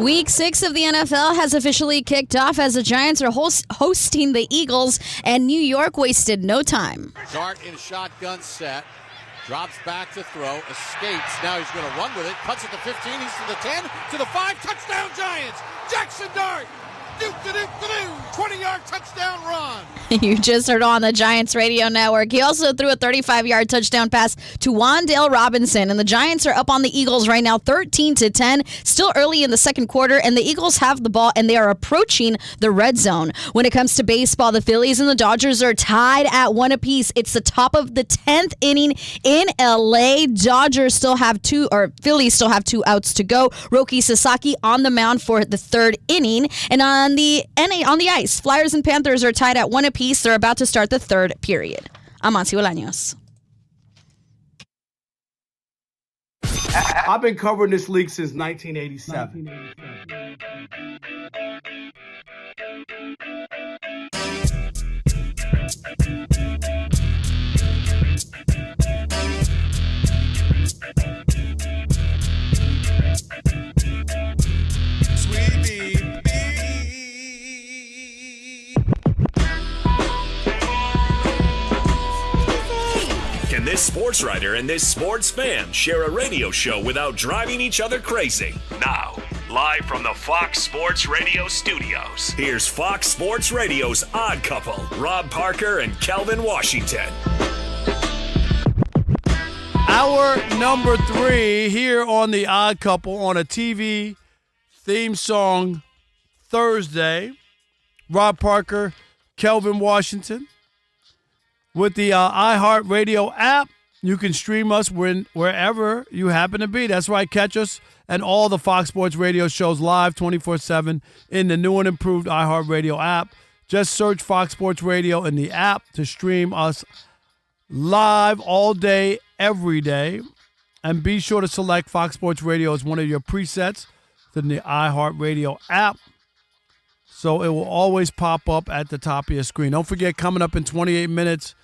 Week 6 of the NFL has officially kicked off as the Giants are hosting the Eagles, and New York wasted no time. Dart in shotgun set. Drops back to throw. Escapes. Now he's going to run with it. Cuts at the 15. He's to the 10. To the 5. Touchdown Giants. Jackson Dart. 20-yard touchdown run. You just heard on the Giants radio network. He also threw a 35-yard touchdown pass to Wan'Dale Robinson, and the Giants are up on the Eagles right now 13-10. Still early in the second quarter, and the Eagles have the ball, and they are approaching the red zone. When it comes to baseball, the Phillies and the Dodgers are tied at 1 apiece. It's the top of the 10th inning in LA. Phillies still have 2 outs to go. Roki Sasaki on the mound for the 3rd inning, and on the ice, Flyers and Panthers are tied at 1 apiece. They're about to start the 3rd period. I'm Nancy Bolaños. I've been covering this league since 1987. Can this sports writer and this sports fan share a radio show without driving each other crazy? Now, live from the Fox Sports Radio studios, here's Fox Sports Radio's Odd Couple, Rob Parker and Kelvin Washington. Hour number 3 here on the Odd Couple on a TV theme song Thursday. Rob Parker, Kelvin Washington. With the iHeartRadio app, you can stream us wherever you happen to be. That's right. Catch us and all the Fox Sports Radio shows live 24/7 in the new and improved iHeartRadio app. Just search Fox Sports Radio in the app to stream us live all day, every day. And be sure to select Fox Sports Radio as one of your presets in the iHeartRadio app, so it will always pop up at the top of your screen. Don't forget, coming up in 28 minutes,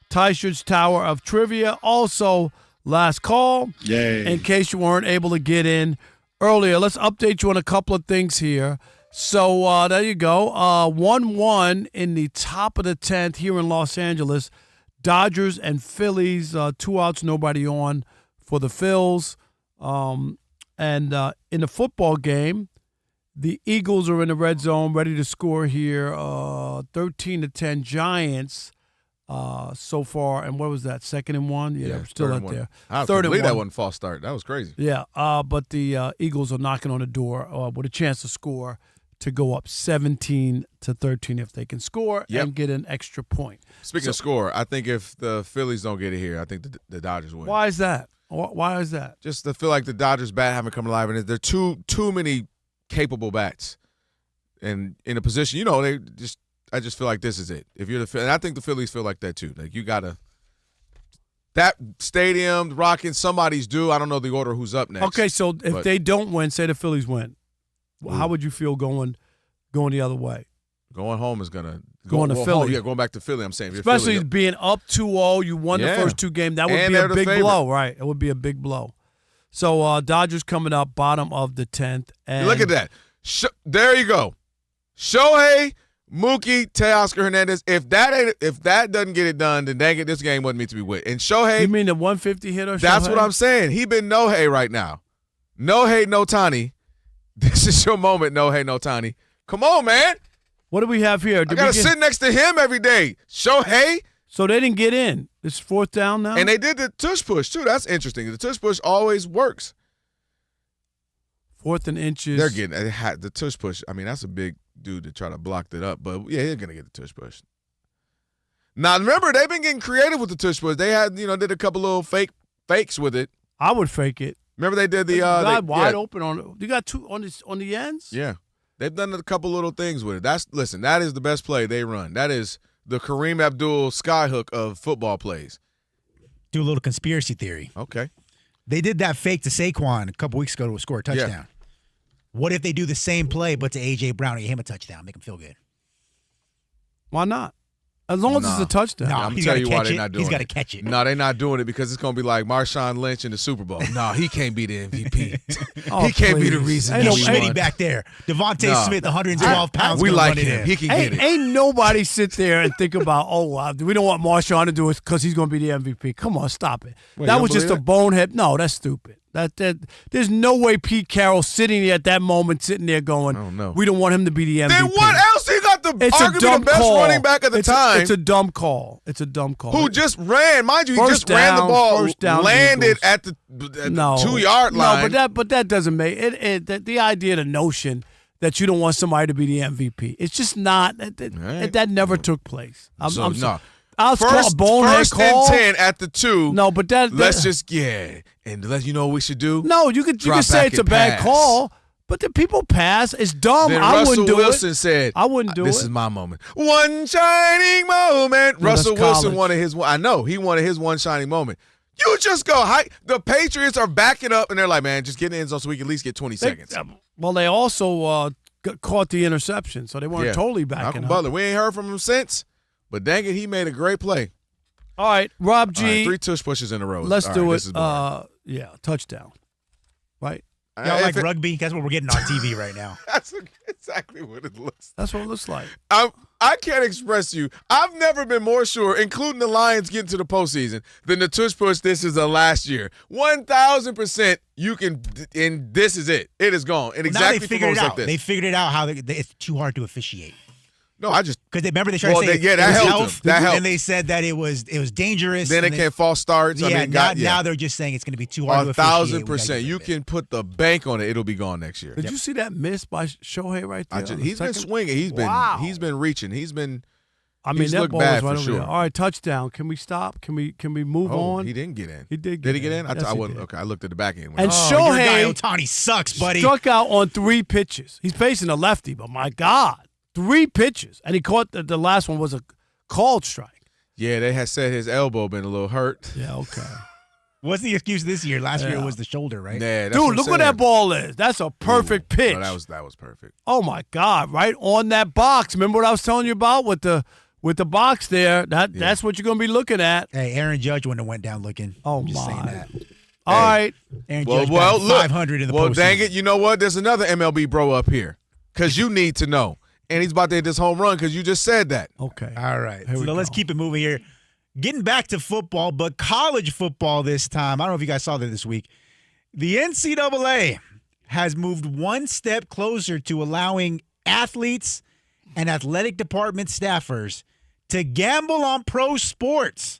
Tysher's Tower of Trivia. Also, last call. Yay. In case you weren't able to get in earlier. Let's update you on a couple of things here. So, there you go. 1-1 in the top of the 10th here in Los Angeles. Dodgers and Phillies, 2 outs, nobody on for the Phils. And in the football game, the Eagles are in the red zone, ready to score here. 13-10 Giants so far. And what was that? 2nd and 1? Yeah, we're still out there. I can't believe that wasn't false start. That was crazy. Yeah, but the Eagles are knocking on the door with a chance to score to go up 17-13 if they can score and get an extra point. Speaking of score, I think if the Phillies don't get it here, I think the Dodgers win. Why is that? Why is that? Just to feel like the Dodgers bat haven't come alive, and there are too many capable bats, and in a position, I just feel like this is it. If you're and I think the Phillies feel like that too. Like you gotta that stadium rocking, somebody's due. I don't know the order who's up next. Okay, so if they don't win, say the Phillies win, how would you feel going the other way? Going home is gonna going to Philly. Yeah, going back to Philly. I'm saying, especially Philly, being up 2-0, you won the first 2 games. That would be a big blow, right? It would be a big blow. So Dodgers coming up bottom of the 10th. And look at that. There you go. Shohei, Mookie, Teoscar Hernandez. If that doesn't get it done, then dang it, this game wasn't meant to be with. And Shohei, you mean the 150 hitter? That's what I'm saying. He been Nohei right now. Nohei Notani. This is your moment, Nohei Notani. Come on, man. What do we have here? I gotta sit next to him every day. Shohei. So they didn't get in. It's 4th down now? And they did the tush push, too. That's interesting. The tush push always works. 4th and inches. They're getting the tush push. I mean, that's a big dude to try to block that up. But, yeah, they're going to get the tush push. Now, remember, they've been getting creative with the tush push. They had, did a couple little fakes with it. I would fake it. Remember they did the wide open on. You got 2 on the ends? Yeah. They've done a couple little things with it. That is the best play they run. That is the Kareem Abdul skyhook of football plays. Do a little conspiracy theory. Okay. They did that fake to Saquon a couple weeks ago to score a touchdown. Yeah. What if they do the same play but to A.J. Brown and get him a touchdown, make him feel good? Why not? As long as it's a touchdown. No, I'm he's telling gotta you why catch they're it. not doing He's it. got to catch it. No, they're not doing it because it's going to be like Marshawn Lynch in the Super Bowl. No, he can't be the MVP. Oh, he can't be the please. reason. Ain't he no Schmitty won. back there. Devontae No. Smith, 112 pounds. We gonna like run it him. in. He can get it. Ain't nobody sit there and think about, we don't want Marshawn to do it because he's going to be the MVP. Come on, stop it. Wait, that you was don't just a believe bonehead. No, that's stupid. That there's no way Pete Carroll sitting there at that moment, sitting there going, Oh, no. we don't want him to be the MVP. Then what else? He got the It's a arguably dumb the best call. running back at the time. It's a dumb call. It's a dumb call. who just ran. Mind you, he First just ran the down, ball, first down landed Eagles. at the 2-yard line. No, but that doesn't make it. The idea, the notion that you don't want somebody to be the MVP, it's just not. That never took place. No. I'll call a bonehead first call. and 10 at the 2. No, but let's just and let you know what we should do. No, you could Drop say back it's a and bad pass. call, but the people pass. It's dumb. Then I Russell wouldn't do Wilson it. said, I wouldn't do this it. is my moment. One shining moment. No, Russell that's Wilson college. wanted his one. I know. He wanted his one shining moment. You just go. The Patriots are backing up, and they're like, man, just get in the end zone so we can at least get 20 seconds. Well, they also caught the interception, so they weren't totally backing Malcolm up. Butler. We ain't heard from him since, but dang it, he made a great play. All right, Rob G. All right, 3 tush pushes in a row. Let's All do right, it. this is boring. Touchdown. Right? Y'all like rugby? That's what we're getting on TV right now. That's exactly what it looks. That's what it looks like. I can't express to you. I've never been more sure, including the Lions getting to the postseason, than the tush push. This is the last year. 1,000%. You can, and this is it. It is gone. And Now exactly they for figured it moments out. like this. They figured it out how it's too hard to officiate. No, I just because remember they tried to say that it was helped health, them. That helped. and they said that it was dangerous. Then it can't false starts. Yeah, I mean, now they're just saying it's going to be too hard to officiate. 1,000%. You can put the bank on it. It'll be gone next year. Did you see that miss by Shohei right there? He's been swinging. He's been reaching. He's been. I mean, he's that looked ball bad was right for over sure. there. All right, touchdown. Can we stop? Can we move on? He didn't get in. He did. Did he get in? Yes, I he wasn't. did. Okay, I looked at the back end. And your guy Shohei Ohtani sucks, buddy. struck out on 3 pitches. He's facing a lefty, but my God, 3 pitches, and he caught the last one was a called strike. Yeah, they had said his elbow been a little hurt. Yeah, okay. What's the excuse this year? Last year it was the shoulder, right? Yeah, Dude, look what that ball is. That's a perfect pitch. No, that was perfect. Oh my God! Right on that box. Remember what I was telling you about with the box there? That's what you're gonna be looking at. Hey, Aaron Judge wouldn't have went down looking. Oh I'm just my! saying that. All right. Aaron Well, Judge look, 500 in the postseason. dang it! You know what? There's another MLB bro up here because you need to know, and he's about to hit this home run because you just said that. Okay. All right. Here we So let's go. keep it moving here. Getting back to football, but college football this time. I don't know if you guys saw that this week. The NCAA has moved one step closer to allowing athletes and athletic department staffers to gamble on pro sports.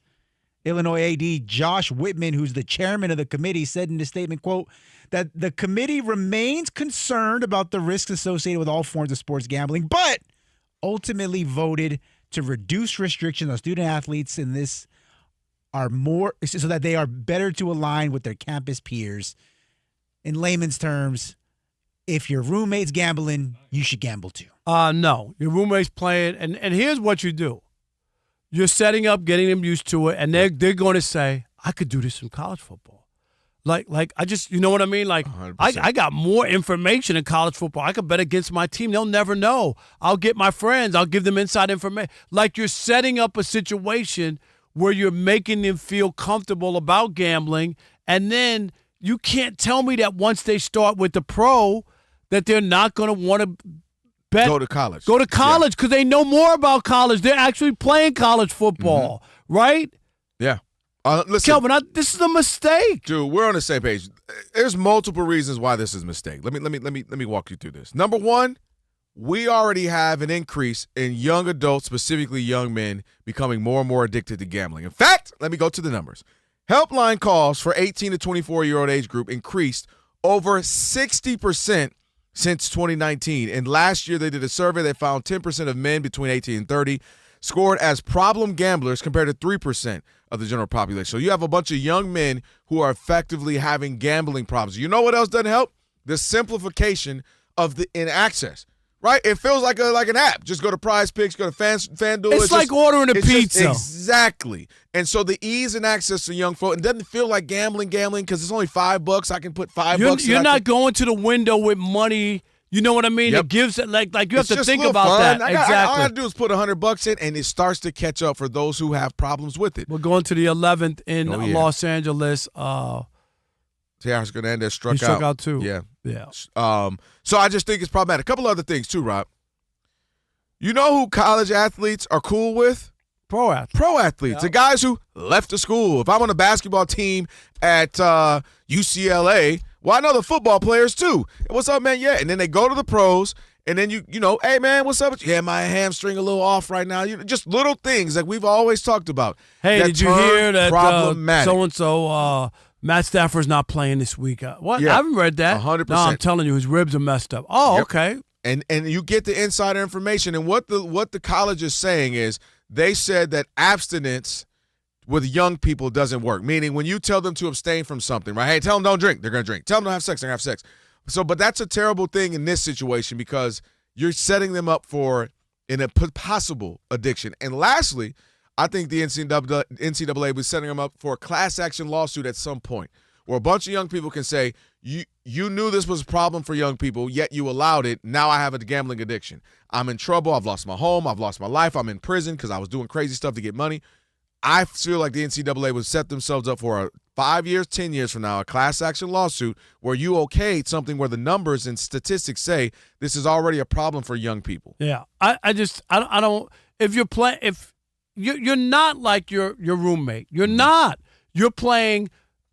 Illinois AD Josh Whitman, who's the chairman of the committee, said in a statement, quote, that the committee remains concerned about the risks associated with all forms of sports gambling, but ultimately voted to reduce restrictions on student athletes in this are more so that they are better to align with their campus peers. In layman's terms, if your roommate's gambling, you should gamble too. No, your roommate's playing, and here's what you do: you're setting up, getting them used to it, and they're going to say, "I could do this in college football." Like I just, you know what I mean? Like I got more information in college football. I could bet against my team. They'll never know. I'll get my friends. I'll give them inside information. Like you're setting up a situation where you're making them feel comfortable about gambling, and then you can't tell me that once they start with the pro that they're not going to want to bet. Go to college. Go to college because they know more about college. They're actually playing college football, right? Yeah. Listen, Kelvin, this is a mistake. Dude, we're on the same page. There's multiple reasons why this is a mistake. Let me walk you through this. Number one, we already have an increase in young adults, specifically young men, becoming more and more addicted to gambling. In fact, let me go to the numbers. Helpline calls for 18 to 24-year-old age group increased over 60% since 2019. And last year they did a survey that found 10% of men between 18 and 30 scored as problem gamblers compared to 3% of the general population. So you have a bunch of young men who are effectively having gambling problems. You know what else doesn't help? The simplification of the in-access. Right? It feels like an app. Just go to Prize Picks, go to FanDuel. It's like ordering a pizza. Exactly. And so the ease and access to young folk, it doesn't feel like gambling because it's only $5. I can put $5. You're not going to the window with money You know what I mean? Yep. It gives it like you It's have to just think a little about fun. that. All Exactly. I got to do is put $100 in, and it starts to catch up for those who have problems with it. We're going to the 11th in Oh, yeah. Los Angeles. Teoscar Hernandez He struck out too. Yeah. Yeah. So I just think it's problematic. A couple other things too, Rob. You know who college athletes are cool with? Pro athletes. Pro athletes. Yeah. The guys who left the school. If I'm on a basketball team at UCLA, well, I know the football players too. What's up, man? Yeah. And then they go to the pros, and then you know, hey, man, what's up? Yeah, my hamstring a little off right now. Just little things like we've always talked about. Hey, did you hear that problematic. so-and-so Matt Stafford's not playing this week? What? Yeah. I haven't read that. 100%. No, I'm telling you, his ribs are messed up. Oh, Yep. okay. And you get the insider information. And what the college is saying is they said that abstinence with young people doesn't work. Meaning when you tell them to abstain from something, right? Hey, tell them don't drink. They're going to drink. Tell them don't have sex. They're going to have sex. So, but that's a terrible thing in this situation because you're setting them up for a possible addiction. And lastly, I think the NCAA was setting them up for a class action lawsuit at some point where a bunch of young people can say, you knew this was a problem for young people, yet you allowed it. Now I have a gambling addiction. I'm in trouble. I've lost my home. I've lost my life. I'm in prison because I was doing crazy stuff to get money. I feel like the NCAA would set themselves up for 5 years, 10 years from now, a class action lawsuit where you okayed something where the numbers and statistics say this is already a problem for young people. Yeah. I don't if you're not like your roommate. You're not. You're playing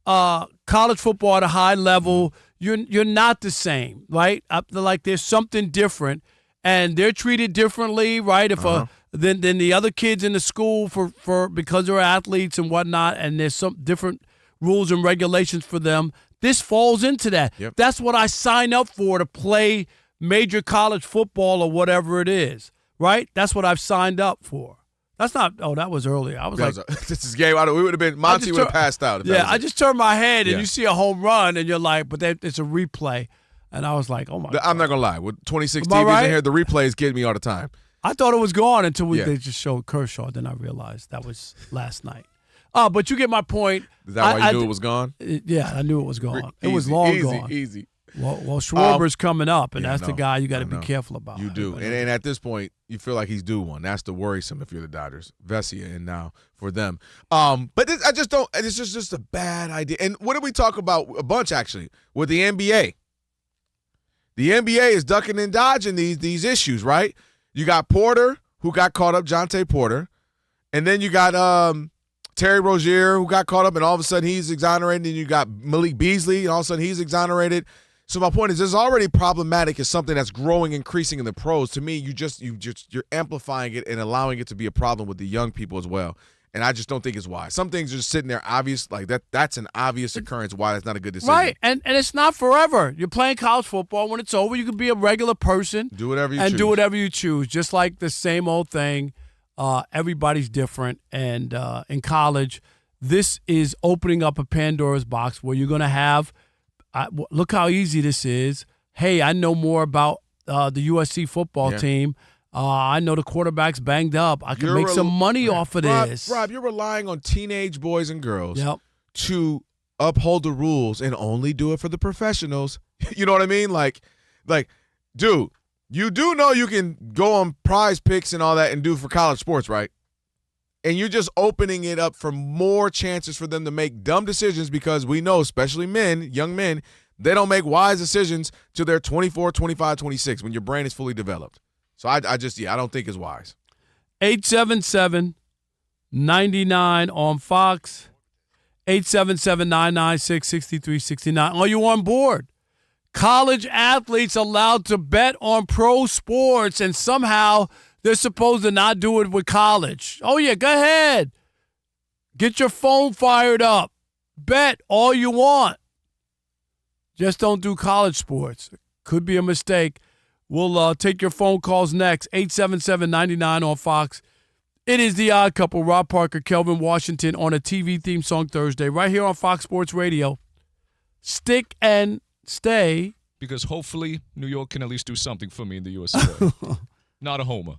college football at a high level. You're not the same, right? Like there's something different, and they're treated differently, right? If than the other kids in the school for because they're athletes and whatnot, and there's some different rules and regulations for them. This falls into that. Yep. That's what I sign up for to play major college football or whatever it is, right? That's what I've signed up for. That's not. Oh, that was earlier. I was like, "This is game. We would have been. Monty would have passed out." Yeah, I just turned my head and Yeah. you see a home run and you're like, but it's a replay, and I was like, oh my God. I'm not gonna lie. With 26 Am I TVs right? in here, the replays get me all the time. I thought it was gone until Yeah. they just showed Kershaw. Then I realized that was last night. But you get my point. Is that why you knew it was gone? Yeah, I knew it was gone. It was Easy, long easy, gone. Easy. Well, Schwarber's coming up, and Yeah, that's I the know. guy you got to I be know. careful about. You do. And at this point, you feel like he's due one. That's the worrisome if you're the Dodgers. Vesia and now for them. But I just don't – it's just a bad idea. And what did we talk about a bunch, actually, with the NBA? The NBA is ducking and dodging these issues, right? You got Porter, who got caught up, Jonte Porter. And then you got Terry Rozier, who got caught up, and all of a sudden he's exonerated. And you got Malik Beasley, and all of a sudden he's exonerated. So my point is, this is already problematic as something that's growing, increasing in the pros. To me, you're amplifying it and allowing it to be a problem with the young people as well. And I just don't think it's wise. Some things are just sitting there obvious, like that's an obvious occurrence why that's not a good decision. Right, and it's not forever. You're playing college football. When it's over, you can be a regular person. Do whatever you and choose. do whatever you choose. Just like the same old thing. Everybody's different. And in college, this is opening up a Pandora's box where you're going to have look how easy this is. Hey, I know more about the USC football team. I know the quarterback's banged up. I can make some money off of this. Rob, you're relying on teenage boys and girls to uphold the rules and only do it for the professionals. You know what I mean? Like, dude, you do know you can go on Prize Picks and all that and do for college sports, right? And you're just opening it up for more chances for them to make dumb decisions because we know, especially men, young men, they don't make wise decisions till they're 24, 25, 26 when your brain is fully developed. So I don't think it's wise. 877-99 on Fox, 877-996-6369. Are you on board? College athletes allowed to bet on pro sports, and somehow they're supposed to not do it with college. Oh, yeah, go ahead. Get your phone fired up. Bet all you want. Just don't do college sports. Could be a mistake. We'll take your phone calls next. 877-99 on Fox. It is The Odd Couple, Rob Parker, Kelvin Washington on a TV theme song Thursday, right here on Fox Sports Radio. Stick and stay. Because hopefully New York can at least do something for me in the USFA. Not a homer.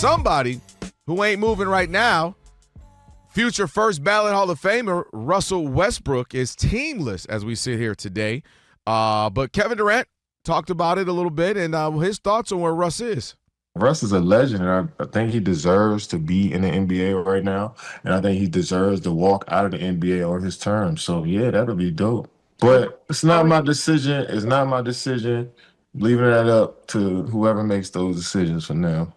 somebody who ain't moving right now, future first ballot Hall of Famer Russell Westbrook is teamless as we sit here today. But Kevin Durant talked about it a little bit and his thoughts on where Russ is. Russ is a legend, and I think he deserves to be in the NBA right now, and I think he deserves to walk out of the NBA on his terms. So, yeah, that'll be dope. But it's not my decision. It's not my decision. Leaving that up to whoever makes those decisions for now.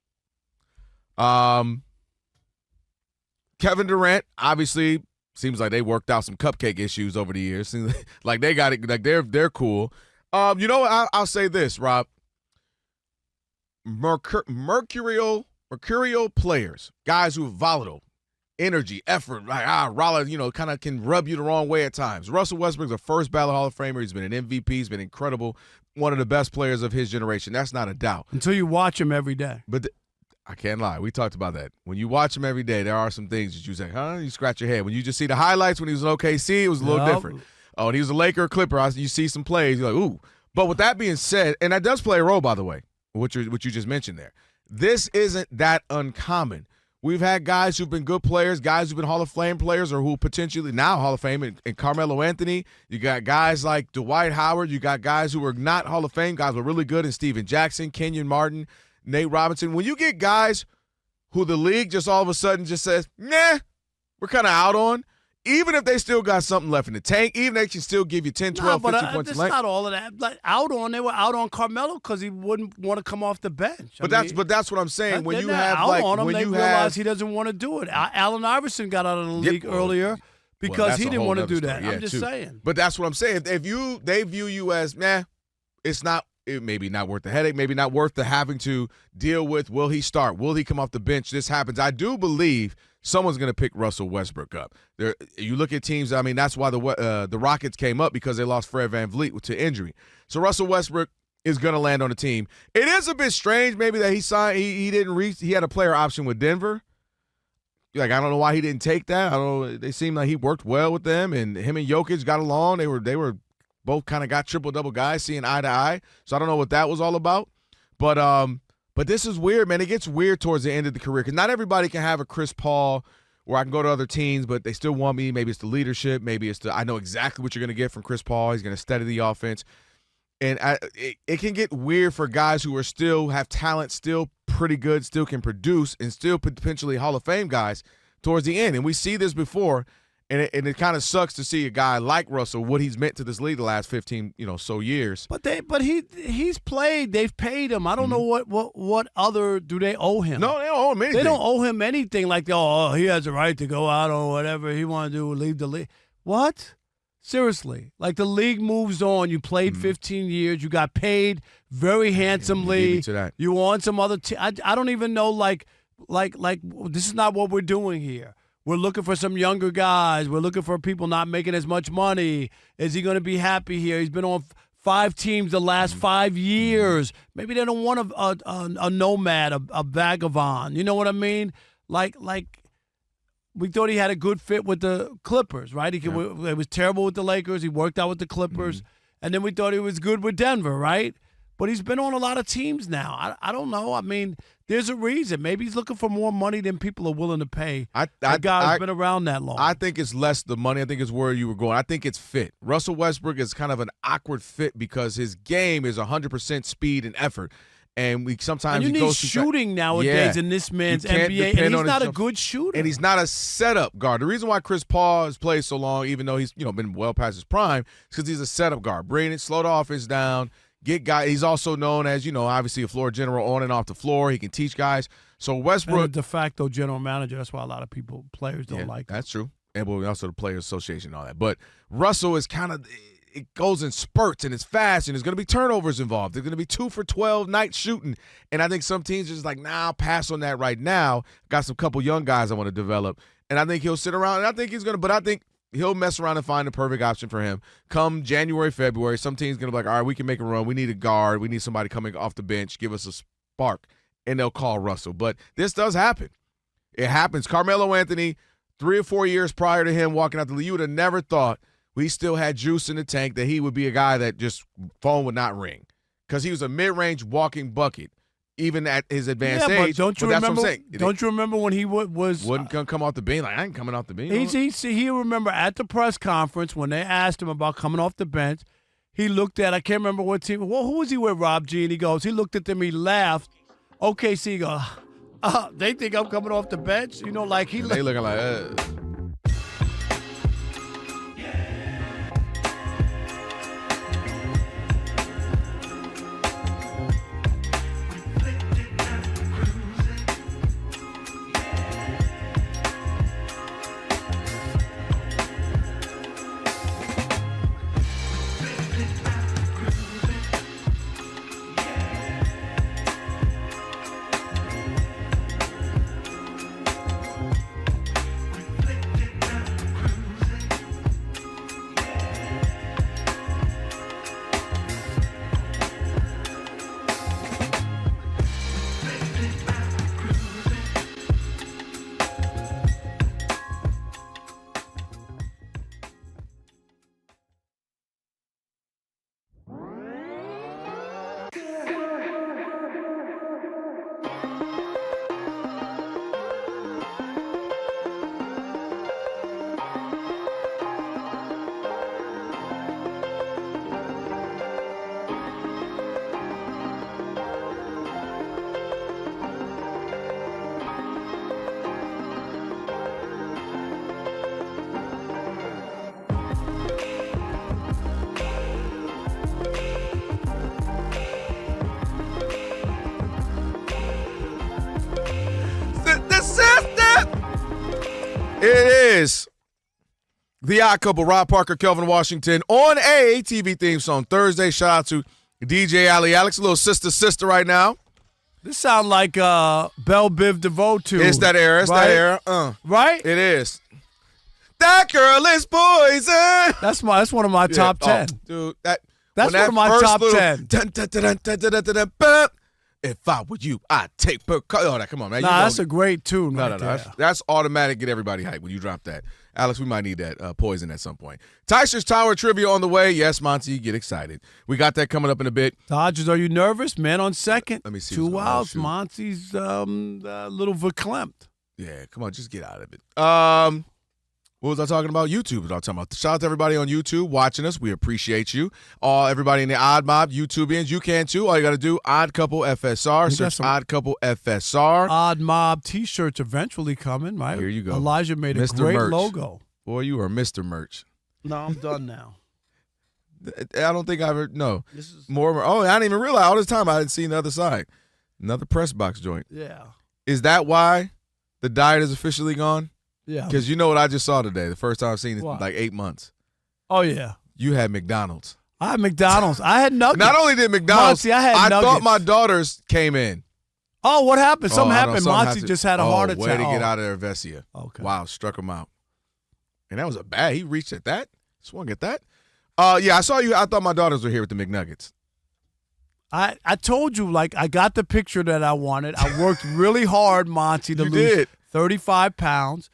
Kevin Durant, obviously, seems like they worked out some cupcake issues over the years. Seems like they got it. Like they're cool. You know what? I'll say this, Rob. Mercurial players, guys who are volatile, energy, effort, like kind of can rub you the wrong way at times. Russell Westbrook's a first ballot Hall of Famer. He's been an MVP. He's been incredible. One of the best players of his generation. That's not a doubt. Until you watch him every day. But I can't lie. We talked about that. When you watch him every day, there are some things that you say, huh? You scratch your head. When you just see the highlights when he was in OKC, it was a little different. Oh, when he was a Laker or Clipper, you see some plays, you're like, ooh. But with that being said, and that does play a role, by the way, what you just mentioned there. This isn't that uncommon. We've had guys who've been good players, guys who've been Hall of Fame players, or who potentially now Hall of Fame, and Carmelo Anthony. You got guys like Dwight Howard. You got guys who are not Hall of Fame guys, but really good, and Steven Jackson, Kenyon Martin, Nate Robinson. When you get guys who the league just all of a sudden just says, nah, we're kind of out on, even if they still got something left in the tank, even if they can still give you 10, 12, 15 points. That's not all of that. Like they were out on Carmelo because he wouldn't want to come off the bench. But that's what I'm saying. When you have out on him, they realize he doesn't want to do it. Allen Iverson got out of the league earlier because he didn't want to do that. Yeah, I'm just saying. But that's what I'm saying. If they view you as it's not. It maybe not worth the headache, maybe not worth the having to deal with. Will he start? Will he come off the bench? This happens. I do believe someone's going to pick Russell Westbrook up. You look at teams. I mean, that's why the Rockets came up because they lost Fred VanVleet to injury. So Russell Westbrook is going to land on the team. It is a bit strange, maybe that he signed. He didn't reach. He had a player option with Denver. Like I don't know why he didn't take that. I don't know. They seemed like he worked well with them, and him and Jokic got along. They were. Both kind of got triple-double guys seeing eye to eye. So I don't know what that was all about. But this is weird, man. It gets weird towards the end of the career because not everybody can have a Chris Paul where I can go to other teams, but they still want me. Maybe it's the leadership. Maybe it's I know exactly what you're going to get from Chris Paul. He's going to steady the offense. And it can get weird for guys who are still have talent, still pretty good, still can produce, and still potentially Hall of Fame guys towards the end. And we see this before. And it kind of sucks to see a guy like Russell, what he's meant to this league the last 15, so years. But he's played. They've paid him. I don't know what other do they owe him. No, they don't owe him anything. They don't owe him anything. Like he has a right to go out or whatever he want to do, leave the league. What? Seriously, like the league moves on. You played 15 years. You got paid very handsomely. You on some other team. I don't even know. Like this is not what we're doing here. We're looking for some younger guys. We're looking for people not making as much money. Is he going to be happy here? He's been on 5 teams the last 5 years. Maybe they don't want a nomad, a vagabond. You know what I mean? Like we thought he had a good fit with the Clippers, right? It was terrible with the Lakers. He worked out with the Clippers. And then we thought he was good with Denver, right? But he's been on a lot of teams now. I don't know. I mean, there's a reason. Maybe he's looking for more money than people are willing to pay. That guy's been around that long. I think it's less the money. I think it's where you were going. I think it's fit. Russell Westbrook is kind of an awkward fit because his game is 100% speed and effort. And sometimes you need shooting nowadays in this man's NBA, and he's not a good shooter. And he's not a setup guard. The reason why Chris Paul has played so long, even though he's been well past his prime, is because he's a setup guard. Bring it, slow the offense down. Get guys. He's also known as, obviously a floor general on and off the floor. He can teach guys. So Westbrook, and a de facto general manager. That's why a lot of players don't like him. That's true. And also the Players Association and all that. But Russell is kind of, it goes in spurts and it's fast and there's going to be turnovers involved. There's going to be 2 for 12 night shooting. And I think some teams are just like, nah, I'll pass on that right now. Got some couple young guys I want to develop. And I think he'll sit around. And I think he'll mess around and find the perfect option for him. Come January, February, some team's going to be like, all right, we can make a run. We need a guard. We need somebody coming off the bench, give us a spark, and they'll call Russell. But this does happen. It happens. Carmelo Anthony, 3 or 4 years prior to him walking out the league, you would have never thought we still had juice in the tank that he would be a guy that just phone would not ring because he was a mid-range walking bucket. even at his advanced yeah, age. But don't you that's remember? what I'm saying. Don't you remember when he wouldn't come off the bench? Like, I ain't coming off the bench. He remember at the press conference when they asked him about coming off the bench. He looked at, I can't remember what team. Well, who was he with, Rob G? And he looked at them, he laughed. Okay, so he goes, they think I'm coming off the bench? You know, like he. They looking like. It is The Odd Couple, Rob Parker, Kelvin Washington on a TV theme song Thursday. Shout out to DJ Ali Alex, a little sister right now. This sound like Belle Biv DeVoe too. It's that era. It's that era. Right? It is. That girl is poison. That's one of my top 10. Dude, that's one of my top 10. If I were you, I'd take per. Oh, come on, man. Nah, that's a great tune. No, right no. there. That's automatic. Get everybody hyped when you drop that. Alex, we might need that poison at some point. Tysher's Tower Trivia on the way. Yes, Monty, get excited. We got that coming up in a bit. Dodgers, are you nervous? Man on second. Let me see. 2 outs. Monty's a little verklempt. Yeah, come on, just get out of it. What was I talking about? YouTube is what I'm talking about. Shout out to everybody on YouTube watching us. We appreciate you. Everybody in the Odd Mob, YouTubians, you can too. All you got to do, Odd Couple FSR. Search Odd Couple FSR. Odd Mob T-shirts eventually coming, right? Here you go. Elijah made a Mr. great Merch. logo. Boy, you are Mr. Merch. No, I'm done now. I don't think I ever, no. More. Oh, I didn't even realize all this time I hadn't seen the other side. Another press box joint. Yeah. Is that why the diet is officially gone? Yeah. Because you know what I just saw today, the first time I've seen it in What? like 8 months. Oh, yeah. You had McDonald's. I had McDonald's. I had nuggets. Not only did McDonald's, Monty, I had nuggets. thought my daughters came in. Oh, what happened? Something I know, happened. something Monty happened. just had a heart attack. Way to get out of there, Vesia. Okay. Wow, struck him out. And that was a bad. He reached at that. Swung at that. Yeah, I saw you. I thought my daughters were here with the McNuggets. I told you, like, I got the picture that I wanted. I worked really hard, Monty, to lose 35 pounds.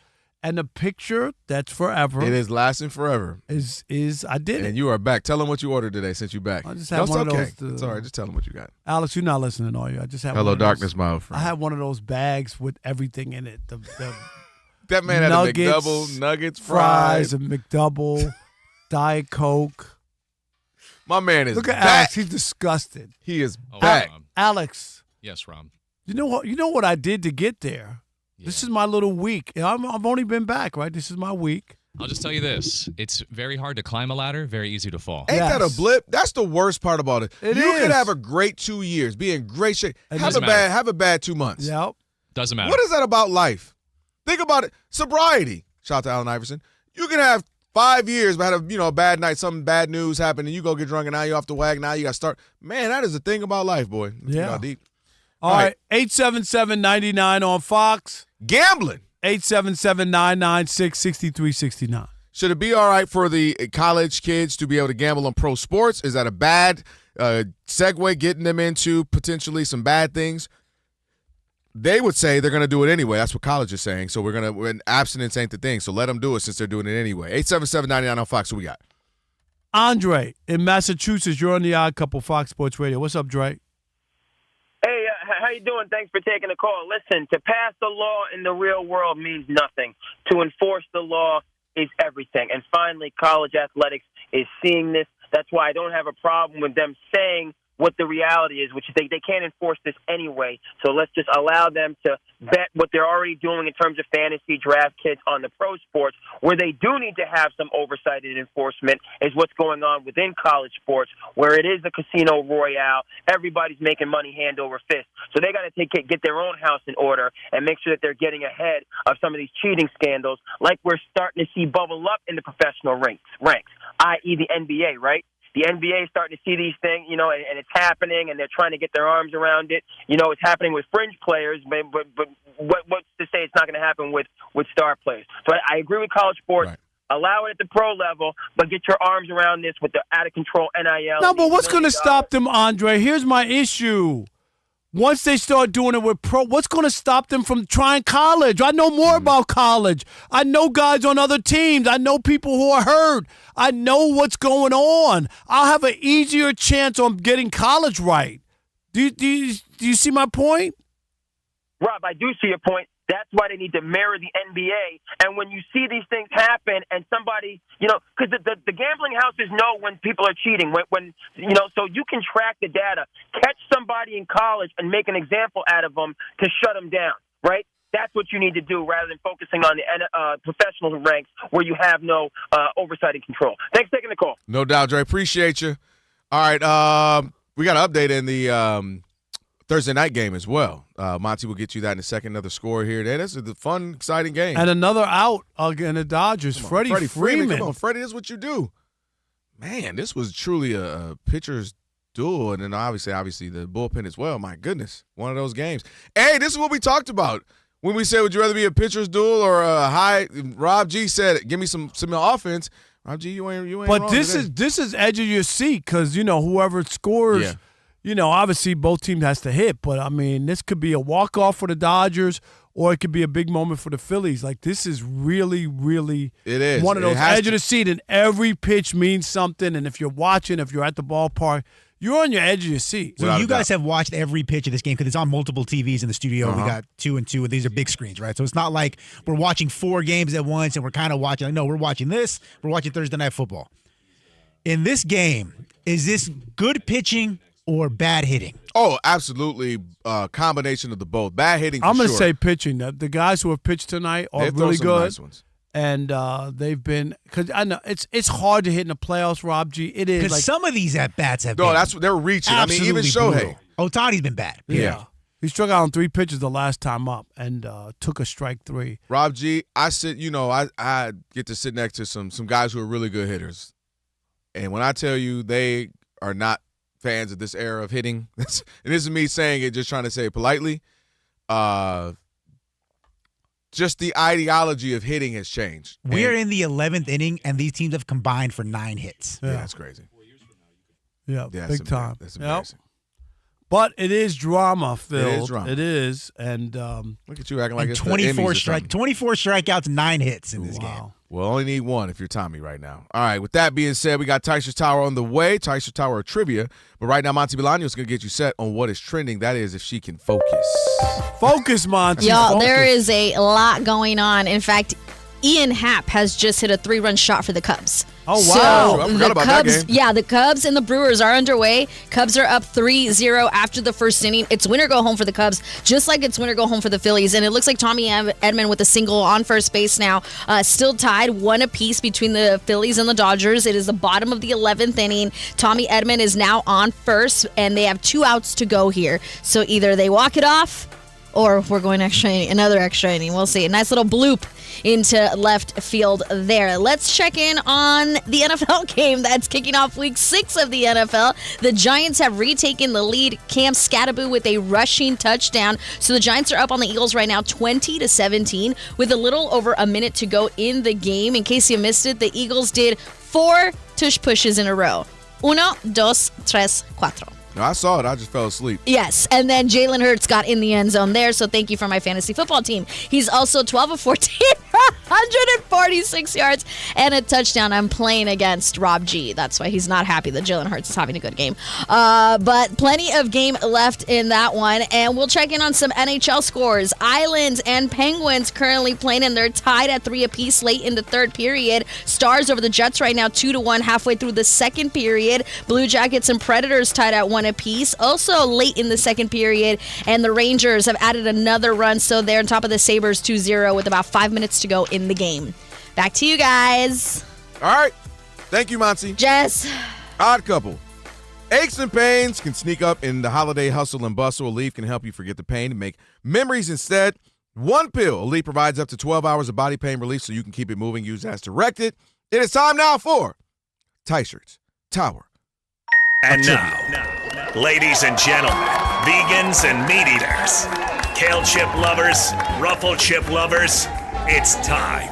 And the picture that's forever. It is lasting forever. Is I did it. And you are back. Tell them what you ordered today since you're back. I just had one of those. It's all right. Just tell them what you got. Alex, you're not listening, are you? I just had Hello, one of darkness, those, my old friend. I had one of those bags with everything in it. The that man had nuggets, a McDouble, nuggets, fries, a McDouble, Diet Coke. My man is Look at back. Alex. He's disgusted. He is back. Alex. Yes, Rob. You know what I did to get there? Yeah. This is my little week. I've only been back, right? This is my week. I'll just tell you this. It's very hard to climb a ladder, very easy to fall. Ain't that a blip? That's the worst part about it. It you is. could have a great 2 years, be in great shape, have a bad 2 months. Yep. Doesn't matter. What is that about life? Think about it. Sobriety. Shout out to Allen Iverson. You can have 5 years, but had a bad night, some bad news happened, and you go get drunk, and now you're off the wag. Now you got to start. Man, that is the thing about life, boy. Yeah. Deep. All right. 877-99 on Fox. Gambling. 877-996-6369. Should it be all right for the college kids to be able to gamble on pro sports? Is that a bad segue, getting them into potentially some bad things? They would say they're going to do it anyway. That's what college is saying. So when abstinence ain't the thing. So let them do it since they're doing it anyway. 877-99 on Fox. Who we got? Andre in Massachusetts. You're on the Odd Couple Fox Sports Radio. What's up, Dre? Hey, how you doing? Thanks for taking the call. Listen, to pass the law in the real world means nothing. To enforce the law is everything. And finally, college athletics is seeing this. That's why I don't have a problem with them saying what the reality is, which is they can't enforce this anyway. So let's just allow them to bet what they're already doing in terms of fantasy draft kits on the pro sports. Where they do need to have some oversight and enforcement is what's going on within college sports, where it is a casino royale. Everybody's making money hand over fist. So they got to get their own house in order and make sure that they're getting ahead of some of these cheating scandals like we're starting to see bubble up in the professional ranks, i.e. the NBA, right? The NBA is starting to see these things, and it's happening, and they're trying to get their arms around it. It's happening with fringe players, but what's to say it's not going to happen with star players? So I agree with college sports. Right. Allow it at the pro level, but get your arms around this with the out-of-control NIL. No, but what's going to stop them, Andre? Here's my issue. Once they start doing it with pro, what's going to stop them from trying college? I know more about college. I know guys on other teams. I know people who are hurt. I know what's going on. I'll have an easier chance on getting college right. Do you see my point? Rob, I do see your point. That's why they need to mirror the NBA. And when you see these things happen and somebody, because the gambling houses know when people are cheating, when so you can track the data, catch somebody in college and make an example out of them to shut them down, right? That's what you need to do rather than focusing on the professional ranks where you have no oversight and control. Thanks for taking the call. No doubt, Dre. Appreciate you. All right, we got an update in the Thursday night game as well. Monty will get you that in a second. Another score here. This is a fun, exciting game. And another out again, the Dodgers. Freddie Freeman. Come on, Freddie, this is what you do. Man, this was truly a pitcher's duel. And then obviously the bullpen as well. My goodness, one of those games. Hey, this is what we talked about when we said, would you rather be a pitcher's duel or a high? Rob G said, give me some offense. Rob G, you ain't But wrong this today. is edge of your seat because, whoever scores. Yeah. Obviously both teams has to hit, but, this could be a walk-off for the Dodgers or it could be a big moment for the Phillies. Like, this is really, really one of those edge of the seat, and every pitch means something, and if you're watching, if you're at the ballpark, you're on your edge of your seat. So you guys have watched every pitch of this game because it's on multiple TVs in the studio. We got 2 and 2. These are big screens, right? So it's not like we're watching 4 games at once and we're kind of watching. No, we're watching this. We're watching Thursday Night Football. In this game, is this good pitching or bad hitting? Oh, absolutely. Combination of the both. Bad hitting for I'm going to sure. say pitching. The guys who have pitched tonight are They've really thrown some good. nice ones. And they've been – because I know it's hard to hit in the playoffs, Rob G. It is. Because some of these at-bats have No, been that's what they're reaching. absolutely Even Shohei. brutal. Otani's been bad. Yeah. He struck out on 3 pitches the last time up and took a strike 3. Rob G, I get to sit next to some guys who are really good hitters. And when I tell you they are not fans of this era of hitting, and this is me saying it, just trying to say it politely, just the ideology of hitting has changed. We're in the 11th inning, and these teams have combined for 9 hits. Yeah, that's crazy. Yeah, big time. That's embarrassing. But it is drama filled. It is drama. It is, and look at you acting like it's 24 the Emmys or 24 strikeouts, 9 hits in this game. Well, only need 1 if you're Tommy right now. All right, with that being said, we got Tysher's Tower on the way. Tysher's Tower trivia. But right now, Monty Bolaño is going to get you set on what is trending. That is if she can focus. Focus, Monty. Y'all, focus. there is a lot going on. In fact, Ian Happ has just hit a 3-run shot for the Cubs. Oh, wow. So I forgot the about Cubs, that game. yeah, the Cubs and the Brewers are underway. Cubs are up 3-0 after the first inning. It's win or go home for the Cubs, just like it's win or go home for the Phillies. And it looks like Tommy Edman with a single on first base now. Still tied 1 apiece between the Phillies and the Dodgers. It is the bottom of the 11th inning. Tommy Edman is now on first, and they have 2 outs to go here. So either they walk it off, or we're going another extra inning. We'll see. A nice little bloop into left field there. Let's check in on the NFL game that's kicking off week 6 of the NFL. The Giants have retaken the lead. Cam Scatteraboo with a rushing touchdown. So the Giants are up on the Eagles right now 20-17 with a little over a minute to go in the game. In case you missed it, the Eagles did 4 tush pushes in a row. 1, 2, 3, 4. No, I saw it. I just fell asleep. Yes, and then Jalen Hurts got in the end zone there, so thank you for my fantasy football team. He's also 12 of 14 146 yards and a touchdown. I'm playing against Rob G. That's why he's not happy that Jalen Hurts is having a good game. But plenty of game left in that one. And we'll check in on some NHL scores. Islanders and Penguins currently playing, and they're tied at 3 apiece late in the third period. Stars over the Jets right now 2-1 halfway through the second period. Blue Jackets and Predators tied at 1 apiece. Also late in the second period. And the Rangers have added another run, so they're on top of the Sabres 2-0 with about 5 minutes to go in the game. Back to you guys. All right. Thank you, Monty. Jess. Odd couple. Aches and pains can sneak up in the holiday hustle and bustle. Aleve can help you forget the pain and make memories instead. One pill. Aleve provides up to 12 hours of body pain relief so you can keep it moving. Use as directed. It is time now for T-shirts, Tower. And now, ladies and gentlemen, vegans and meat eaters, kale chip lovers, ruffle chip lovers, it's time.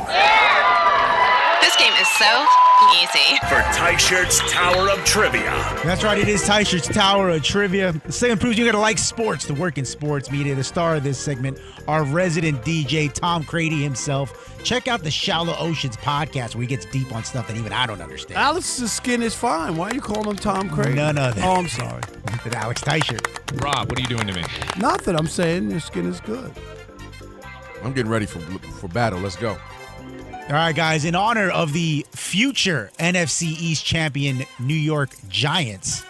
This game is so easy. For T-shirts Tower of Trivia. That's right, it is T-shirts Tower of Trivia. The segment proves you gotta like sports, to work in sports media. The star of this segment, our resident DJ, Tom Crady himself. Check out the Shallow Oceans podcast where he gets deep on stuff that even I don't understand. Alex's skin is fine. Why are you calling him Tom Crady? None other. Oh, I'm sorry. With Alex T-shirt. Rob, what are you doing to me? Nothing. I'm saying your skin is good. I'm getting ready for battle. Let's go. All right, guys. In honor of the future NFC East champion New York Giants.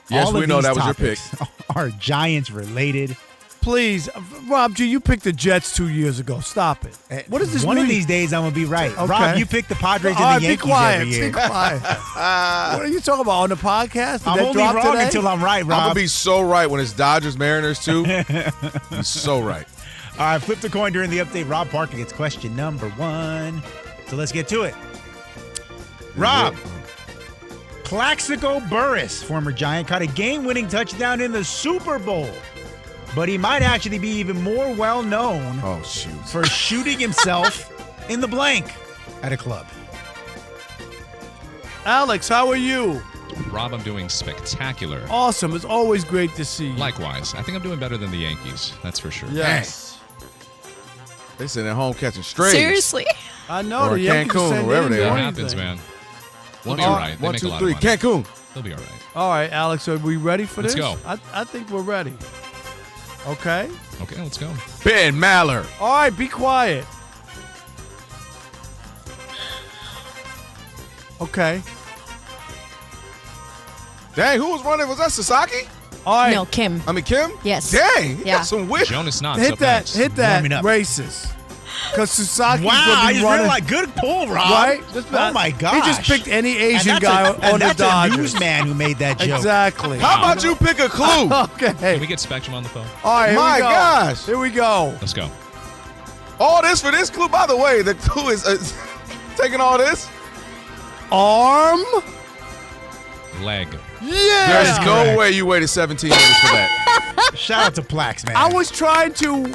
Yes, we know that was your pick. Are Giants related? Please, Rob G, you picked the Jets 2 years ago. Stop it. What is this? One of these days, I'm going to be right. Okay. Rob, you picked the Padres and the Yankees be quiet, every year. Be quiet. What are you talking about on the podcast? Did I'm that only drop wrong today? until I'm right, Rob. I'm going to be so right when it's Dodgers, Mariners, too. He's so right. All right, flip the coin during the update. Rob Parker gets question number 1. So let's get to it. Rob, Plaxico Burress, former Giant, caught a game-winning touchdown in the Super Bowl. But he might actually be even more well-known for shooting himself in the blank at a club. Alex, how are you? Rob, I'm doing spectacular. Awesome. It's always great to see you. Likewise. I think I'm doing better than the Yankees. That's for sure. Yes. They sitting at home catching strays. Seriously? I know. Or the Yankees Cancun, or wherever they are. That happens, man. We'll be all right. They 1, make 2, a lot 3. of money. Cancun. They'll be all right. All right, Alex, are we ready for Let's this? go. I think we're ready. Okay? Okay, let's go. Ben Maller. All right, be quiet. Okay. Dang, who was running? Was that Sasaki? All right. No, Kim. I mean, Kim? Yes. Dang, he Yeah. got some whip. Jonas Knox Hit up that, next. hit that, Warming up. racist. Because Sasaki's Wow, going to I be just running. realized, good pull, Rob. Right? Oh, my gosh. He just picked any Asian And guy that's on the that's Dodgers. a newsman who made that joke. Exactly. How about you pick a clue? Okay. Can we get Spectrum on the phone? All right, here My we go. gosh. Here we go. Let's go. All this for this clue? By the way, the clue is taking all this? Arm. Leg. Yeah. There's no way you waited 17 minutes for that. Shout out to Plax, man. I was trying to,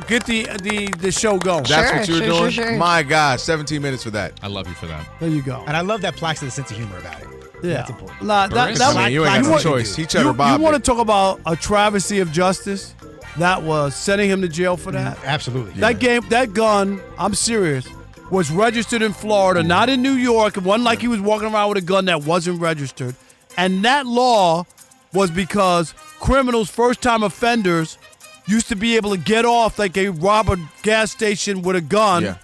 get the show going. That's what you were doing? Sure. My gosh, 17 minutes for that. I love you for that. There you go. And I love that Plax has a sense of humor about it. Yeah. That's important. Nah, Burris? that I mean, you ain't got no choice. He cheddar You bobbed want to it. talk about a travesty of justice? That was sending him to jail for that. Absolutely. That gun, I'm serious, was registered in Florida, not in New York. It wasn't like he was walking around with a gun that wasn't registered. And that law was because criminals, first-time offenders, used to be able to get off like they rob a gas station with a gun. Yeah.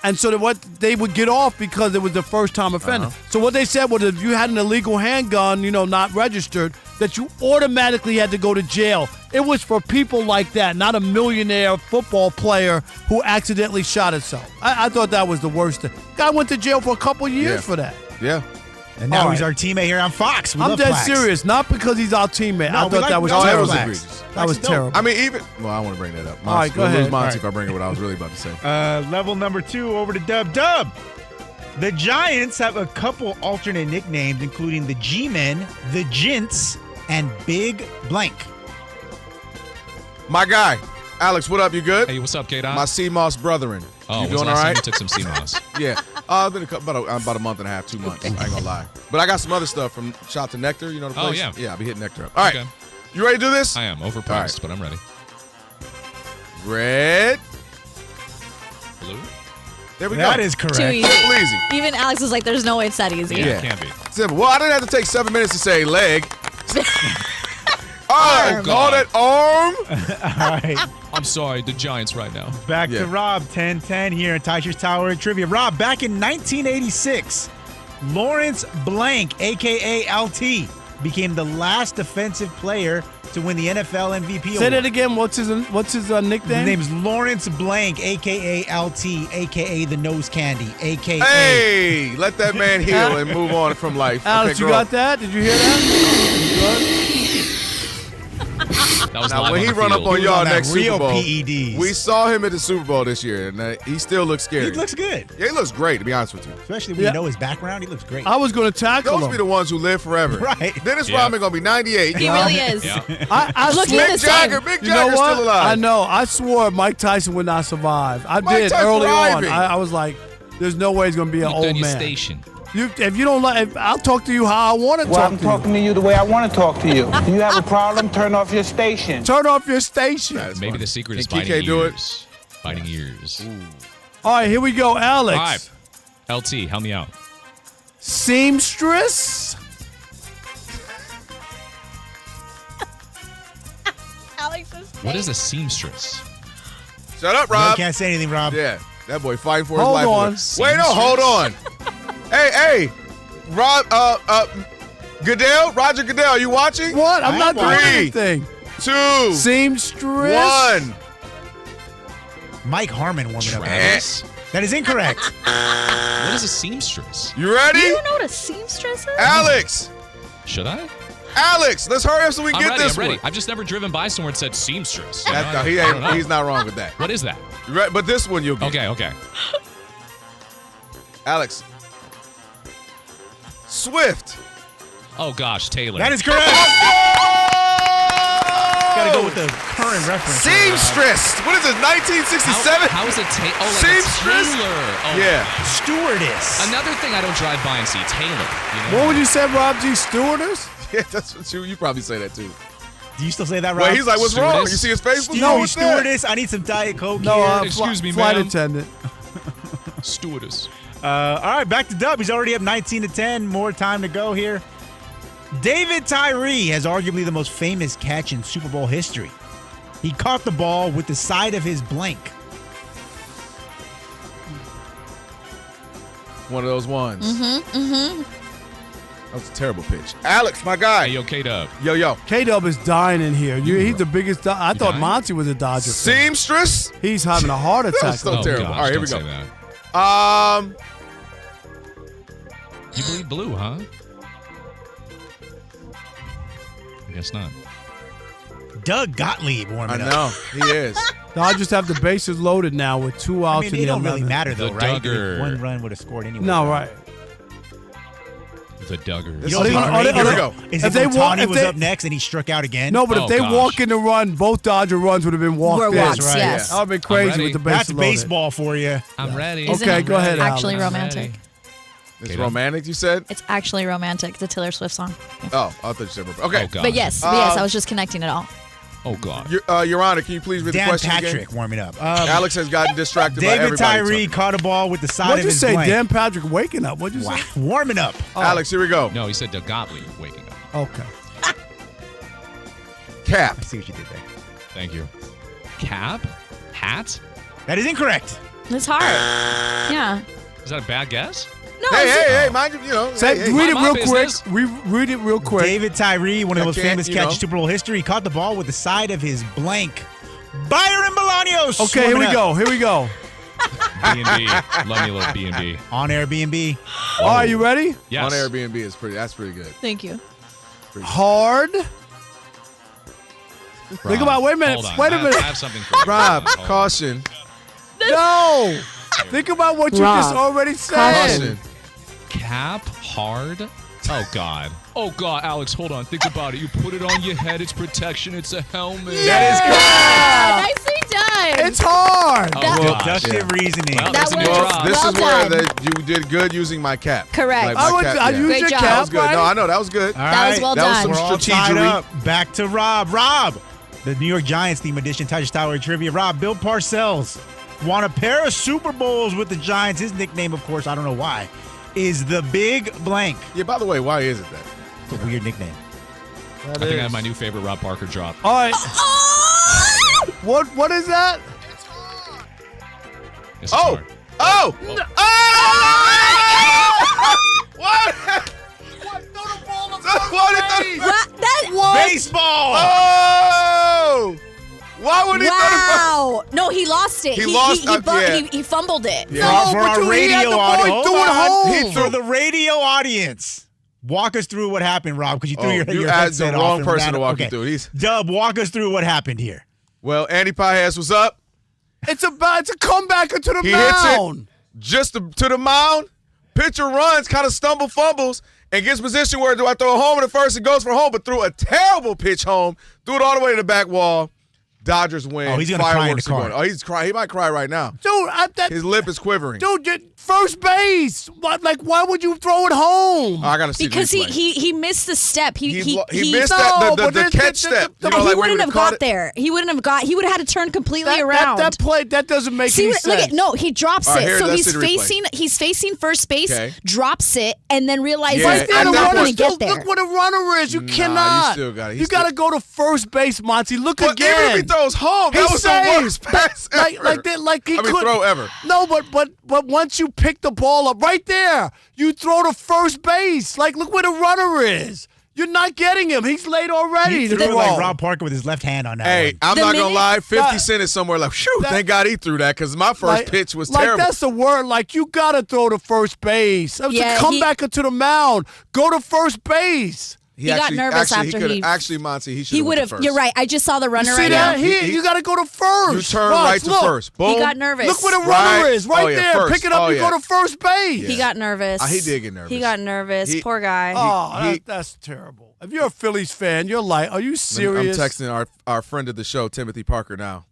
And so they would get off because it was the first-time offender. So what they said was if you had an illegal handgun, not registered, that you automatically had to go to jail. It was for people like that, not a millionaire football player who accidentally shot himself. I thought that was the worst thing. Guy went to jail for a couple years for that. Yeah. And now All he's right. our teammate here on Fox. We I'm love dead Plax. serious, not because he's our teammate. No, I we thought like- that was no, that terrible. was egregious. That was Plax, no. terrible. I mean, I want to bring that up. All right, go ahead. Lose Monty All right. if I bring up what I was really about to say. Level number 2 over to Dub. The Giants have a couple alternate nicknames, including the G-Men, the Jints, and Big Blank. My guy, Alex, what up? You good? Hey, what's up, K-Dot? My CMOS brethren. Oh, you when's doing the all last time right? you took some CMOS? Yeah. Been about a month and a half, 2 months. I ain't gonna lie. But I got some other stuff from Shot to Nectar. You know the place? Oh, yeah. Yeah, I'll be hitting Nectar up. All right. Okay. You ready to do this? I am overpriced, All right. but I'm ready. Red. Blue? There we go. That is correct. Too easy. Simple, easy. Even Alex was like, "There's no way it's that easy." Yeah, it can't be. Simple. Well, I didn't have to take 7 minutes to say leg. Oh, call it arm. All right. I'm sorry, the Giants right now. Back to Rob, 10-10 here in Teicher's Tower Trivia. Rob, back in 1986, Lawrence Blank, a.k.a. LT, became the last defensive player to win the NFL MVP award. Say that again. What's his nickname? His name's Lawrence Blank, a.k.a. LT, a.k.a. the nose candy, a.k.a. Hey, let that man heal and move on from life. Alex, Okay, you grow got up. that? Did you hear that? That was Now, live when on he the run up field. on He was y'all on that next real Super Bowl, PEDs. we saw him at the Super Bowl this year, and he still looks scary. He looks good. Yeah, he looks great, to be honest with you. Especially when you know his background, he looks great. I was going to tackle Those him. be the ones who live forever. Right. Dennis Yeah. Rodman going to be 98. He really is. Yeah. I Looking swore- the Mick same. Jagger, Mick You know Jagger's what? still alive. I know. I swore Mike Tyson would not survive. I Mike did Tyson early on. thriving. I was like, "There's no way he's going to be an You've old done your man." station. If you don't like, I'll talk to you how I want to Well, talk I'm to you. talking to you the way I want to talk to you. Do you have a problem? Turn off your station. Turn off your station. That's Maybe funny. the secret is Think he biting can't do ears. Biting ears. All right, here we go, Alex. All right. LT, help me out. Seamstress. Alex's What is a seamstress? Shut up, No, Rob. can't say anything, Rob. Yeah, that boy fighting for his Hold life. on. Wait, no, hold on. Hey, Rob, Goodell, Roger Goodell, are you watching? What? I'm not doing 3, anything. 2, Seamstress. 1. Mike Harmon warming up. Travis? That is incorrect. What is a seamstress? You ready? You don't know what a seamstress is? Alex, Should I? Alex, let's hurry up so we I'm get ready, this I'm ready. one. I've just never driven by somewhere and said seamstress. No, he's not wrong with that. What is that? You right, but this one you'll get. Okay. Alex. Swift. Oh, gosh, Taylor. That is correct. Gotta go with the current reference. Seamstress. What is this, 1967? How is it Taylor? Oh, like Seamstress? a Taylor. Oh, Yeah. Stewardess. Another thing I don't drive by and see, Taylor. You know? What would you say, Rob G? Stewardess? Yeah, that's what you probably say that too. Do you still say that, Rob? Wait, he's like, what's wrong? Stewardess? You see his face? What's Excuse wrong me, with that? stewardess. I need some Diet Coke No, here. Excuse me, flight ma'am. attendant. Stewardess. All right, back to Dub. He's already up 19-10. More time to go here. David Tyree has arguably the most famous catch in Super Bowl history. He caught the ball with the side of his blank. One of those ones. Mm-hmm. That was a terrible pitch. Alex, my guy. Hey, yo, K-Dub. Yo. K-Dub is dying in here. He's the biggest. I thought dying? Monty was a Dodger fan. Seamstress. He's having a heart That attack. was so Oh, terrible. gosh, All right, here we don't go. say that. You bleed blue, huh? I guess not. Doug Gottlieb warming I up. know. He is. Dodgers have the bases loaded now with 2 outs I mean, in it the don't really 11th. matter, though, The right? Duggar. One run would have scored anyway. No, right. The Duggars. This You know is what's hard. great? Here we go. Is If if they walk- Ohtani if was they- up next and he struck out again? No, but Oh, if they gosh. walk in the run, both Dodger runs would have been walked Were in. walks, right, yes. That would have been crazy ready. with the bases That's loaded. baseball for you. I'm ready. Isn't Okay, it go ahead, actually Alex. romantic? It's romantic, you said? It's actually romantic. It's a Taylor Swift song. Oh, I thought you said okay. Oh, God. But yes, I was just connecting it all. Oh, God. Your Honor, can you please read the Dan question Patrick again? warming up. Alex has gotten distracted by David everybody. Tyree caught a ball with the side What'd of you his say, blank. Dan Patrick waking up? What'd you Wow. say? Warming up. Alex, here we go. No, he said Doug Gottlieb waking up. Okay. Cap. I see what you did there. Thank you. Cap? Hat? That is incorrect. It's hard. Yeah. Is that a bad guess? No, Hey, mind you, Say, hey, read it my real quick. business. Read it real quick. David Tyree, one of the most Can't, famous you catches know. in Super Bowl history. He caught the ball with the side of his blank. Byron Bolaños. Okay, here we go. Here we go. B&B. Love me a little B&B. On Airbnb. All right, you ready? Yes. On Airbnb is that's pretty good. Thank you. Hard. Think about. Wait a minute. Hold on. Wait a minute. I have something for you. Rob, Hold on. caution. No. Think about what you Rob, just already said. Caution. Cap? Hard? Oh, God. Oh, God. Alex, hold on. Think about it. You put it on your head. It's protection. It's a helmet. Yeah. Nicely done. It's hard. Oh, That- gosh. Deductive reasoning. Well, That that's a new was- drop. This Well is where done. you did good using my cap. Correct. Like my I cap, used Great your job. cap. That was good. right? No, I know that was good. All That was right. well That was done. some We're all tied strategery. up. Back to Rob. Rob, the New York Giants theme edition, Touch Tower Trivia. Rob, Bill Parcells won a pair of Super Bowls with the Giants. His nickname, of course, I don't know why, is the Big Blank. Yeah, by the way, why is it that? It's a weird nickname. I think I have my new favorite Rob Parker drop. All right. What is that? It's hard. Oh! What? Baseball! Oh! Why would he throw Wow. No, he lost it. He lost- he fumbled it. For our radio audience. home. For the radio audience. Walk us through what happened, Rob, because you threw your asked the headset off wrong and person ran- to walk okay. you through it. Dub, walk us through what happened here. Well, Andy Pajas was up. It's a comebacker to the He mound. hits it just to the mound. Pitcher runs, kind of fumbles, and gets position where do I throw it home at first? It goes for home, but threw a terrible pitch home. Threw it all the way to the back wall. Dodgers win. Oh, he's going to cry in the Fireworks are car. going. Oh, he's crying. He might cry right now. Dude, His lip is quivering. Dude, first base. Why would you throw it home? I got to see Because the replay. he missed the step. He missed the catch step. You know, he like where wouldn't have caught got it. there. He wouldn't have got. He would have had to turn completely around. That play that doesn't make See, any look sense. at no. He drops All right, it, here, so let's see the replay. he's facing first base, Okay. drops it, and then realizes Yeah, I'm at not that going to point- get there. Look what a runner is. You cannot. You still got it. You got to go to first base, Monty. Look But again. even if he throws home, that He was the saved. worst pass ever. Like he couldn't throw ever. No, but once you pick the ball up right there, you throw to first base. Like look where the runner is. You're not getting him. He's late already. He to threw throw. like Rob Parker with his left hand on that Hey, one. I'm The not going to minute- lie. 50 That- Cent is somewhere like, whew, thank God he threw that because my first pitch was like terrible. that's the word. Like you got to throw to first base. That was Yeah, a comeback to the mound. Go to first base. He got nervous after he- Actually, Monty, he should He would have. first. You're right. I just saw the runner You see right that? now. You got to go to first. You turn Watch, right to look. first. Boom. He got nervous. Look where the runner Right. is. Right Oh, yeah, there. first. Pick it up. Oh, you yeah. go to first base. He got nervous. He did get nervous. He got nervous. He- Poor guy. Oh, that's terrible. If you're a Phillies fan, you're like, are you serious? I'm texting our friend of the show, Timothy Parker, now.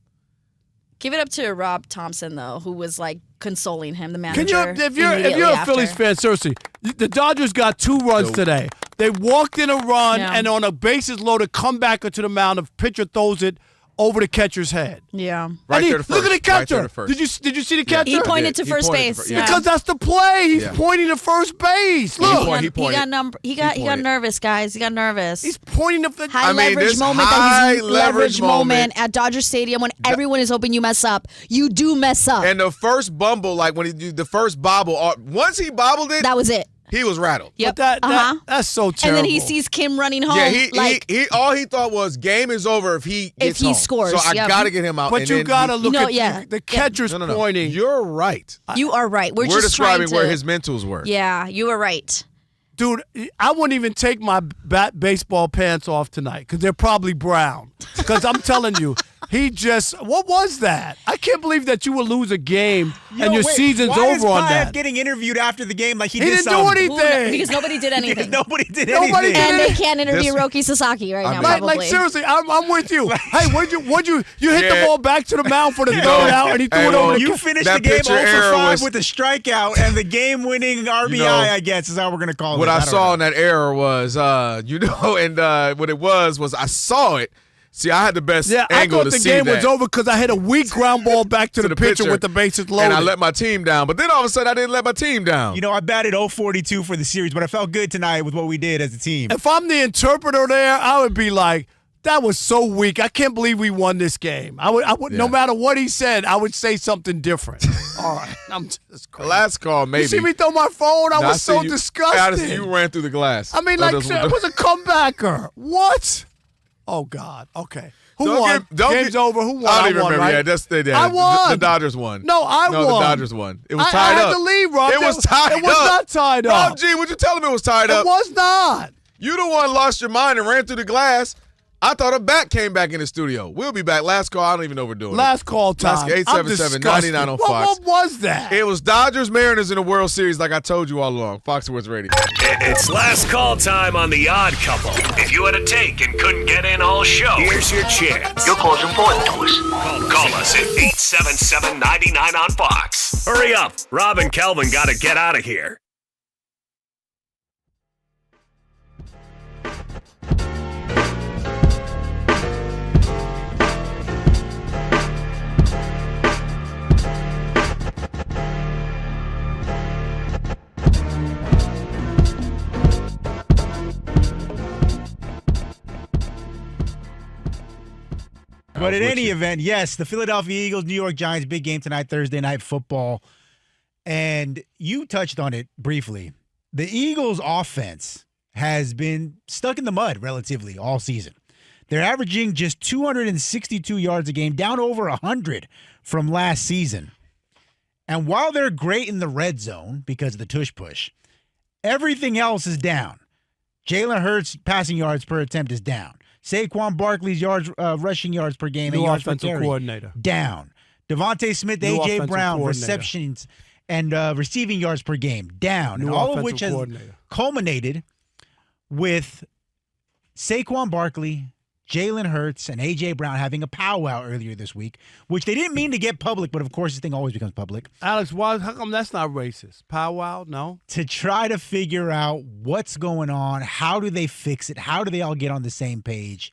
Give it up to Rob Thompson though, who was like consoling him, the Can you, manager. if you're immediately a after. Phillies fan, seriously, the Dodgers got 2 runs today. They walked in a run, Yeah. and on a bases loaded comebacker to the mound, the pitcher throws it over the catcher's head. Yeah. Right And he- there to look at first. the Right catcher. there to first. Did you see the catcher? He pointed to He first pointed to base. first- Yeah. Because that's the play. He's Yeah. pointing to first base. He Look, pointed. He got pointed. nervous, guys. He got nervous. he's pointing to the. High I mean, leverage this moment. high That he's leverage moment at Dodger Stadium when everyone is hoping you mess up. You do mess up. And the first bumble, like when he did the first bobble, once he bobbled it, that was it. he was rattled. Yep. But that's so And terrible. then he sees Kim running home. Yeah, he all he thought was game is over if he gets he home. scores, So I yep. got to get him out. But and you then got to he- look No, at yeah. the catcher's No. pointing. You're right. You are right. We're just describing trying to, where his mentals were. Yeah, you are right. Dude, I wouldn't even take my baseball pants off tonight because they're probably brown. Because I'm telling you, what was that? I can't believe that you will lose a game and your season's why over is on Paez that. getting interviewed after the game like he He did didn't do something? anything. Because nobody did anything. Nobody did Nobody anything. did And they can't interview This- Roki Sasaki right now, Like, probably. seriously, I'm with you. Hey, you hit the Yeah. ball back to the mound for the You third know, out, and he threw hey, it over. well, the You finished the That game pitcher 0 for error 5 was- with a strikeout and the game-winning RBI, I guess, is how we're going to call it. What I don't saw know. in that error was, what it was I saw it. See, I had the best Yeah, I angle thought to the see game that. was over because I hit a weak ground ball back to the pitcher with the bases loaded. And I let my team down. But then all of a sudden, I didn't let my team down. You know, I batted 0-42 for the series, but I felt good tonight with what we did as a team. If I'm the interpreter there, I would be like, that was so weak. I can't believe we won this game. I would no matter what he said, I would say something different. All right. I'm just crazy. Last call, maybe. You see me throw my phone? I No, was so see you- disgusted. Honestly, you ran through the glass. I mean, Oh, like, those- it was a comebacker. What? Oh, God. Okay. Who Don't won? Game's over. Who won? I don't even won, remember. right? Yeah, that's the I won. The Dodgers won. No, I No, won. the Dodgers won. It was I tied had up. the lead, Rob. It was tied up. It was not tied up. Rob G, would you tell him it was tied It up? was not. You the one lost your mind and ran through the glass. I thought a bat came back in the studio. We'll be back. Last call. I don't even know what we're doing. Last call time. 877-99 on Fox. What was that? It was Dodgers Mariners in the World Series, like I told you all along. Fox Sports Radio. It's last call time on The Odd Couple. If you had a take and couldn't get in all show, here's your chance. Your call's important to us. Call us at 877-99 on Fox. Hurry up. Rob and Kelvin got to get out of here. But in any event, yes, the Philadelphia Eagles, New York Giants, big game tonight, Thursday Night Football. And you touched on it briefly. The Eagles' offense has been stuck in the mud relatively all season. They're averaging just 262 yards a game, down over 100 from last season. And while they're great in the red zone because of the tush push, everything else is down. Jalen Hurts' passing yards per attempt is down. Saquon Barkley's rushing yards per game and yards per carry coordinator down. Devontae Smith, A.J. Brown, receptions and receiving yards per game down. And all of which has culminated with Saquon Barkley, Jalen Hurts, and A.J. Brown having a powwow earlier this week, which they didn't mean to get public, but of course this thing always becomes public. Alex, how come that's not racist? Powwow? No? To try to figure out what's going on, how do they fix it, how do they all get on the same page?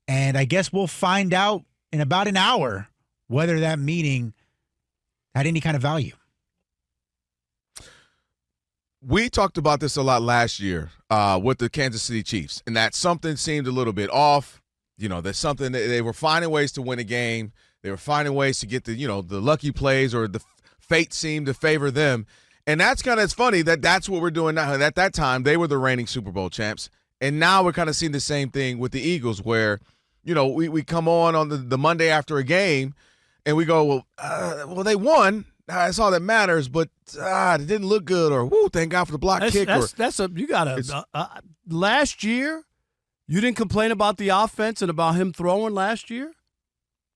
And I guess we'll find out in about an hour whether that meeting had any kind of value. We talked about this a lot last year with the Kansas City Chiefs, and that something seemed a little bit off. There's something they were finding ways to win a game. They were finding ways to get the lucky plays, or the fate seemed to favor them. And that's kind of, it's funny that's what we're doing now. And at that time, they were the reigning Super Bowl champs. And now we're kind of seeing the same thing with the Eagles, where, we come on the Monday after a game and we go, well, they won. That's all that matters, but it didn't look good, or thank God for the block kick. Last year, you didn't complain about the offense and about him throwing last year?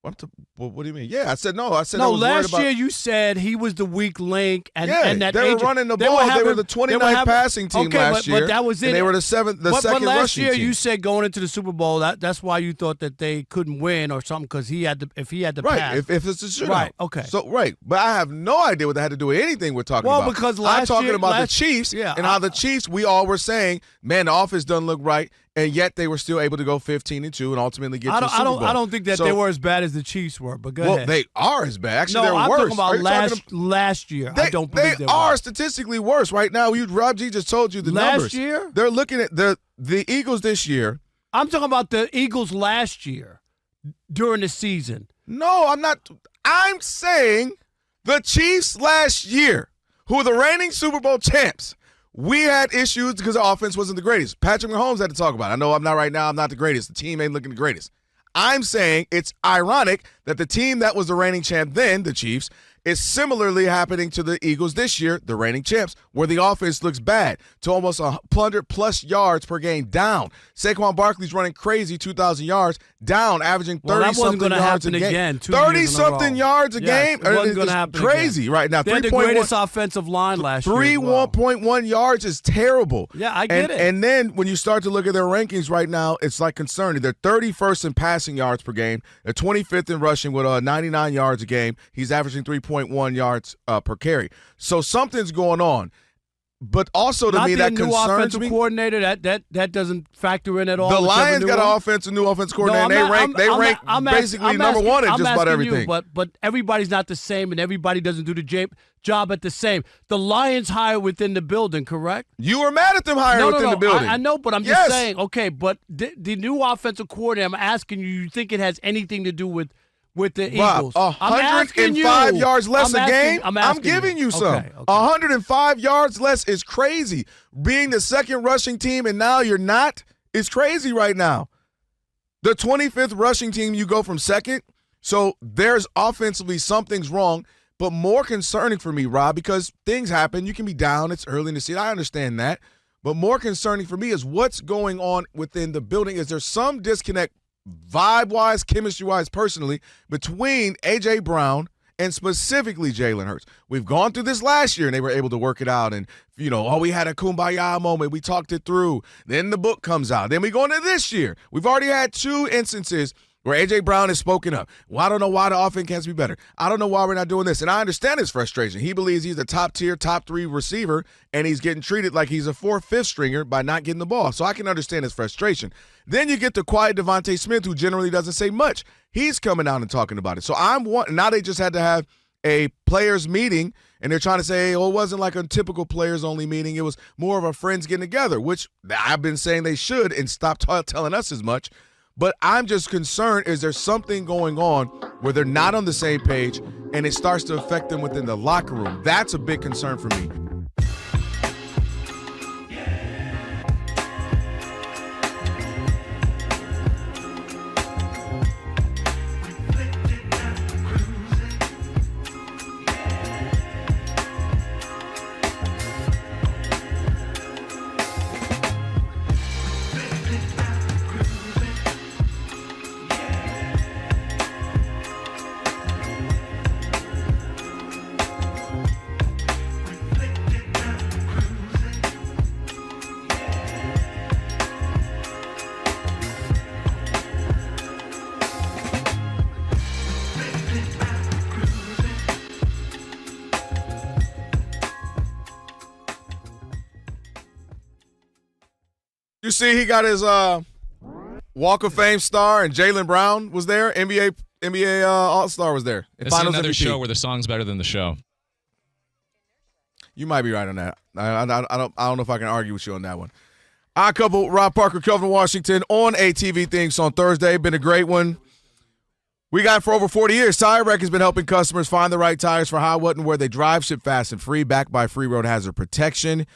What do you mean? Yeah, I said no. I said no. I was last year you said he was the weak link, and that they were running the ball. They were the 29th passing team last year. But that was it. And they were the second rushing team. But last year you said going into the Super Bowl that's why you thought that they couldn't win or something, because if he had to pass. If it's a shootout. Right. Okay. So but I have no idea what that had to do with anything we're talking about. Well, because I'm talking about the Chiefs and how the Chiefs, we all were saying, man, the offense doesn't look right. And yet they were still able to go 15-2 and ultimately get to the Super Bowl. I don't think that they were as bad as the Chiefs were, but go ahead. They are as bad. Actually, they're I'm worse. Talking about last year. I don't believe they are statistically worse right now. Rob G just told you the numbers. Last year? They're looking at the Eagles this year. I'm talking about the Eagles last year during the season. No, I'm not. I'm saying the Chiefs last year, who are the reigning Super Bowl champs. We had issues because the offense wasn't the greatest. Patrick Mahomes had to talk about it. I know I'm not right now. I'm not the greatest. The team ain't looking the greatest. I'm saying it's ironic that the team that was the reigning champ then, the Chiefs, is similarly happening to the Eagles this year, the reigning champs, where the offense looks bad to almost 100+ yards per game down. Saquon Barkley's running crazy, 2,000 yards down, averaging 30-something yards a game. 30-something yards a game? It wasn't going to happen crazy again. Right now. They're the greatest offensive line last year. 3.1 yards is terrible. Yeah, I get it. And then when you start to look at their rankings right now, it's like concerning. They're 31st in passing yards per game. They're 25th in rushing with 99 yards a game. He's averaging 3.1 yards per carry. So something's going on. But also to me, that concerns me. Coordinator, that doesn't factor in at all. The Lions got a new offensive coordinator. And they rank basically number one in just about everything. But everybody's not the same, and everybody doesn't do the job at the same. The Lions hire within the building, correct? You were mad at them hiring within the building. I know, but I'm just saying. Okay, but the new offensive coordinator, I'm asking you think it has anything to do with the Eagles? 105 yards less a game? I'm giving you some. Okay. 105 yards less is crazy. Being the second rushing team and now you're not is crazy right now. The 25th rushing team, you go from second. So there's offensively something's wrong. But more concerning for me, Rob, because things happen. You can be down. It's early in the season. I understand that. But more concerning for me is what's going on within the building. Is there some disconnect vibe-wise, chemistry-wise, personally, between A.J. Brown and specifically Jalen Hurts? We've gone through this last year, and they were able to work it out. And, we had a kumbaya moment. We talked it through. Then the book comes out. Then we go into this year. We've already had 2 instances where A.J. Brown has spoken up. Well, I don't know why the offense can't be better. I don't know why we're not doing this. And I understand his frustration. He believes he's a top-tier, top-3 receiver, and he's getting treated like he's a 4th, 5th stringer by not getting the ball. So I can understand his frustration. Then you get the quiet Devontae Smith, who generally doesn't say much. He's coming out and talking about it. So now they just had to have a players meeting, and they're trying to say, it wasn't like a typical players-only meeting. It was more of a friends getting together, which I've been saying they should and stop telling us as much. But I'm just concerned, is there something going on where they're not on the same page and it starts to affect them within the locker room? That's a big concern for me. You see, he got his Walk of Fame star, and Jalen Brown was there. NBA All-Star was there. It's another MVP. Show where the song's better than the show. You might be right on that. I don't know if I can argue with you on that one. Our couple, Rob Parker, Kelvin Washington, on ATV Things on Thursday. Been a great one. We got for over 40 years. Tire Rack has been helping customers find the right tires for how, what, and where they drive. Ship fast and free, backed by free road hazard protection.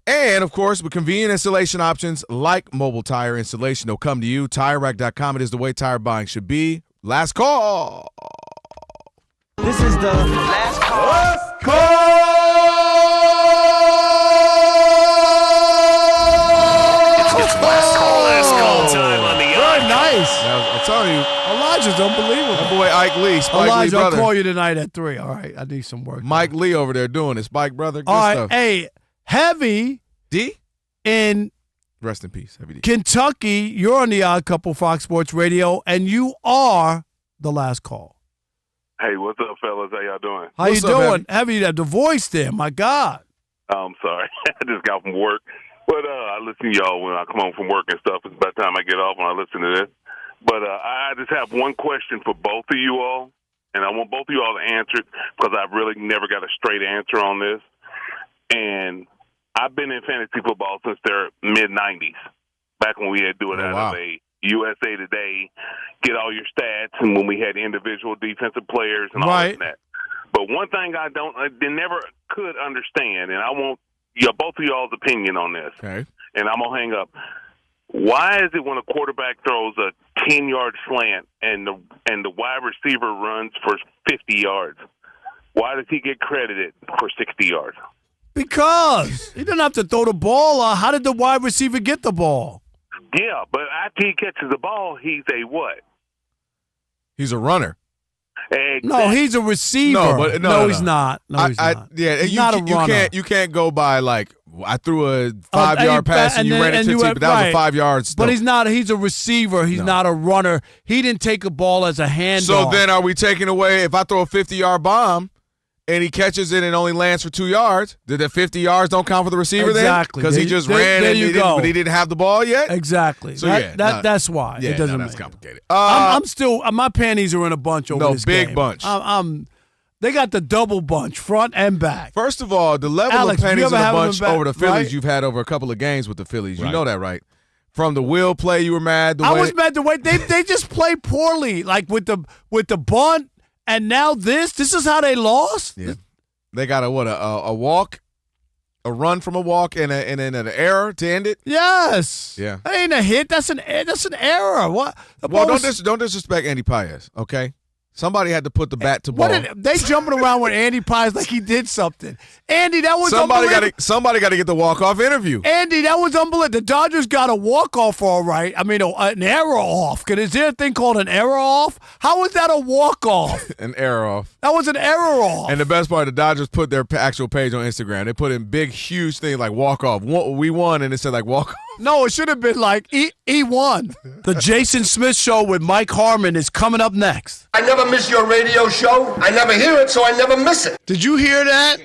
And, of course, with convenient installation options like mobile tire installation, they'll come to you. TireRack.com. It is the way tire buying should be. Last call. This is the last call. Last call. It's last call time on the Very nice. I'm telling you. Elijah's unbelievable. My boy Ike Lee, Spike Elijah, Lee brother. I'll call you tonight at 3. All right, I need some work. Mike Lee over there doing it. Spike brother. Good All right, stuff. hey, Heavy D in rest in peace, Heavy D. Kentucky. You're on the Odd Couple Fox Sports Radio, and you are the last call. Hey, what's up, fellas? How y'all doing? How you doing? Heavy, you have the voice there. My God. I'm sorry. I just got from work. But I listen to y'all when I come home from work and stuff. It's about time I get off when I listen to this. But I just have one question for both of you all, and I want both of you all to answer it because I've really never got a straight answer on this. And I've been in fantasy football since their mid-'90s, back when we had to do it out of a USA Today, get all your stats, and when we had individual defensive players and all that. But one thing I never could understand, and I want both of y'all's opinion on this, and I'm going to hang up. Why is it when a quarterback throws a 10-yard slant and the wide receiver runs for 50 yards, why does he get credited for 60 yards? Because he didn't have to throw the ball. How did the wide receiver get the ball? Yeah, but after he catches the ball, he's a what? He's a runner. Exactly. No, he's a receiver. No, he's not. No, he's not. Yeah, he's not a runner. You can't go by like I threw a 5-yard pass and you ran it 15, but that was a 5 yards. But he's not. He's a receiver. He's not a runner. He didn't take a ball as a handoff. So then, are we taking away if I throw a 50-yard bomb? And he catches it and only lands for 2 yards? Did the 50 yards don't count for the receiver then? Exactly. Because he just ran and but he didn't have the ball yet? Exactly. So that's why. Yeah, it doesn't that's matter. complicated. I'm still my panties are in a bunch over this big game. bunch. They got the double bunch, front and back. First of all, the level Alex, of panties in a bunch over the Phillies right? you've had over a couple of games with the Phillies. You know that, right? From the will play, you were mad. I was mad the way they just play poorly, like with the bunt, and now this is how they lost. Yeah. They got a walk, a run from a walk, and an error to end it. Yes. Yeah. That ain't a hit. That's an error. What? Well, don't disrespect Andy Paez, okay? Somebody had to put the bat to ball. They jumping around with Andy Paez like he did something. Andy, that was unbelievable. Somebody got to get the walk-off interview. Andy, that was unbelievable. The Dodgers got a walk-off all right. I mean, an error off. Is there a thing called an error off? How is that a walk-off? An error off. That was an error off. And the best part, the Dodgers put their actual page on Instagram. They put in big, huge things like walk-off. We won, and it said like walk-off. No, it should have been like he won. The Jason Smith Show with Mike Harmon is coming up next. I never miss your radio show. I never hear it, so I never miss it. Did you hear that?